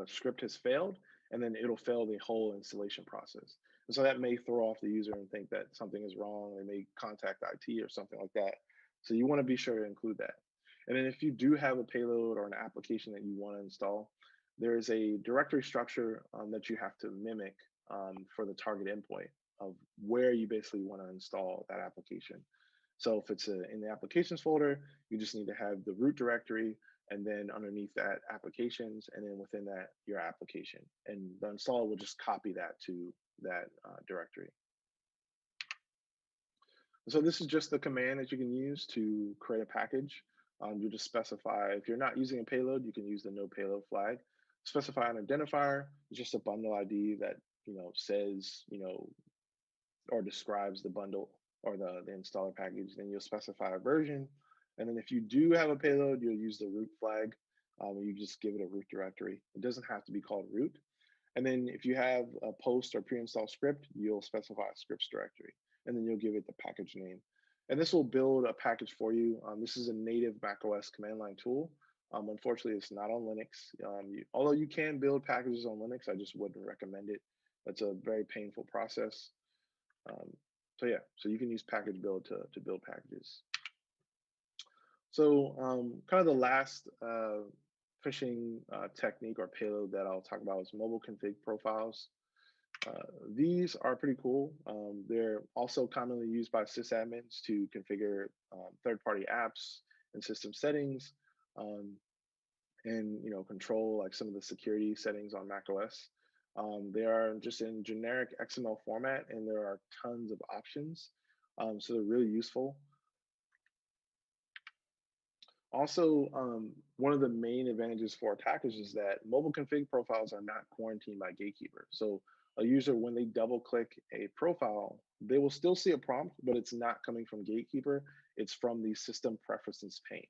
script has failed, and then it'll fail the whole installation process. And so that may throw off the user and think that something is wrong. They may contact IT or something like that. So you want to be sure to include that. And then if you do have a payload or an application that you want to install, there is a directory structure that you have to mimic for the target endpoint of where you basically want to install that application. So if it's in the applications folder, you just need to have the root directory, and then underneath that applications, and then within that your application. And the installer will just copy that to that directory. So this is just the command that you can use to create a package. You just specify, if you're not using a payload, you can use the no payload flag. Specify an identifier. It's just a bundle ID that says or describes the bundle or the installer package. Then you'll specify a version. And then if you do have a payload, you'll use the root flag. You just give it a root directory. It doesn't have to be called root. And then if you have a post or pre-installed script, you'll specify a scripts directory, and then you'll give it the package name. And this will build a package for you. This is a native macOS command line tool. Unfortunately, it's not on Linux. Although you can build packages on Linux, I just wouldn't recommend it. That's a very painful process. So yeah, so you can use package build to build packages. So kind of the last phishing technique or payload that I'll talk about is mobile config profiles. These are pretty cool. They're also commonly used by sysadmins to configure third-party apps and system settings, and control like some of the security settings on macOS. They are just in generic XML format, and there are tons of options. So they're really useful. Also, one of the main advantages for attackers is that mobile config profiles are not quarantined by Gatekeeper. So a user, when they double click a profile, they will still see a prompt, but it's not coming from Gatekeeper. It's from the system preferences pane.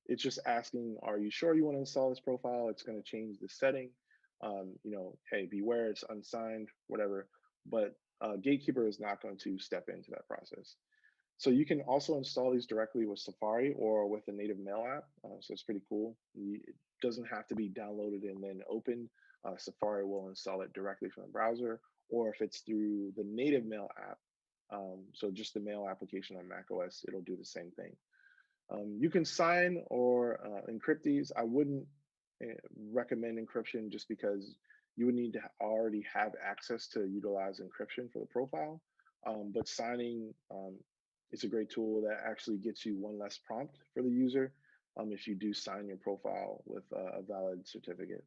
It's just asking, are you sure you want to install this profile? It's going to change the setting. Hey, beware, it's unsigned, whatever. But Gatekeeper is not going to step into that process. So you can also install these directly with Safari or with a native mail app. So it's pretty cool. It doesn't have to be downloaded and then opened. Safari will install it directly from the browser, or if it's through the native mail app, so just the mail application on macOS, it'll do the same thing. You can sign or encrypt these. I wouldn't recommend encryption just because you would need to already have access to utilize encryption for the profile. But signing is a great tool that actually gets you one less prompt for the user if you do sign your profile with a valid certificate.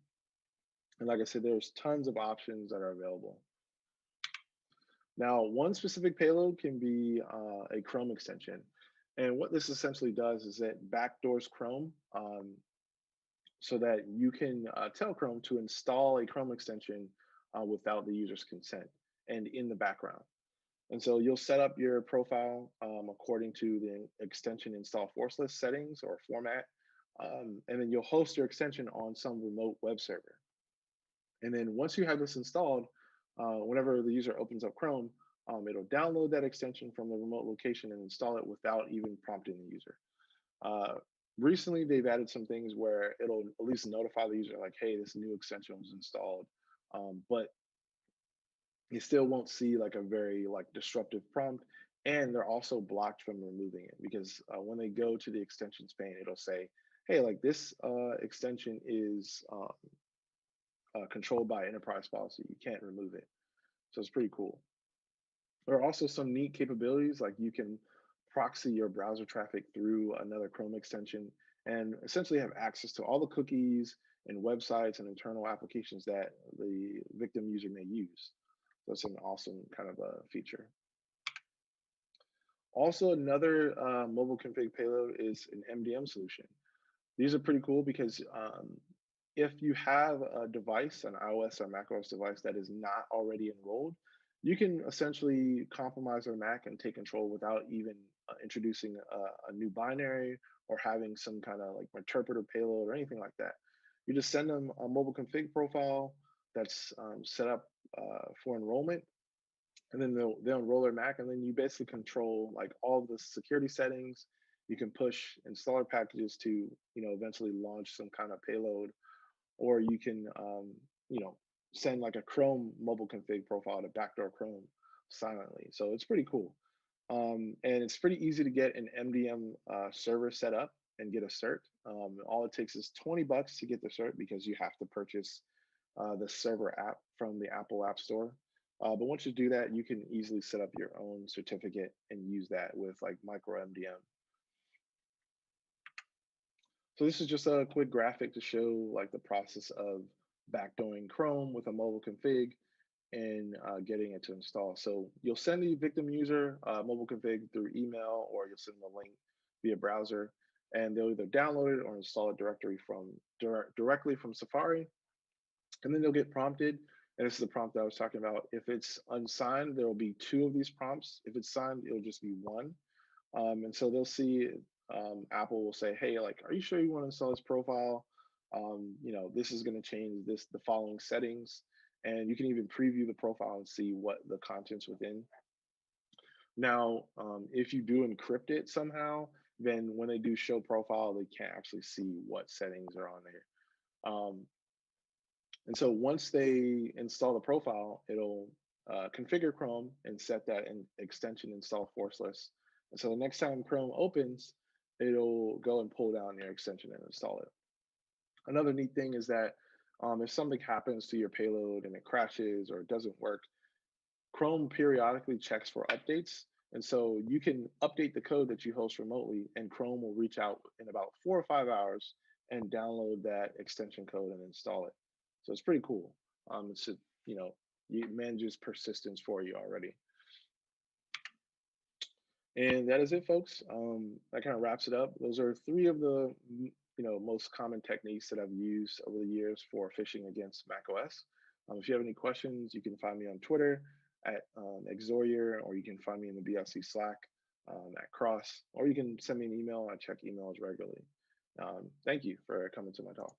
And like I said, there's tons of options that are available. Now, one specific payload can be a Chrome extension. And what this essentially does is it backdoors Chrome so that you can tell Chrome to install a Chrome extension without the user's consent and in the background. And so you'll set up your profile according to the extension install force list settings or format, and then you'll host your extension on some remote web server. And then once you have this installed, whenever the user opens up Chrome, it'll download that extension from the remote location and install it without even prompting the user. Recently, they've added some things where it'll at least notify the user like, hey, this new extension was installed, but you still won't see like a very like disruptive prompt. And they're also blocked from removing it because when they go to the extensions pane, it'll say, hey, like this extension is controlled by enterprise policy. You can't remove it. So it's pretty cool. There are also some neat capabilities, like you can proxy your browser traffic through another Chrome extension and essentially have access to all the cookies and websites and internal applications that the victim user may use. So it's an awesome kind of a feature. Also, another mobile config payload is an MDM solution. These are pretty cool because if you have a device, an iOS or macOS device that is not already enrolled, you can essentially compromise their Mac and take control without even introducing a new binary or having some kind of like interpreter payload or anything like that. You just send them a mobile config profile that's set up for enrollment, and then they'll enroll their Mac, and then you basically control like all of the security settings. You can push installer packages to eventually launch some kind of payload, or you can send like a Chrome mobile config profile to backdoor Chrome silently. So it's pretty cool. And it's pretty easy to get an MDM server set up and get a cert. All it takes is $20 to get the cert because you have to purchase the server app from the Apple App Store. But once you do that, you can easily set up your own certificate and use that with like micro MDM. So this is just a quick graphic to show like the process of backdooring Chrome with a mobile config and getting it to install. So you'll send the victim user mobile config through email, or you'll send them a link via browser, and they'll either download it or install it directly from Safari. And then they'll get prompted And this is the prompt that I was talking about. If it's unsigned, there will be 2 of these prompts. If it's signed, it'll just be 1. And so they'll see, Apple will say, hey, like, are you sure you want to install this profile? This is going to change the following settings. And you can even preview the profile and see what the contents within. Now, if you do encrypt it somehow, then when they do show profile, they can't actually see what settings are on there. And so once they install the profile, it'll configure Chrome and set that extension install forceless. And so the next time Chrome opens, it'll go and pull down your extension and install it. Another neat thing is that if something happens to your payload and it crashes or it doesn't work, Chrome periodically checks for updates. And so you can update the code that you host remotely, and Chrome will reach out in about 4 or 5 hours and download that extension code and install it. So it's pretty cool. It manages persistence for you already. And that is it, folks. That kind of wraps it up. Those are 3 of the most common techniques that I've used over the years for phishing against macOS. If you have any questions, you can find me on Twitter at Exorier, or you can find me in the BIC Slack at Cross, or you can send me an email. I check emails regularly. Thank you for coming to my talk.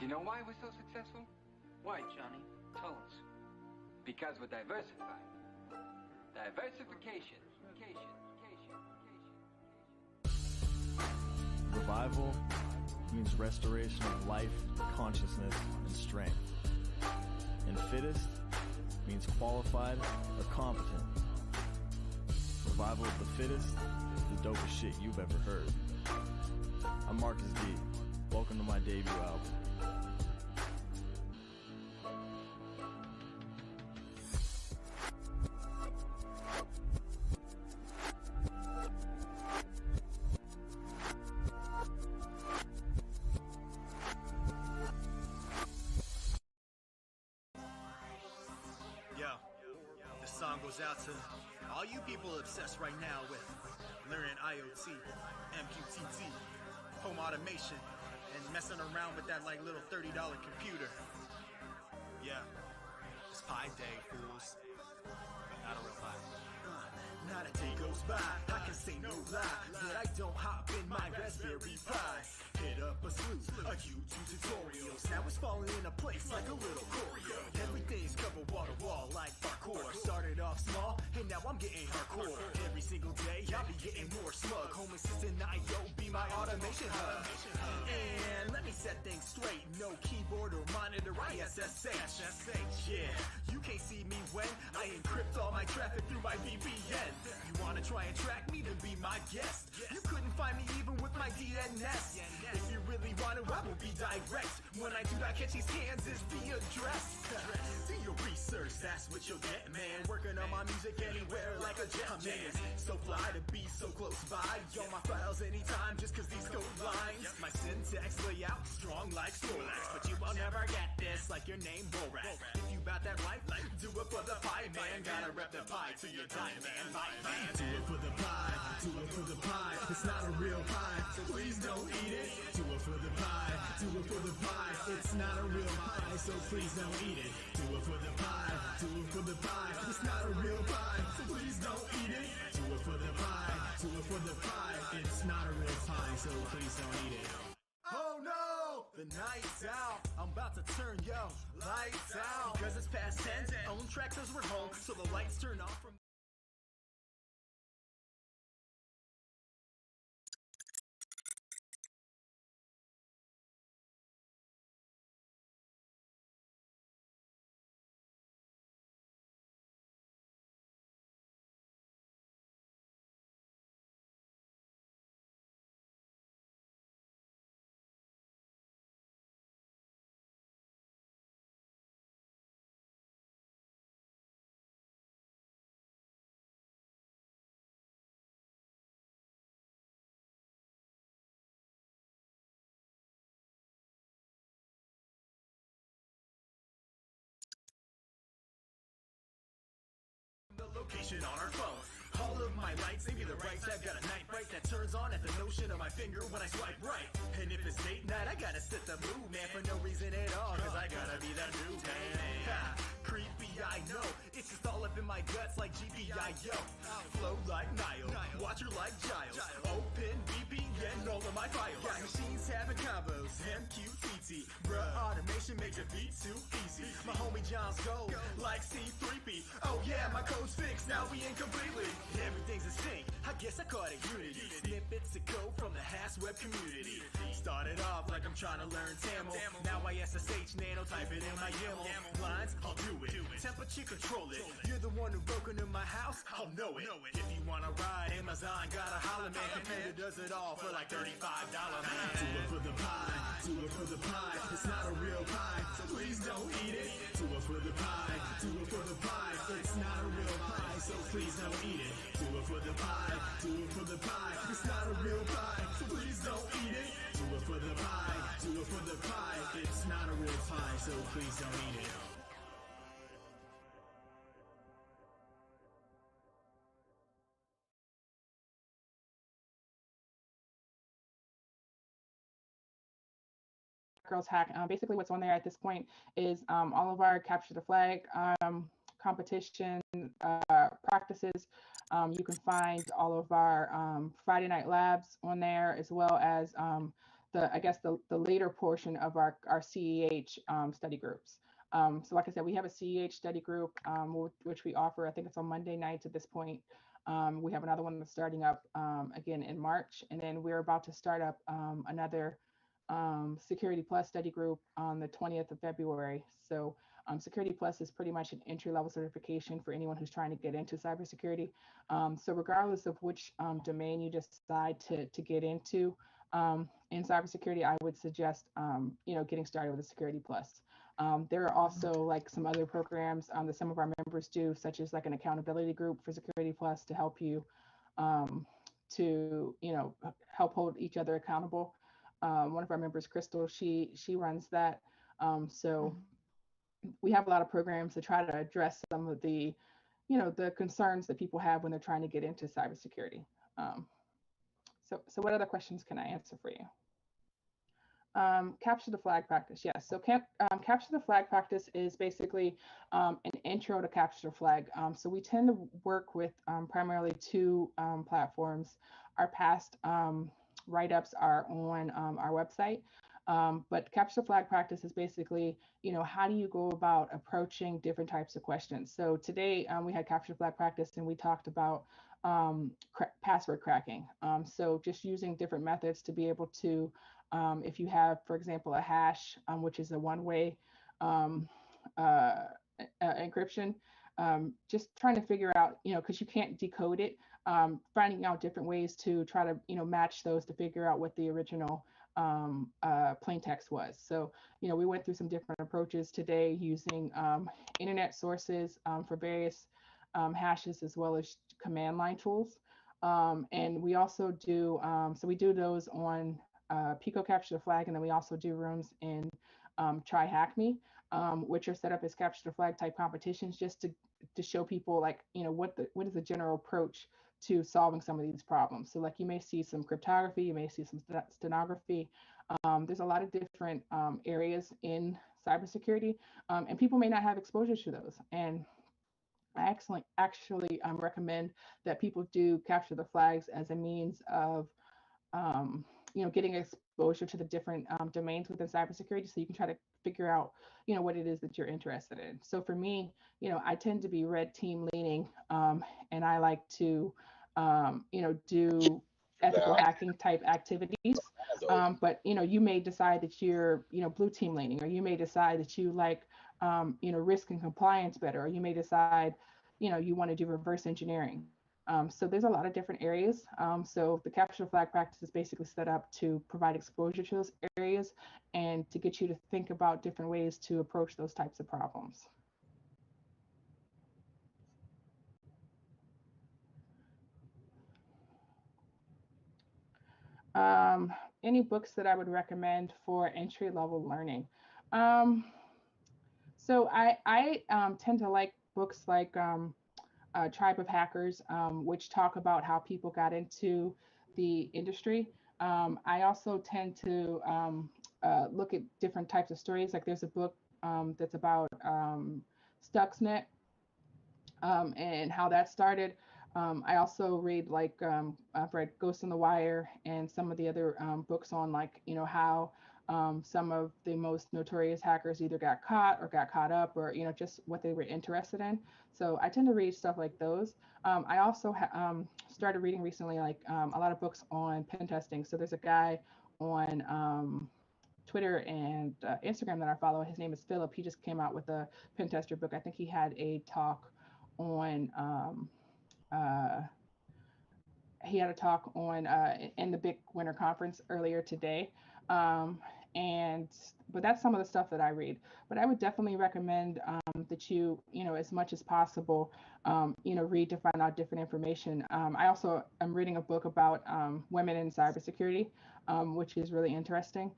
you know why we're so successful? Why, Johnny? Tell us. Because we're diversified. Diversification. Revival means restoration of life, consciousness, and strength. And fittest means qualified or competent. Revival of the fittest is the dopest shit you've ever heard. I'm Marcus D. Welcome to my debut album. Out to all you people obsessed right now with learning IoT, MQTT, home automation, and messing around with that like little $30 computer. Yeah, it's Pi Day, fools. Not a real pie. Not a day goes by, I can say no lie that I don't hop in my Raspberry Pi. Hit up a slew of YouTube tutorials. Now it's falling into place like a little choreo. Everything's covered wall to wall like parkour. Started off small, and now I'm getting hardcore. Every single day, I'll be getting more smug. Home Assistant IO be my automation hub. And let me set things straight. No keyboard or monitor, I SSH. Yeah, you can't see me when I encrypt all my traffic through my VPN. You wanna try and track me, then be my guest. You couldn't find me even with my DNS. If you really want to, I will be direct. When I do not catch these hands, is the address. Do your research, that's what you'll get, man. Working on my music anywhere like a jet. Man, so fly to be so close by. All my files anytime, just cause these code lines. My syntax layout, strong like Snorlax. But you will never get this like your name, Borat. If you bout that life, do it for the pie, man. Gotta rep the pie till you die, man. Do it for the pie, do it for the pie. It's not a real pie, so please don't eat it. Do it for the pie, do it for the pie. It's not a real pie, so please don't eat it. Do it for the pie, do it for the pie. It's not a real pie, so please don't eat it. Do it for the pie, do it for the pie. It's not a real pie, so please don't eat it. Oh no, the night's out. I'm about to turn yo lights out because it's past 10. Own tracks as we're home, so the lights turn off from. The location on our phone. All of my lights, they be the right side. Got a night bright that turns on at the notion of my finger when I swipe right. And if it's date night, I gotta set the mood, man, for no reason at all, cause I gotta be that dude, man. Ha, creepy, I know. It's just all up in my guts like GPIO. Flow like Nile, watcher like Giles. Open VPN, all of my files. Got machines having combos, MQTT. Bruh, automation makes it beat too easy. My homie John's gold, like C3P. Oh yeah, my code's fixed, now we in completely. Everything's a sync, I guess I call it Unity. Snippets of code from the Hash web community. Started off like I'm trying to learn Tamil. Now I SSH nano, type it in my YAML. Lines, I'll do it. Temperature control it. You're the one who broke into my house, I'll know it. If you wanna ride, Amazon gotta holler, man. Computer does it all for like $35, man. Do it for the pie, do it for the pie. It's not a real pie, so please don't eat it. Do it for the pie, do it for the pie. It's not a real pie, so please don't eat it. Do it for the pie, do it for the pie. It's not a real pie, so please don't eat it. Do it for the pie, do it for the pie. It's not a real pie, so please don't eat it. Girls Hack. Basically, what's on there at this point is all of our capture the flag competition practices. You can find all of our Friday night labs on there, as well as I guess the later portion of our CEH study groups. So like I said, we have a CEH study group, which we offer. I think it's on Monday nights at this point. We have another one that's starting up again in March, and then we're about to start up another Security Plus study group on the 20th of February. So Security Plus is pretty much an entry-level certification for anyone who's trying to get into cybersecurity. So regardless of which domain you decide to get into in cybersecurity, I would suggest getting started with a Security Plus. There are also like some other programs that some of our members do, such as like an accountability group for Security Plus to help you to help hold each other accountable. One of our members, Crystal, she runs that. So we have a lot of programs to try to address some of the the concerns that people have when they're trying to get into cybersecurity. So what other questions can I answer for you? Capture the flag practice. Yes. So capture the flag practice is basically an intro to capture the flag. So we tend to work with primarily two platforms. Our past write-ups are on our website. But capture the flag practice is basically, how do you go about approaching different types of questions? So today we had capture the flag practice and we talked about password cracking. So just using different methods to be able to, if you have, for example, a hash, which is a one-way encryption, just trying to figure out, because you can't decode it, finding out different ways to try to, match those to figure out what the original plain text was. So, we went through some different approaches today using internet sources for various hashes as well as command line tools. And we also do, so we do those on Pico Capture the Flag, and then we also do rooms in Try Hack Me, which are set up as capture the flag type competitions just to show people like, what is the general approach to solving some of these problems. So like you may see some cryptography, you may see some stenography. There's a lot of different areas in cybersecurity, and people may not have exposure to those. And I actually recommend that people do capture the flags as a means of getting exposure to the different domains within cybersecurity, so you can try to figure out, what it is that you're interested in. So for me, I tend to be red team leaning, and I like to, do ethical hacking type activities. But you may decide that you're, blue team leaning, or you may decide that you like, risk and compliance better, or you may decide, you want to do reverse engineering. So there's a lot of different areas. So the capture the flag practice is basically set up to provide exposure to those areas and to get you to think about different ways to approach those types of problems. Any books that I would recommend for entry-level learning? So I tend to like books like Tribe of Hackers, which talk about how people got into the industry. I also tend to look at different types of stories. Like there's a book that's about Stuxnet and how that started. I also read I've read Ghost in the Wire and some of the other books on how some of the most notorious hackers either got caught or got caught up, or just what they were interested in. So I tend to read stuff like those. I also started reading recently a lot of books on pen testing. So there's a guy on Twitter and Instagram that I follow. His name is Philip. He just came out with a pen tester book. I think he had a talk on in the BIC Winter Conference earlier today. But that's some of the stuff that I read. But I would definitely recommend that you as much as possible, read to find out different information. I also am reading a book about women in cybersecurity, which is really interesting.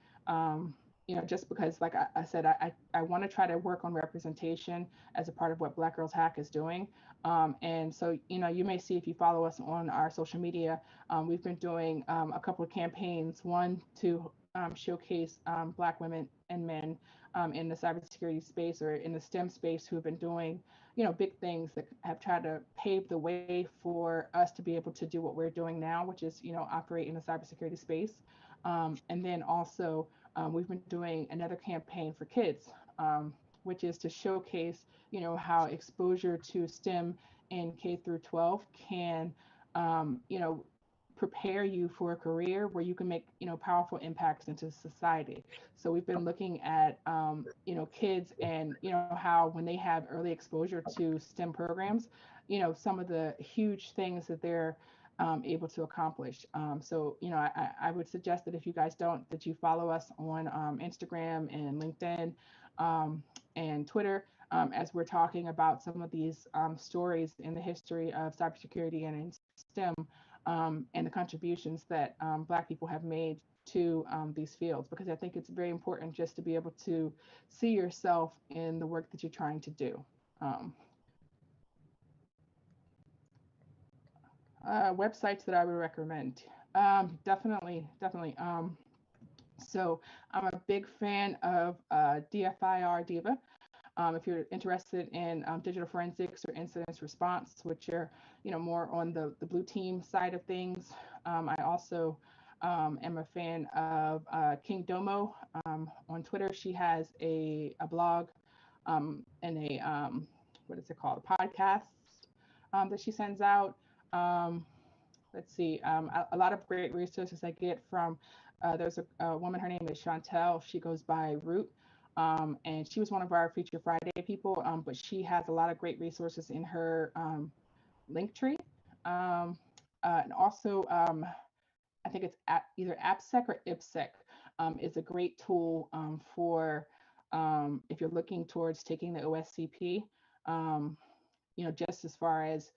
Just because, like I said, I want to try to work on representation as a part of what Black Girls Hack is doing. And so, you may see if you follow us on our social media, we've been doing a couple of campaigns, one to showcase Black women and men in the cybersecurity space or in the STEM space who have been doing, big things that have tried to pave the way for us to be able to do what we're doing now, which is, operate in the cybersecurity space. And then also, we've been doing another campaign for kids, which is to showcase, how exposure to STEM in K through 12 can, prepare you for a career where you can make, powerful impacts into society. So we've been looking at, kids and, how when they have early exposure to STEM programs, some of the huge things that they're able to accomplish. So, I would suggest that if you guys don't, that you follow us on Instagram and LinkedIn and Twitter, as we're talking about some of these stories in the history of cybersecurity and in STEM, and the contributions that Black people have made to these fields, because I think it's very important just to be able to see yourself in the work that you're trying to do. Websites that I would recommend. Definitely. So I'm a big fan of DFIR Diva. If you're interested in digital forensics or incident response, which are, more on the blue team side of things. I also am a fan of King Domo on Twitter. She has a blog and a, what is it called? A podcast that she sends out. Let's see, a lot of great resources I get from, there's a woman, her name is Chantel. She goes by Root. And she was one of our Feature Friday people, but she has a lot of great resources in her link tree. And also, I think it's either AppSec or IPSec is a great tool for if you're looking towards taking the OSCP, just as far as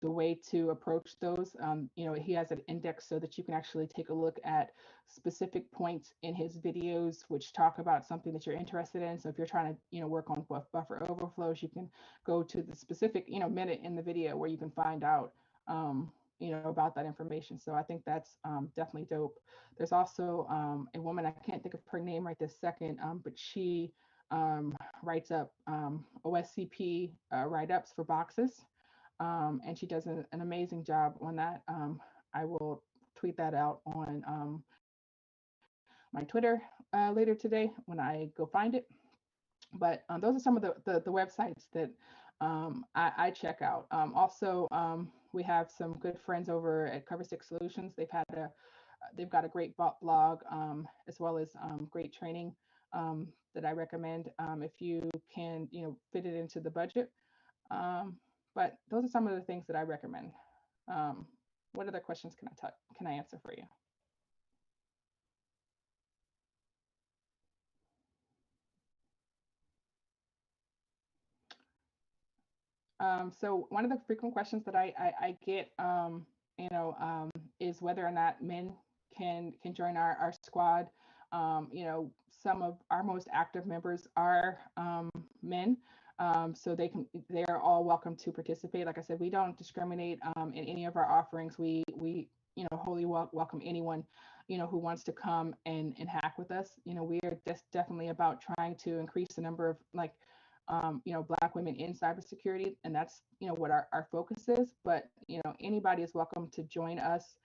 the way to approach those. He has an index so that you can actually take a look at specific points in his videos which talk about something that you're interested in. So if you're trying to, work on buffer overflows, you can go to the specific, minute in the video where you can find out, about that information. So I think that's definitely dope. There's also a woman, I can't think of her name right this second, but she writes up OSCP write-ups for boxes. And she does an amazing job on that. I will tweet that out on my Twitter later today when I go find it. But those are some of the websites that I check out. Also, we have some good friends over at Cover 6 Solutions. They've got a great blog as well as great training that I recommend if you can, fit it into the budget. But those are some of the things that I recommend. What other questions can I answer for you? So one of the frequent questions that I get, is whether or not men can join our squad. Some of our most active members are men. So they are all welcome to participate. Like I said, we don't discriminate in any of our offerings. We wholly welcome anyone, who wants to come and hack with us. We are just definitely about trying to increase the number of Black women in cybersecurity, and that's what our focus is. But anybody is welcome to join us.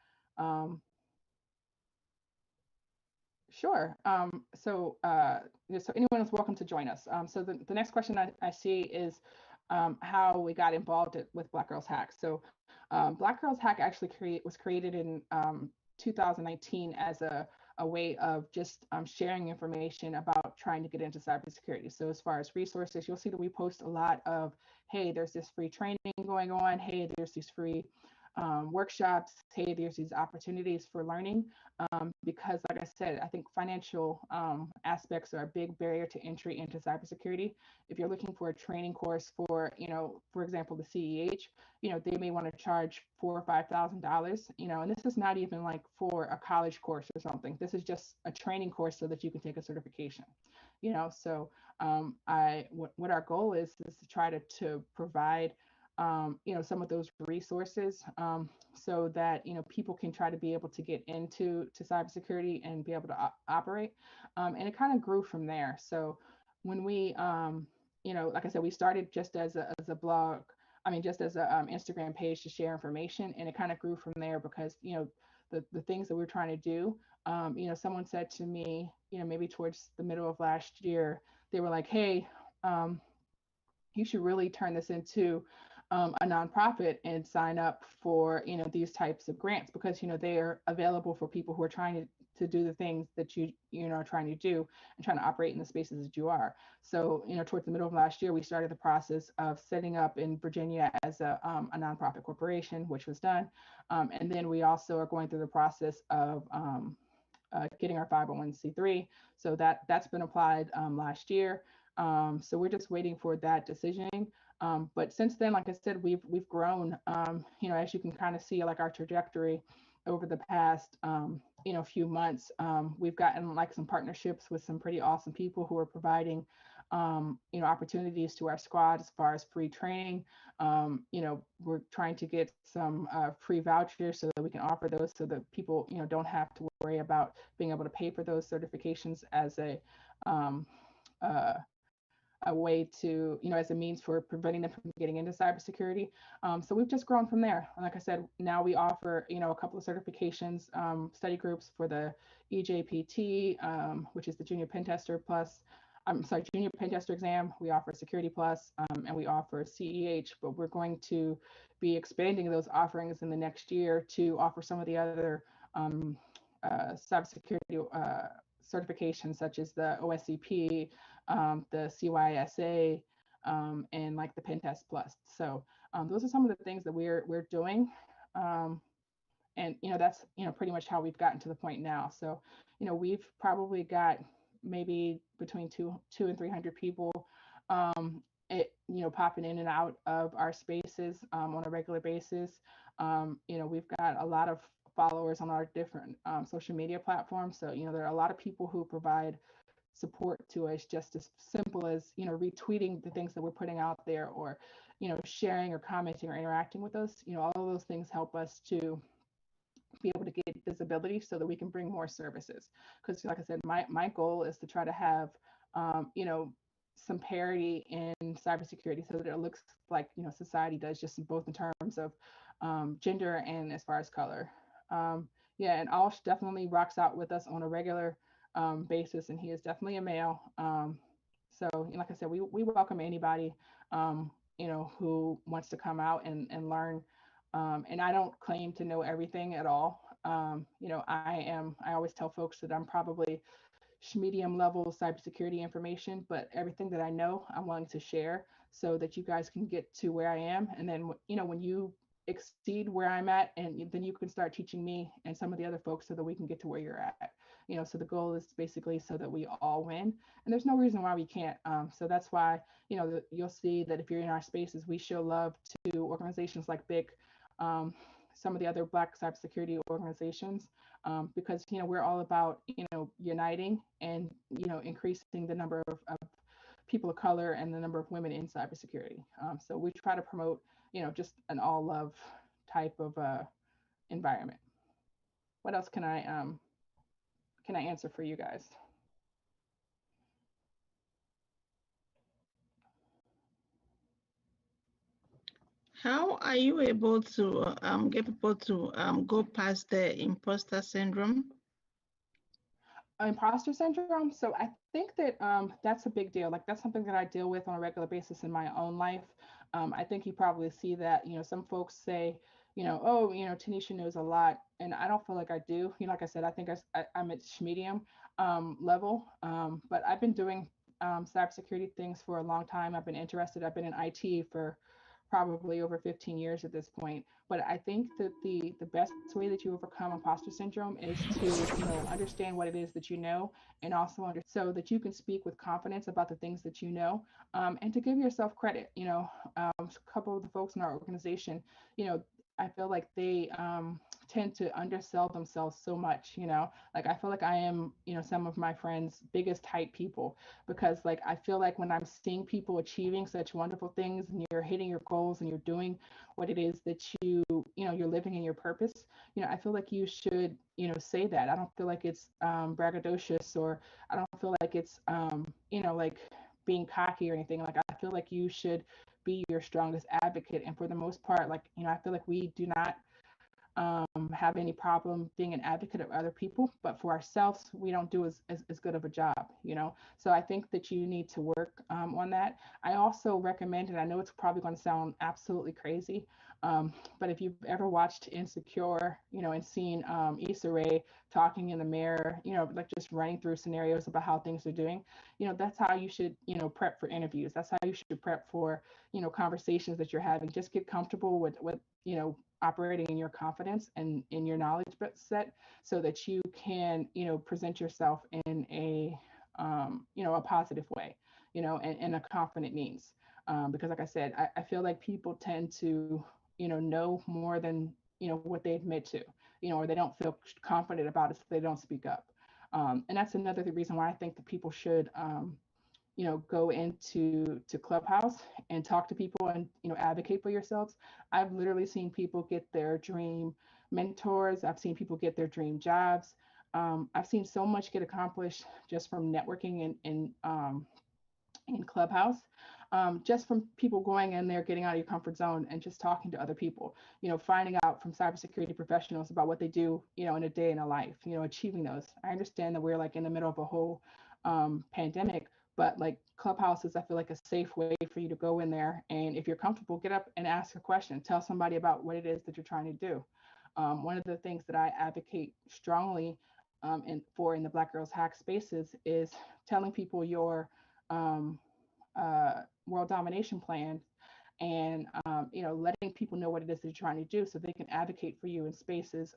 Sure. So anyone is welcome to join us. So the next question I see is how we got involved with Black Girls Hack. So Black Girls Hack actually was created in 2019 as a way of just sharing information about trying to get into cybersecurity. So as far as resources, you'll see that we post a lot of, hey, there's this free training going on. Hey, there's these free workshops. Hey, there's these opportunities for learning. Because like I said, I think financial aspects are a big barrier to entry into cybersecurity. If you're looking for a training course for, for example, the CEH, they may want to charge $4,000 or $5,000, and this is not even like for a college course or something. This is just a training course so that you can take a certification, So what our goal is to try to provide some of those resources so that people can try to be able to get into cybersecurity and be able to operate, and it kind of grew from there. So when we like I said, we started just as a blog. I mean, just as a Instagram page to share information, and it kind of grew from there because the things that we're trying to do. Someone said to me, maybe towards the middle of last year, they were like, "Hey, you should really turn this into a nonprofit and sign up for these types of grants because they are available for people who are trying to do the things that you are trying to do and trying to operate in the spaces that you are." So towards the middle of last year, we started the process of setting up in Virginia as a nonprofit corporation, which was done, and then we also are going through the process of getting our 501c3. So that's been applied last year. So we're just waiting for that decisioning. But since then, like I said, we've grown. As you can kind of see, like our trajectory over the past few months. We've gotten like some partnerships with some pretty awesome people who are providing opportunities to our squad as far as free training. We're trying to get some free vouchers so that we can offer those so that people don't have to worry about being able to pay for those certifications as a way to, as a means for preventing them from getting into cybersecurity. So we've just grown from there. Like I said, now we offer, a couple of certifications, study groups for the EJPT, which is the Junior Pen Tester Plus. Junior Pen Tester exam. We offer Security Plus, and we offer CEH, but we're going to be expanding those offerings in the next year to offer some of the other cybersecurity certifications, such as the OSCP, the CYSA, and like the Pen Test Plus. So those are some of the things that we're doing. And that's pretty much how we've gotten to the point now. So we've probably got maybe between two and 300 people popping in and out of our spaces on a regular basis. We've got a lot of followers on our different social media platforms. So there are a lot of people who provide support to us, just as simple as retweeting the things that we're putting out there, or sharing or commenting or interacting with us. All of those things help us to be able to get visibility so that we can bring more services. Because like I said, my goal is to try to have some parity in cybersecurity so that it looks like society does, just in both in terms of gender and as far as color. And Alsh definitely rocks out with us on a regular basis, and he is definitely a male. So like I said, we welcome anybody who wants to come out and learn. And I don't claim to know everything at all. I always tell folks that I'm probably medium level cybersecurity information, but everything that I know, I'm willing to share so that you guys can get to where I am. And then, when you exceed where I'm at, and then you can start teaching me and some of the other folks so that we can get to where you're at. So the goal is basically so that we all win, and there's no reason why we can't. So that's why, you'll see that if you're in our spaces, we show love to organizations like BIC, some of the other Black cybersecurity organizations, because we're all about uniting and increasing the number of people of color and the number of women in cybersecurity. So we try to promote just an all love type of environment. What else can I answer for you guys? How are you able to get people to go past the imposter syndrome? Imposter syndrome. So I think that that's a big deal. Like, that's something that I deal with on a regular basis in my own life. I think you probably see that, some folks say, oh, Tanisha knows a lot, and I don't feel like I do. Like I said, I think I'm at medium level, but I've been doing cybersecurity things for a long time. I've been interested. I've been in IT for probably over 15 years at this point. But I think that the best way that you overcome imposter syndrome is to understand what it is that you know, and also so that you can speak with confidence about the things that you know, and to give yourself credit. A couple of the folks in our organization, I feel like they tend to undersell themselves so much. Like, I feel like I am some of my friends' biggest hype people, because like I feel like when I'm seeing people achieving such wonderful things, and you're hitting your goals, and you're doing what it is that you're living in your purpose, I feel like you should say that. I don't feel like it's braggadocious, or I don't feel like it's like being cocky or anything. Like, I feel like you should be your strongest advocate. And for the most part, like, I feel like we do not have any problem being an advocate of other people, but for ourselves, we don't do as good of a job. So I think that you need to work on that. I also recommend, and I know it's probably going to sound absolutely crazy, but if you've ever watched Insecure, and seen Issa Rae talking in the mirror, like just running through scenarios about how things are doing, that's how you should, prep for interviews. That's how you should prep for, conversations that you're having. Just get comfortable with, operating in your confidence and in your knowledge set so that you can, present yourself in a, a positive way, and a confident means. Because like I said, I feel like people tend to, know more than, what they admit to, or they don't feel confident about it, so they don't speak up. And that's another reason why I think that people should, go into Clubhouse and talk to people and, advocate for yourselves. I've literally seen people get their dream mentors. I've seen people get their dream jobs. I've seen so much get accomplished just from networking in Clubhouse, just from people going in there, getting out of your comfort zone and just talking to other people, finding out from cybersecurity professionals about what they do, in a day in a life, achieving those. I understand that we're like in the middle of a whole pandemic, but like Clubhouse is, I feel like, a safe way for you to go in there. And if you're comfortable, get up and ask a question, tell somebody about what it is that you're trying to do. One of the things that I advocate strongly in the Black Girls Hack spaces is telling people your world domination plan and letting people know what it is that you're trying to do so they can advocate for you in spaces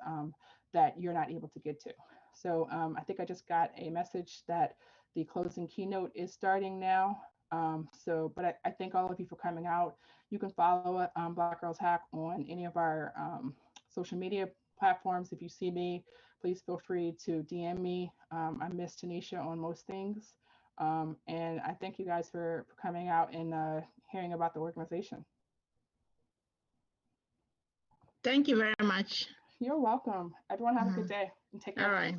that you're not able to get to. So I think I just got a message that the closing keynote is starting now. But I thank all of you for coming out. You can follow Black Girls Hack on any of our social media platforms. If you see me, please feel free to DM me. I'm Miss Tanisha on most things. And I thank you guys for coming out and hearing about the organization. Thank you very much. You're welcome. Everyone have a good day and take care. All right.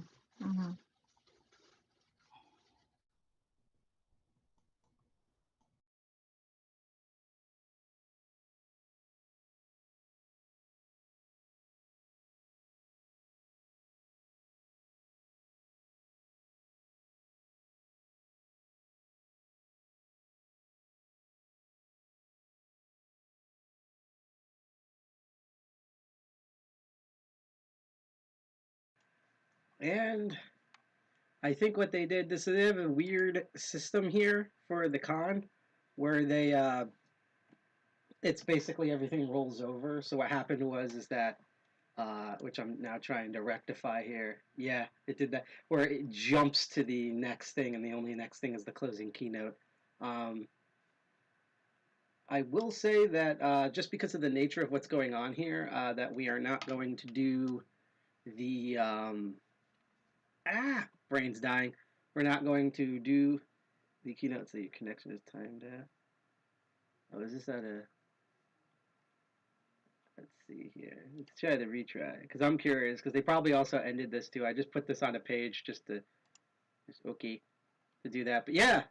And I think what they did, they have a weird system here for the con where they, it's basically everything rolls over. So what happened is that, which I'm now trying to rectify here. Yeah, it did that, where it jumps to the next thing and the only next thing is the closing keynote. I will say that just because of the nature of what's going on here, that we are not going to do the, brain's dying. We're not going to do the keynote, so your connection is timed out. Oh, is this at a... Let's see here. Let's try the retry, because I'm curious, because they probably also ended this too. I just put this on a page just to do that. But yeah,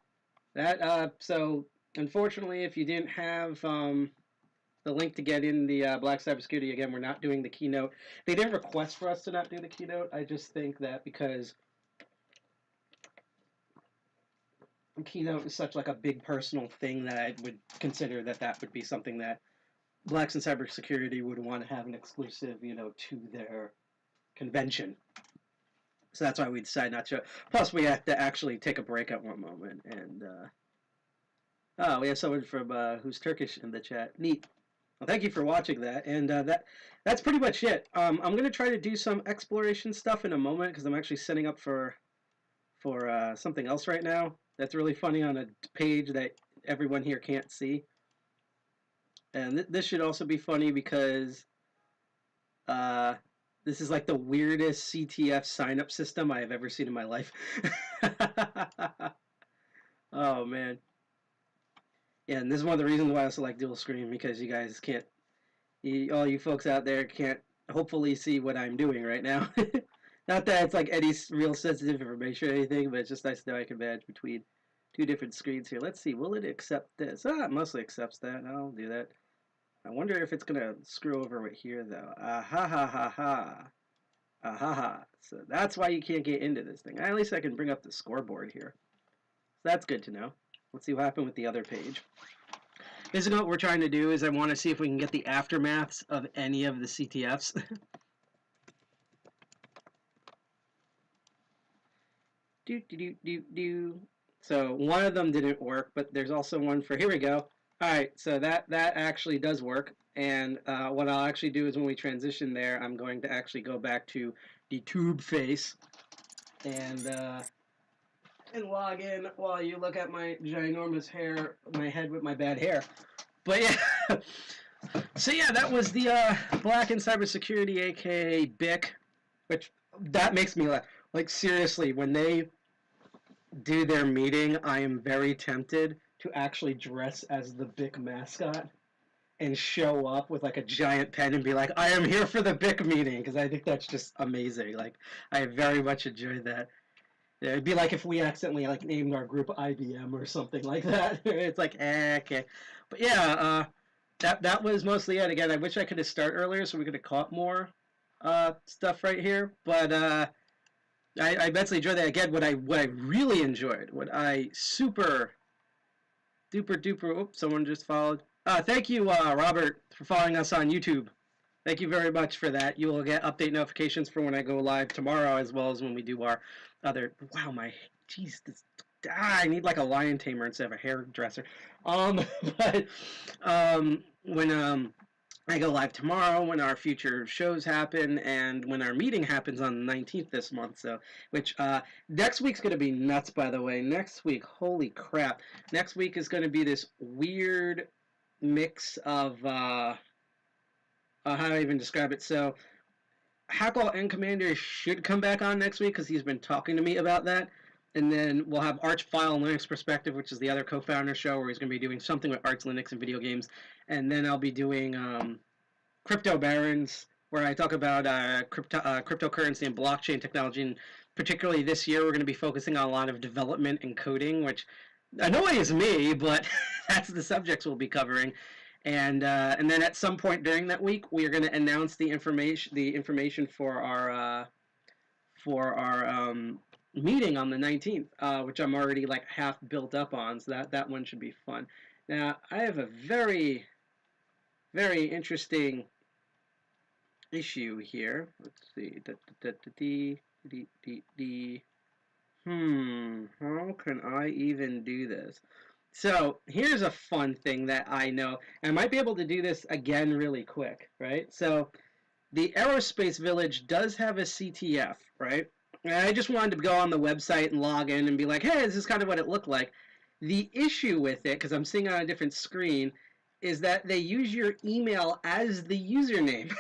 that, so unfortunately, if you didn't have the link to get in the Black Cybersecurity, again, we're not doing the keynote. They didn't request for us to not do the keynote. I just think that because keynote is such like a big personal thing that I would consider that would be something that Blacks in Cybersecurity would want to have an exclusive, to their convention. So that's why we decided not to. Plus, we have to actually take a break at one moment. And, we have someone from who's Turkish in the chat. Neat. Well, thank you for watching that. And that's pretty much it. I'm going to try to do some exploration stuff in a moment because I'm actually setting up for something else right now. That's really funny on a page that everyone here can't see. And this should also be funny because this is like the weirdest CTF sign-up system I have ever seen in my life. Oh, man. Yeah, and this is one of the reasons why I also like dual screen, because you guys can't, all you folks out there can't hopefully see what I'm doing right now. Not that it's like any real sensitive information or anything, but it's just nice to know I can manage between two different screens here. Let's see, will it accept this? It mostly accepts that. I'll do that. I wonder if it's going to screw over right here, though. Ha ha ha ha. Ha. So that's why you can't get into this thing. At least I can bring up the scoreboard here. So that's good to know. Let's see what happened with the other page. Basically what we're trying to do is I want to see if we can get the aftermaths of any of the CTFs. So one of them didn't work, but there's also one for, here we go. All right, so that actually does work. And what I'll actually do is when we transition there, I'm going to actually go back to the tube face and log in while you look at my ginormous hair, my head with my bad hair. But yeah, so yeah, that was the Black in Cybersecurity, aka BIC, which that makes me laugh. Like seriously, when they do their meeting, I am very tempted to actually dress as the BIC mascot and show up with like a giant pen and be like, I am here for the BIC meeting, because I think that's just amazing. Like, I very much enjoyed that. Yeah, it'd be like if we accidentally like named our group IBM or something like that. It's like, okay. But yeah, that was mostly it. Again, I wish I could have started earlier so we could have caught more stuff right here. But I immensely enjoyed that. Again, what I really enjoyed, what I super duper duper, oops, someone just followed. Thank you, Robert, for following us on YouTube. Thank you very much for that. You will get update notifications for when I go live tomorrow, as well as when we do our other. Wow, my jeez, I need like a lion tamer instead of a hairdresser. But when I go live tomorrow, when our future shows happen, and when our meeting happens on the 19th this month. So, which next week's going to be nuts, by the way. Next week, holy crap! Next week is going to be this weird mix of how do I even describe it? So, Hackle and Commander should come back on next week because he's been talking to me about that. And then we'll have Arch File Linux Perspective, which is the other co-founder show where he's going to be doing something with Arch Linux and video games. And then I'll be doing Crypto Barons, where I talk about cryptocurrency and blockchain technology. And particularly this year, we're going to be focusing on a lot of development and coding, which annoys me, but that's the subjects we'll be covering. And then at some point during that week, we are going to announce the information for our meeting on the 19th, which I'm already like half built up on, so that one should be fun. Now, I have a very, very interesting issue here. Let's see. How can I even do this? So here's a fun thing that I know. I might be able to do this again really quick, right? So the Aerospace Village does have a CTF, right? And I just wanted to go on the website and log in and be like, hey, this is kind of what it looked like. The issue with it, because I'm seeing it on a different screen, is that they use your email as the username.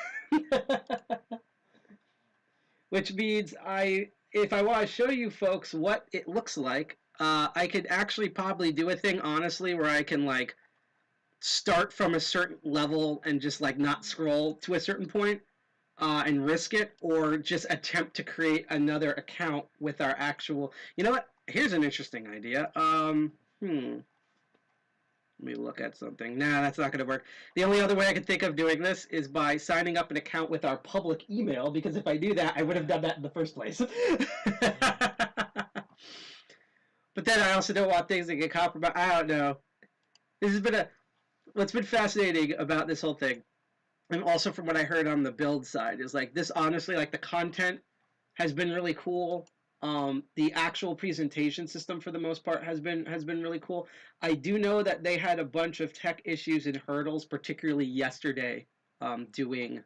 Which means if I want to show you folks what it looks like, I could actually probably do a thing, honestly, where I can, like, start from a certain level and just, like, not scroll to a certain point and risk it, or just attempt to create another account with our actual... You know what? Here's an interesting idea. Let me look at something. Nah, that's not going to work. The only other way I could think of doing this is by signing up an account with our public email, because if I do that, I would have done that in the first place. But then I also don't want things to get compromised. I don't know. This has been what's been fascinating about this whole thing, and also from what I heard on the build side, is like this, honestly, like the content has been really cool. The actual presentation system for the most part has been really cool. I do know that they had a bunch of tech issues and hurdles, particularly yesterday, doing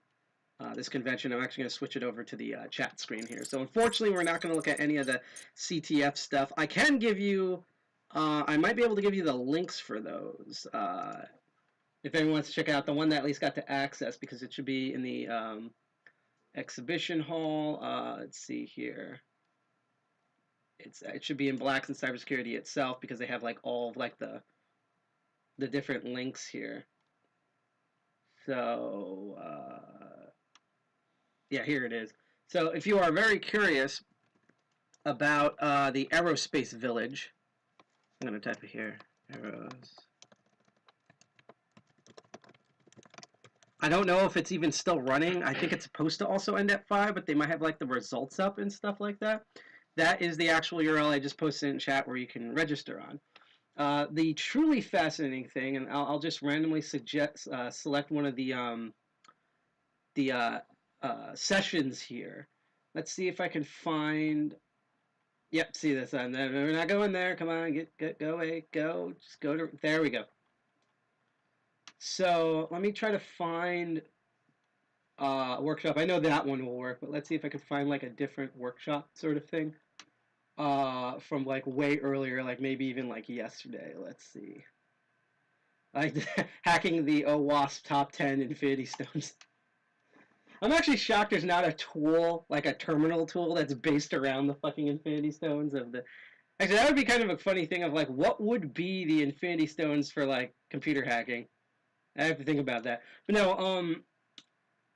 this convention. I'm actually going to switch it over to the chat screen here. So unfortunately, we're not going to look at any of the CTF stuff. I can give you, I might be able to give you the links for those. If anyone wants to check out the one that at least got to access, because it should be in the exhibition hall. Let's see here. It should be in Blacks in Cybersecurity itself, because they have like all of like the different links here. So yeah, here it is. So if you are very curious about the Aerospace Village, I'm going to type it here. Arrows. I don't know if it's even still running. I think it's supposed to also end at 5, but they might have like the results up and stuff like that. That is the actual URL I just posted in chat where you can register on. The truly fascinating thing, and I'll just randomly select one of the sessions here. Let's see if I can find. Yep, see this. We're not going there. Come on, go away, go. Just go to. There we go. So let me try to find a workshop. I know that one will work, but let's see if I can find like a different workshop sort of thing from like way earlier, like maybe even like yesterday. Let's see. Like hacking the OWASP top 10 Infinity Stones. I'm actually shocked there's not a tool, like a terminal tool that's based around the fucking Infinity Stones of the... Actually, that would be kind of a funny thing of like, what would be the Infinity Stones for like computer hacking? I have to think about that. But no,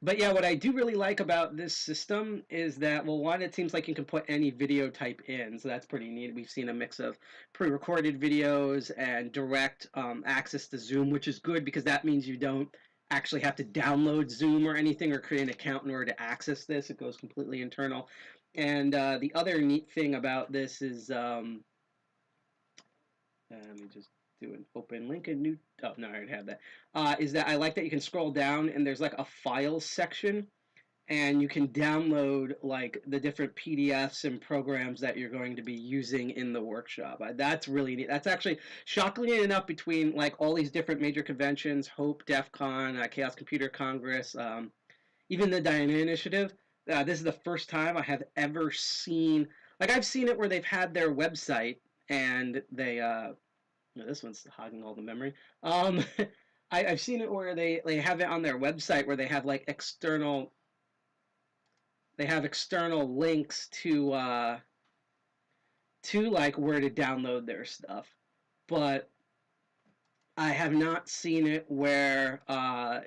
but yeah, what I do really like about this system is that, well, one, it seems like you can put any video type in, so that's pretty neat. We've seen a mix of pre-recorded videos and direct access to Zoom, which is good because that means you don't actually have to download Zoom or anything or create an account in order to access this. It goes completely internal. And the other neat thing about this is, let me just do an open link, a new, oh no, I already have that, is that I like that you can scroll down and there's like a files section and you can download like the different PDFs and programs that you're going to be using in the workshop. That's really neat. That's actually, shockingly enough, between like all these different major conventions, HOPE, DEFCON, Chaos Computer Congress, even the Diana Initiative, this is the first time I have ever seen, like I've seen it where they've had their website and they, no, this one's hogging all the memory. I've seen it where they have it on their website where they have like external links to like where to download their stuff, but I have not seen it where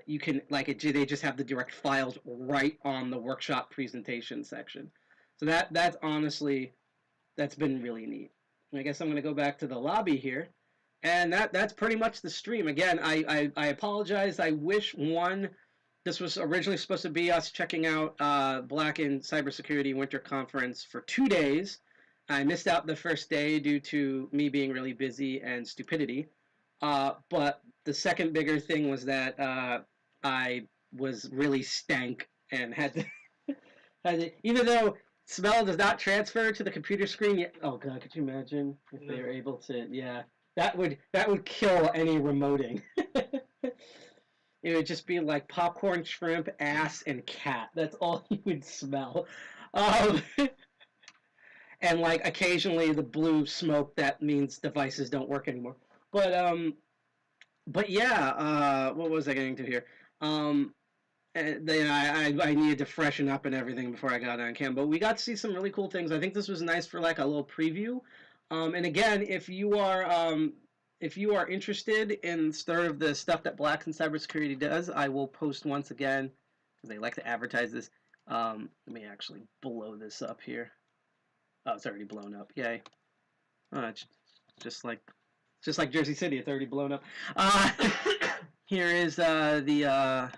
you can like they just have the direct files right on the workshop presentation section. So that's honestly, that's been really neat. I guess I'm going to go back to the lobby here. And that's pretty much the stream. Again, I apologize. I wish, one, this was originally supposed to be us checking out Black in Cybersecurity Winter Conference for 2 days. I missed out the first day due to me being really busy and stupidity. But the second bigger thing was that I was really stank and had to even though smell does not transfer to the computer screen yet. Oh God, could you imagine if they were able to? Yeah. That would kill any remoting. It would just be like popcorn, shrimp, ass, and cat. That's all you would smell. And like occasionally the blue smoke that means devices don't work anymore. But yeah, what was I getting to here? And then I needed to freshen up and everything before I got on cam. But we got to see some really cool things. I think this was nice for like a little preview. And again, if you are interested in sort of the stuff that Blacks in Cybersecurity does, I will post once again, because they like to advertise this. Let me actually blow this up here. Oh, it's already blown up. Yay. It's just like Jersey City, it's already blown up. Here is the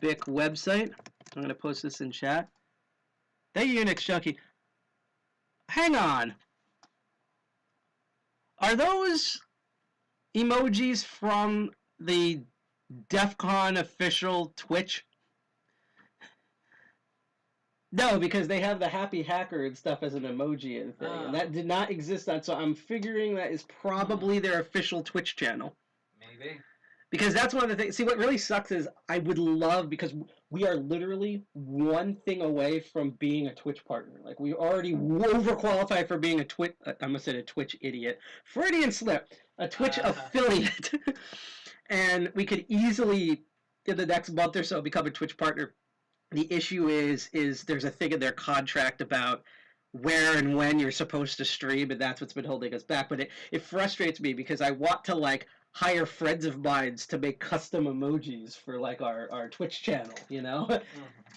BIC website. I'm going to post this in chat. Thank you, Unix Junkie. Hang on. Are those emojis from the DEFCON official Twitch? No, because they have the happy hacker and stuff as an emoji and thing. And that did not exist on, so I'm figuring that is probably their official Twitch channel. Maybe. Because that's one of the things. See, what really sucks is I would love, because we are literally one thing away from being a Twitch partner. Like, we already overqualified for being a Twitch, I almost said a Twitch idiot. Freudian slip. A Twitch affiliate. And we could easily, in the next month or so, become a Twitch partner. The issue is there's a thing in their contract about where and when you're supposed to stream, and that's what's been holding us back. But it frustrates me because I want to, like, hire friends of mine to make custom emojis for like our Twitch channel, you know,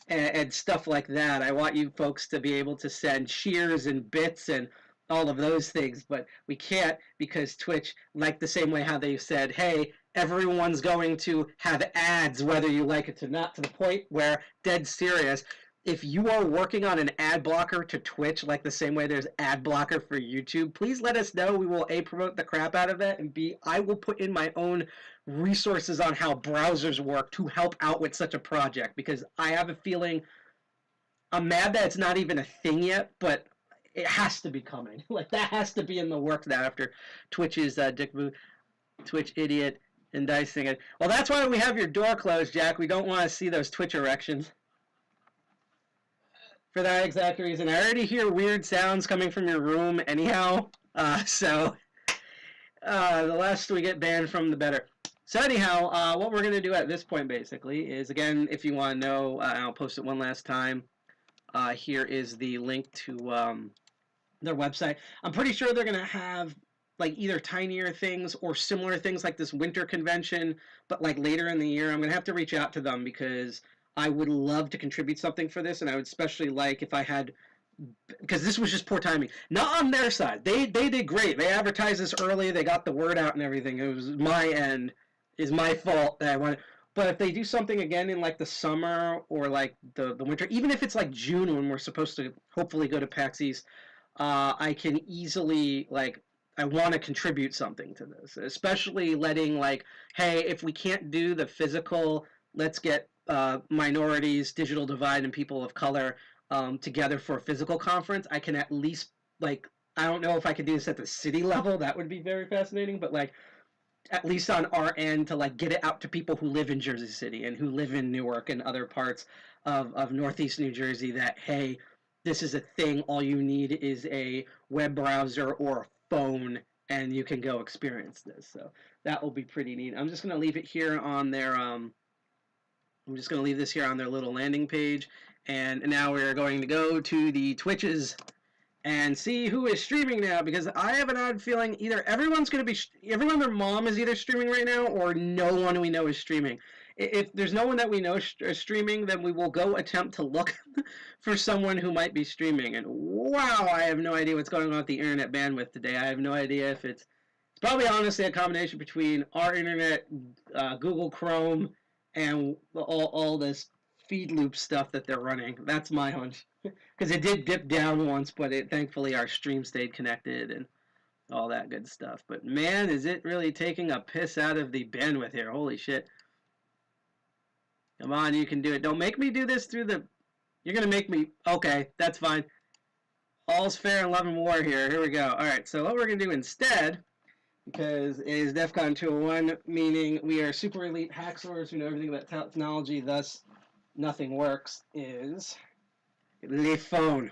and stuff like that. I want you folks to be able to send cheers and bits and all of those things, but we can't because Twitch, like the same way how they said, hey, everyone's going to have ads whether you like it or not, to the point where, dead serious, if you are working on an ad blocker to Twitch, like the same way there's ad blocker for YouTube, please let us know. We will A, promote the crap out of that, and B, I will put in my own resources on how browsers work to help out with such a project, because I have a feeling, I'm mad that it's not even a thing yet, but it has to be coming. Like, that has to be in the works now after Twitch's Dick Boo, Twitch idiot, and Dice thing. Well, that's why we have your door closed, Jack. We don't want to see those Twitch erections. For that exact reason. I already hear weird sounds coming from your room anyhow, so the less we get banned from, the better. So anyhow, what we're going to do at this point, basically, is, again, if you want to know, I'll post it one last time. Here is the link to their website. I'm pretty sure they're going to have, like, either tinier things or similar things like this winter convention, but, like, later in the year. I'm going to have to reach out to them because I would love to contribute something for this, and I would especially like if I had, because this was just poor timing. Not on their side. They did great. They advertised this early. They got the word out and everything. It was my end. It's my fault that I wanted. But if they do something again in like the summer or like the winter, even if it's like June when we're supposed to hopefully go to PAX East, I can easily, like, I want to contribute something to this, especially letting, like, hey, if we can't do the physical, let's get minorities, digital divide, and people of color together for a physical conference. I can at least, like, I don't know if I could do this at the city level. That would be very fascinating, but, like, at least on our end to, like, get it out to people who live in Jersey City and who live in Newark and other parts of Northeast New Jersey that, hey, this is a thing. All you need is a web browser or a phone, and you can go experience this. So that will be pretty neat. I'm just going to leave it here on their I'm just going to leave this here on their little landing page, and now we're going to go to the Twitches and see who is streaming now, because I have an odd feeling either everyone's going to be, everyone their mom is either streaming right now, or no one we know is streaming. If there's no one that we know is streaming, then we will go attempt to look for someone who might be streaming. And wow, I have no idea what's going on with the internet bandwidth today. I have no idea if it's probably honestly a combination between our internet, Google Chrome, and all this feed loop stuff that they're running. That's my hunch. Because it did dip down once, but thankfully our stream stayed connected and all that good stuff. But man, is it really taking a piss out of the bandwidth here. Holy shit. Come on, you can do it. Don't make me do this through the... You're going to make me... Okay, that's fine. All's fair in love and war here. Here we go. Alright, so what we're going to do instead, because it is DEFCON 201, meaning we are super elite hacksaws who know everything about technology, thus nothing works, is the phone.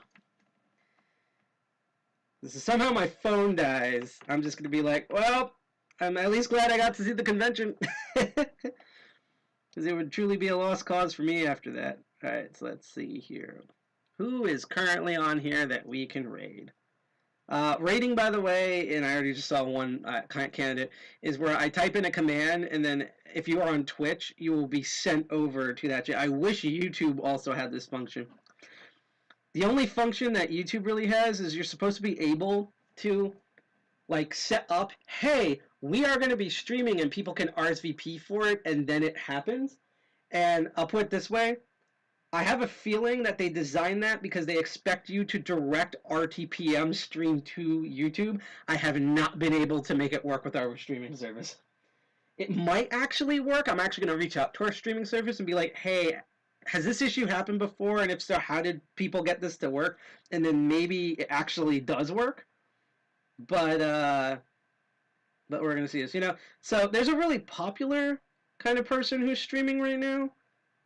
This is somehow my phone dies. I'm just going to be like, well, I'm at least glad I got to see the convention. Because it would truly be a lost cause for me after that. Alright, so let's see here. Who is currently on here that we can raid? Raiding, by the way, and I already just saw one candidate, is where I type in a command, and then if you are on Twitch, you will be sent over to that. I wish YouTube also had this function. The only function that YouTube really has is you're supposed to be able to, like, set up, hey, we are going to be streaming and people can RSVP for it, and then it happens. And I'll put it this way. I have a feeling that they designed that because they expect you to direct RTPM stream to YouTube. I have not been able to make it work with our streaming service. It might actually work. I'm actually going to reach out to our streaming service and be like, hey, has this issue happened before? And if so, how did people get this to work? And then maybe it actually does work. But we're going to see this. You know, so there's a really popular kind of person who's streaming right now,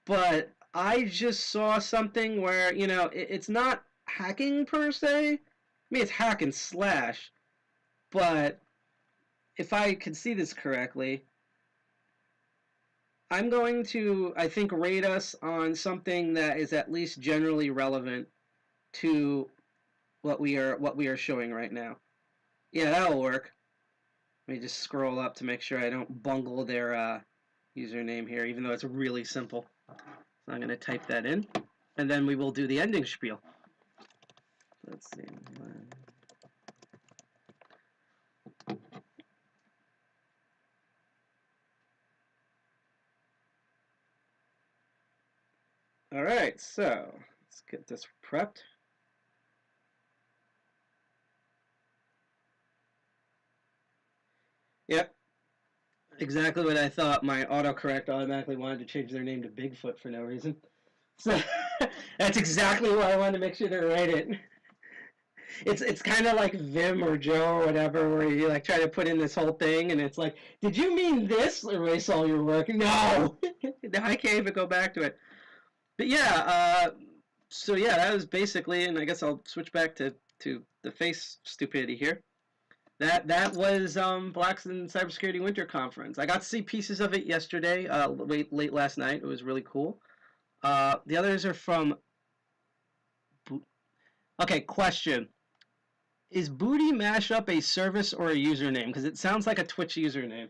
but I just saw something where, you know, it's not hacking per se. I mean, it's hack and slash. But if I could see this correctly, I'm going to, I think, rate us on something that is at least generally relevant to what we are showing right now. Yeah, that'll work. Let me just scroll up to make sure I don't bungle their username here, even though it's really simple. So I'm going to type that in, and then we will do the ending spiel. Let's see. All right, so let's get this prepped. Yep, exactly what I thought. My autocorrect automatically wanted to change their name to Bigfoot for no reason. So that's exactly why I wanted to make sure to write it. It's kind of like Vim or Joe or whatever, where you like try to put in this whole thing, and it's like, did you mean this? Erase all your work. No, now I can't even go back to it. But yeah, so yeah, that was basically, and I guess I'll switch back to the face stupidity here. That was Blacks in Cybersecurity Winter Conference. I got to see pieces of it yesterday, late last night. It was really cool. The others are from. Okay, question. Is Booty Mashup a service or a username? Because it sounds like a Twitch username.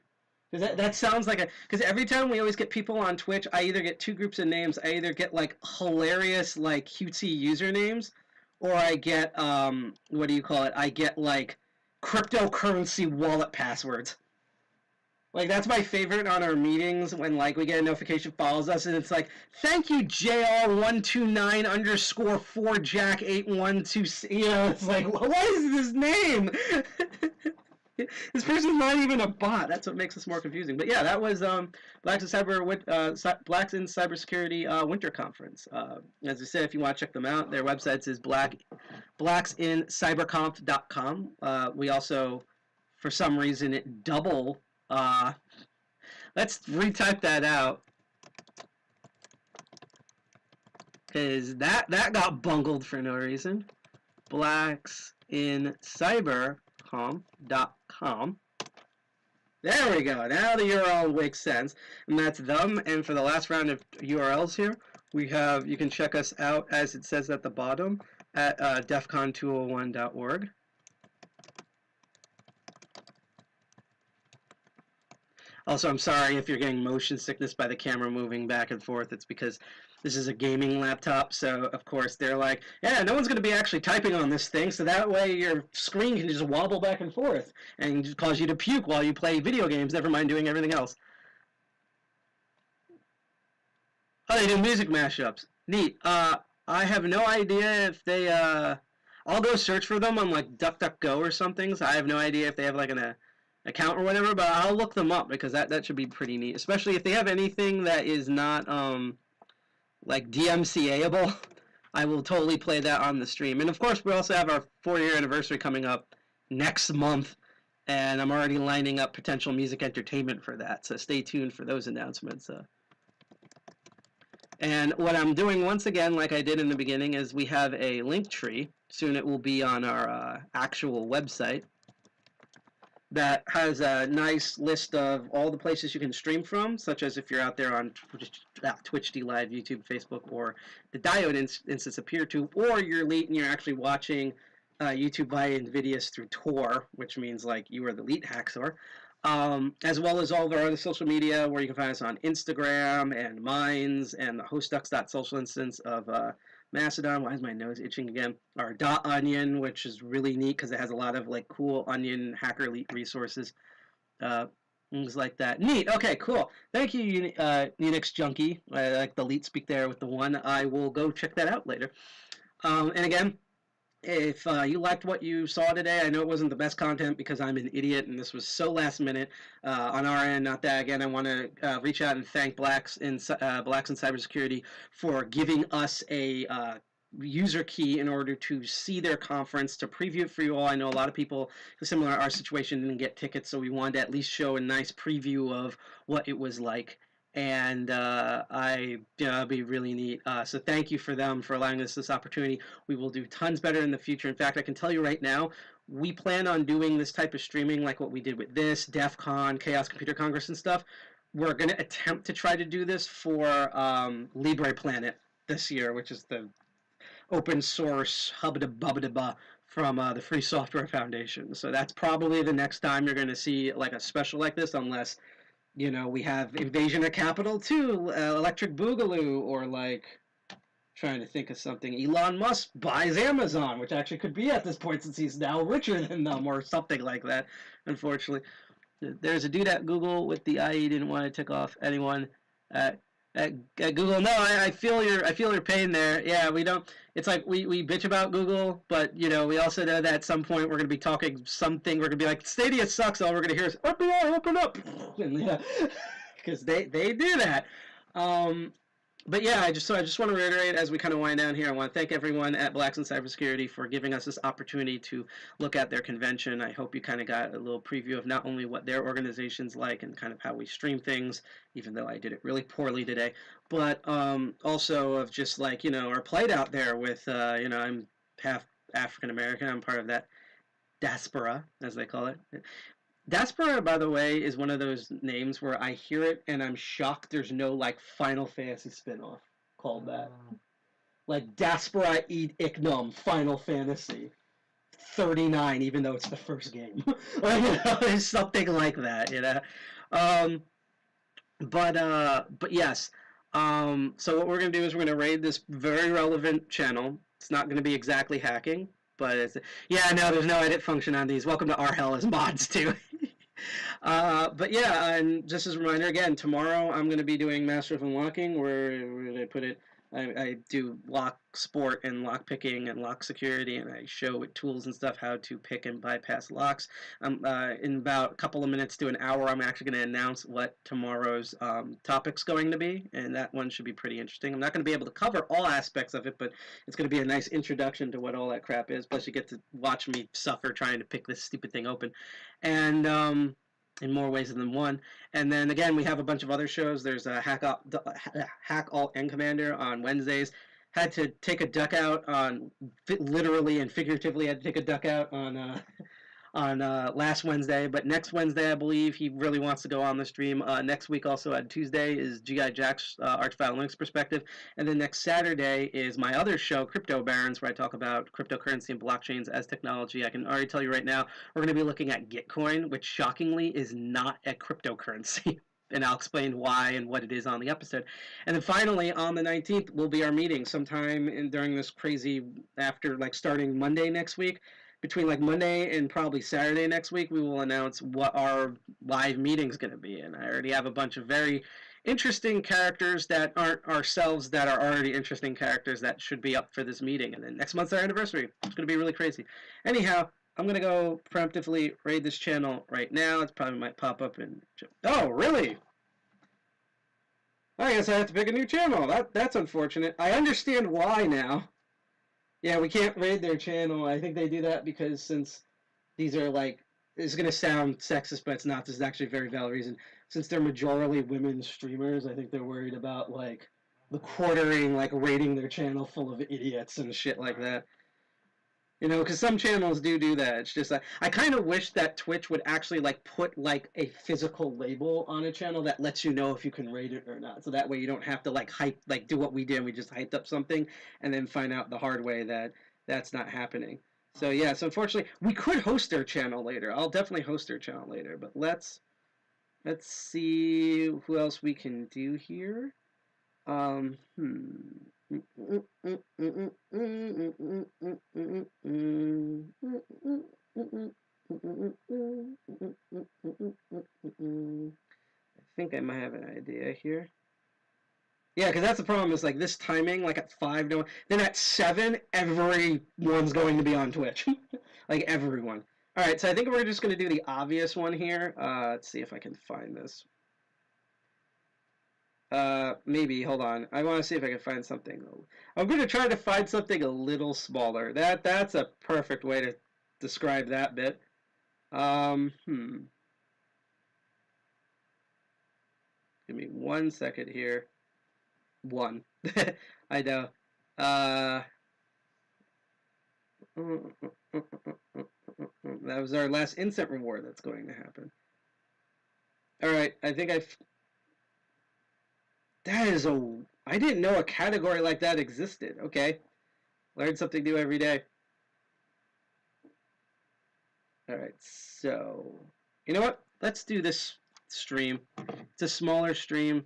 Because that sounds like a... Because every time we always get people on Twitch, I either get two groups of names. I either get, like, hilarious, like, cutesy usernames, or I get, what do you call it? I get, like, cryptocurrency wallet passwords. Like, that's my favorite on our meetings when, like, we get a notification follows us, and it's like, thank you, JR129_4Jack812. You know, it's like, what is this name? This person's not even a bot. That's what makes this more confusing. But yeah, that was Blacks in Cybersecurity Winter Conference. As I said, if you want to check them out, their website is blacksincyberconf.com. We also, for some reason, it double... let's retype that out, because that got bungled for no reason. blacksincyberconf.com. There we go. Now the URL makes sense, and that's them. And for the last round of URLs here, we have, you can check us out as it says at the bottom at defcon201.org. Also, I'm sorry if you're getting motion sickness by the camera moving back and forth. It's because this is a gaming laptop, so of course they're like, yeah, no one's going to be actually typing on this thing, so that way your screen can just wobble back and forth and just cause you to puke while you play video games, never mind doing everything else. Oh, they do music mashups. Neat. I have no idea if they, I'll go search for them on like DuckDuckGo or something, so I have no idea if they have like an account or whatever, but I'll look them up because that should be pretty neat, especially if they have anything that is not like DMCA-able. I will totally play that on the stream. And of course, we also have our 4-year anniversary coming up next month, and I'm already lining up potential music entertainment for that, so stay tuned for those announcements. And what I'm doing once again, like I did in the beginning, is we have a link tree. Soon it will be on our actual website that has a nice list of all the places you can stream from, such as if you're out there on Twitch, D-Live, YouTube, Facebook, or the Diode instance of Peer2, or you're elite and you're actually watching YouTube via NVIDIA's through Tor, which means like you are the elite hacksaw, as well as all of our other social media, where you can find us on Instagram and Minds and the hostducks.social instance of Mastodon. Why is my nose itching again? Our .onion, which is really neat because it has a lot of like cool Onion Hacker Elite resources, things like that. Neat. Okay, cool. Thank you, Unix Junkie. I like the elite speak there with the one. I will go check that out later. And again, if you liked what you saw today, I know it wasn't the best content because I'm an idiot and this was so last minute on our end. Not that, again, I want to reach out and thank Blacks in Cybersecurity for giving us a user key in order to see their conference, to preview it for you all. I know a lot of people, similar to our situation, didn't get tickets, so we wanted to at least show a nice preview of what it was like. And it'd be really neat. So thank you for them for allowing us this opportunity. We will do tons better in the future. In fact, I can tell you right now, we plan on doing this type of streaming like what we did with this, DEFCON, Chaos Computer Congress and stuff. We're going to attempt to try to do this for Libre Planet this year, which is the open source hubba-da-bubba-da-ba from the Free Software Foundation. So that's probably the next time you're going to see like a special like this, unless... you know, we have Invasion of Capital 2, Electric Boogaloo, or like, trying to think of something, Elon Musk buys Amazon, which actually could be at this point since he's now richer than them, or something like that, unfortunately. There's a dude at Google with the IE didn't want to tick off anyone at at Google. No, I feel your pain there. Yeah, we don't. It's like we bitch about Google, but you know we also know that at some point we're gonna be talking something. We're gonna be like Stadia sucks. All we're gonna hear is open up, and yeah, because they do that. But yeah, I just want to reiterate as we kind of wind down here. I want to thank everyone at Blacks in Cybersecurity for giving us this opportunity to look at their convention. I hope you kind of got a little preview of not only what their organization's like and kind of how we stream things, even though I did it really poorly today, but also of just like, you know, our plight out there with, you know, I'm half African American. I'm part of that diaspora, as they call it. Diaspora, by the way, is one of those names where I hear it and I'm shocked there's no, like, Final Fantasy spinoff called that. Like, Diaspora Ed Ignum Final Fantasy 39, even though it's the first game. Like, you know, it's something like that, you know? But yes. So what we're going to do is we're going to raid this very relevant channel. It's not going to be exactly hacking. But it's, yeah, no, there's no edit function on these. Welcome to our hell as mods, too. But yeah, and just as a reminder, again, tomorrow I'm going to be doing Master of Unlocking, where did I put it? I do lock sport and lock picking and lock security, and I show with tools and stuff how to pick and bypass locks. In about a couple of minutes to an hour, I'm actually going to announce what tomorrow's topic's going to be, and that one should be pretty interesting. I'm not going to be able to cover all aspects of it, but it's going to be a nice introduction to what all that crap is. Plus, you get to watch me suffer trying to pick this stupid thing open, and in more ways than one. And then again, we have a bunch of other shows. There's a Hack Alt and Commander on Wednesdays. Had to take a duck out on, literally and figuratively, had to take a duck out on last Wednesday. But next Wednesday, I believe he really wants to go on the stream. Next week, also on Tuesday, is G.I. Jack's Archfile Linux Perspective. And then next Saturday is my other show, Crypto Barons, where I talk about cryptocurrency and blockchains as technology. I can already tell you right now, we're going to be looking at Gitcoin, which shockingly is not a cryptocurrency. And I'll explain why and what it is on the episode. And then finally, on the 19th, will be our meeting sometime during this crazy, after, like, starting Monday next week. Between, like, Monday and probably Saturday next week, we will announce what our live meeting's going to be. And I already have a bunch of very interesting characters that aren't ourselves that are already interesting characters that should be up for this meeting. And then next month's our anniversary. It's going to be really crazy. Anyhow, I'm going to go preemptively raid this channel right now. It probably might pop up in... Oh, really? I guess I have to pick a new channel. That's unfortunate. I understand why now. Yeah, we can't raid their channel. I think they do that because since these are, like... It's going to sound sexist, but it's not. This is actually a very valid reason. Since they're majorly women streamers, I think they're worried about, like, the quartering, like, raiding their channel full of idiots and shit like that. You know, because some channels do that. It's just like, I kind of wish that Twitch would actually, like, put, like, a physical label on a channel that lets you know if you can rate it or not. So that way you don't have to, like, do what we did. We just hyped up something and then find out the hard way that that's not happening. So, yeah, so unfortunately, we could host their channel later. I'll definitely host their channel later. But let's see who else we can do here. I think I might have an idea here. Yeah, because that's the problem is, like, this timing, like, at 5, no, then at 7, everyone's going to be on Twitch. Like, everyone. All right, so I think we're just going to do the obvious one here. Let's see if I can find this. Maybe, hold on. I want to see if I can find something. I'm going to try to find something a little smaller. That's a perfect way to describe that bit. Give me 1 second here. 1. I know. That was our last instant reward that's going to happen. Alright, I think I didn't know a category like that existed. Okay. Learn something new every day. Alright, so, you know what? Let's do this stream. It's a smaller stream.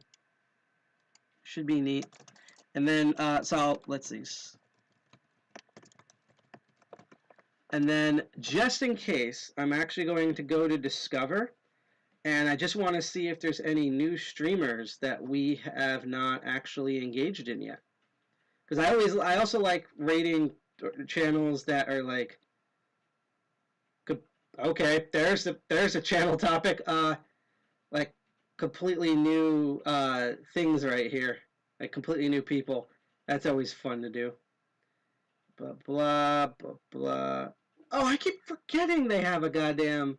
Should be neat. And then, let's see. And then, just in case, I'm actually going to go to Discover. And I just want to see if there's any new streamers that we have not actually engaged in yet. Because I also like rating channels that are like, okay, there's a channel topic, like completely new things right here, like completely new people. That's always fun to do. Blah blah blah blah. Oh, I keep forgetting they have a goddamn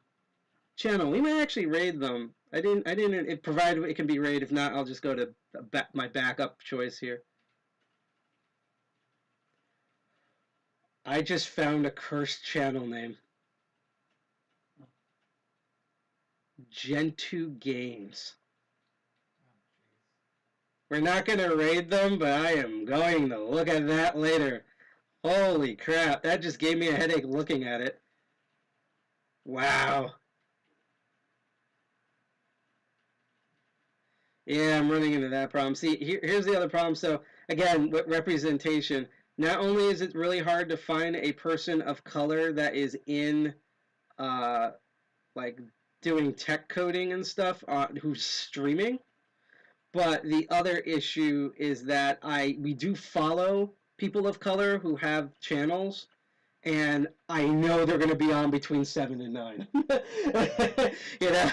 channel. We might actually raid them. I didn't. It provided it can be raided. If not, I'll just go to my backup choice here. I just found a cursed channel name. Gentoo Games. We're not going to raid them, but I am going to look at that later. Holy crap, that just gave me a headache looking at it. Wow. Yeah, I'm running into that problem. See, here's the other problem. So, again, with representation, not only is it really hard to find a person of color that is in, like, doing tech coding and stuff who's streaming, but the other issue is that we do follow people of color who have channels, and I know they're going to be on between 7 and 9. You know,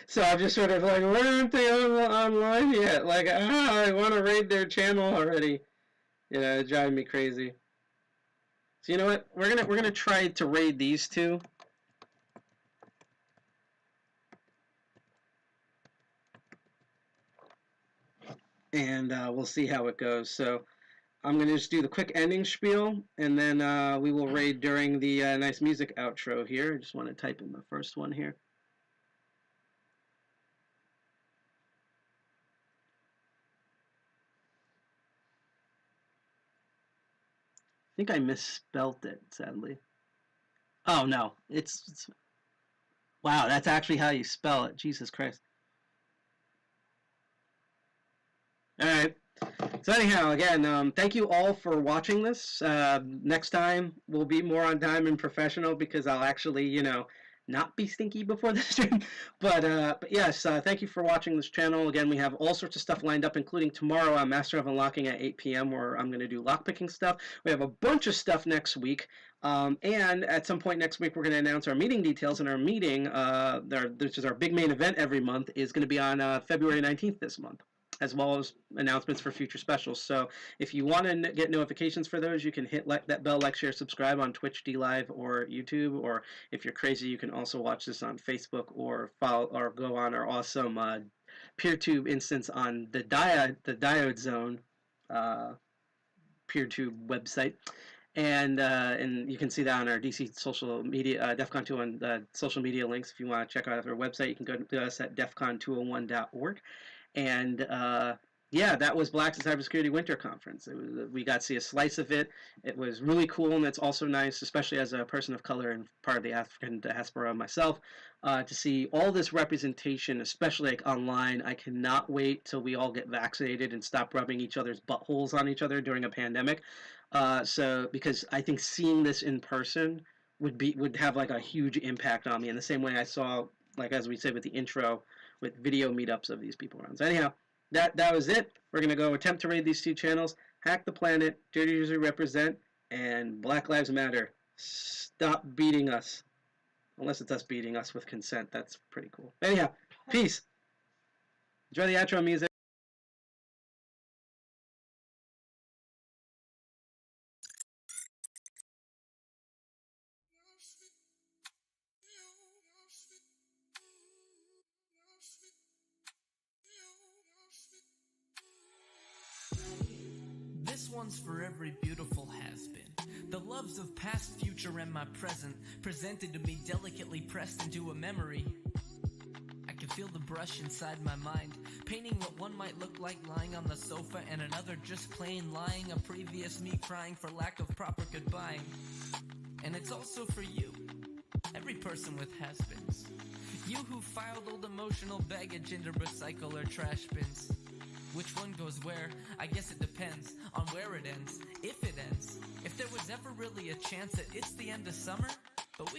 so I'm just sort of like, why aren't they online yet? Like, I want to raid their channel already. You know, it's driving me crazy. So you know what? We're gonna try to raid these two. And we'll see how it goes. So I'm going to just do the quick ending spiel, and then we will raid during the nice music outro here. I just want to type in the first one here. I think I misspelt it, sadly. Oh, no. It's wow, that's actually how you spell it. Jesus Christ. All right. So anyhow, again, thank you all for watching this. Next time we'll be more on time and professional because I'll actually, you know, not be stinky before the stream. But yes, thank you for watching this channel. Again, we have all sorts of stuff lined up, including tomorrow on Master of Unlocking at 8 p.m. where I'm going to do lockpicking stuff. We have a bunch of stuff next week. And at some point next week, we're going to announce our meeting details, and our meeting, which is our big main event every month, is going to be on February 19th this month, as well as announcements for future specials. So if you want to get notifications for those, you can hit that bell, like, share, subscribe on Twitch, DLive, or YouTube. Or if you're crazy, you can also watch this on Facebook or follow or go on our awesome PeerTube instance on the Diode Zone PeerTube website. And you can see that on our DC social media, DEFCON 201 social media links. If you want to check out our website, you can go to us at defcon201.org. And yeah, that was Blacks in Cybersecurity Winter Conference. We got to see a slice of it. It was really cool, and it's also nice, especially as a person of color and part of the African diaspora myself, to see all this representation, especially like online. I cannot wait till we all get vaccinated and stop rubbing each other's buttholes on each other during a pandemic. So because I think seeing this in person would have like a huge impact on me in the same way I saw, like as we said with the intro, with video meetups of these people around. So anyhow, that was it. We're going to go attempt to raid these two channels, Hack the Planet, Dirty User Represent, and Black Lives Matter. Stop beating us. Unless it's us beating us with consent. That's pretty cool. Anyhow, peace. Enjoy the outro music. This one's for every beautiful has-been. The loves of past, future, and my present, presented to me delicately pressed into a memory. I can feel the brush inside my mind, painting what one might look like lying on the sofa and another just plain lying, a previous me crying for lack of proper goodbye. And it's also for you, every person with has-beens. You who filed old emotional baggage into recycle or trash bins. Which one goes where? I guess it depends on where it ends, if it ends. If there was ever really a chance that it's the end of summer,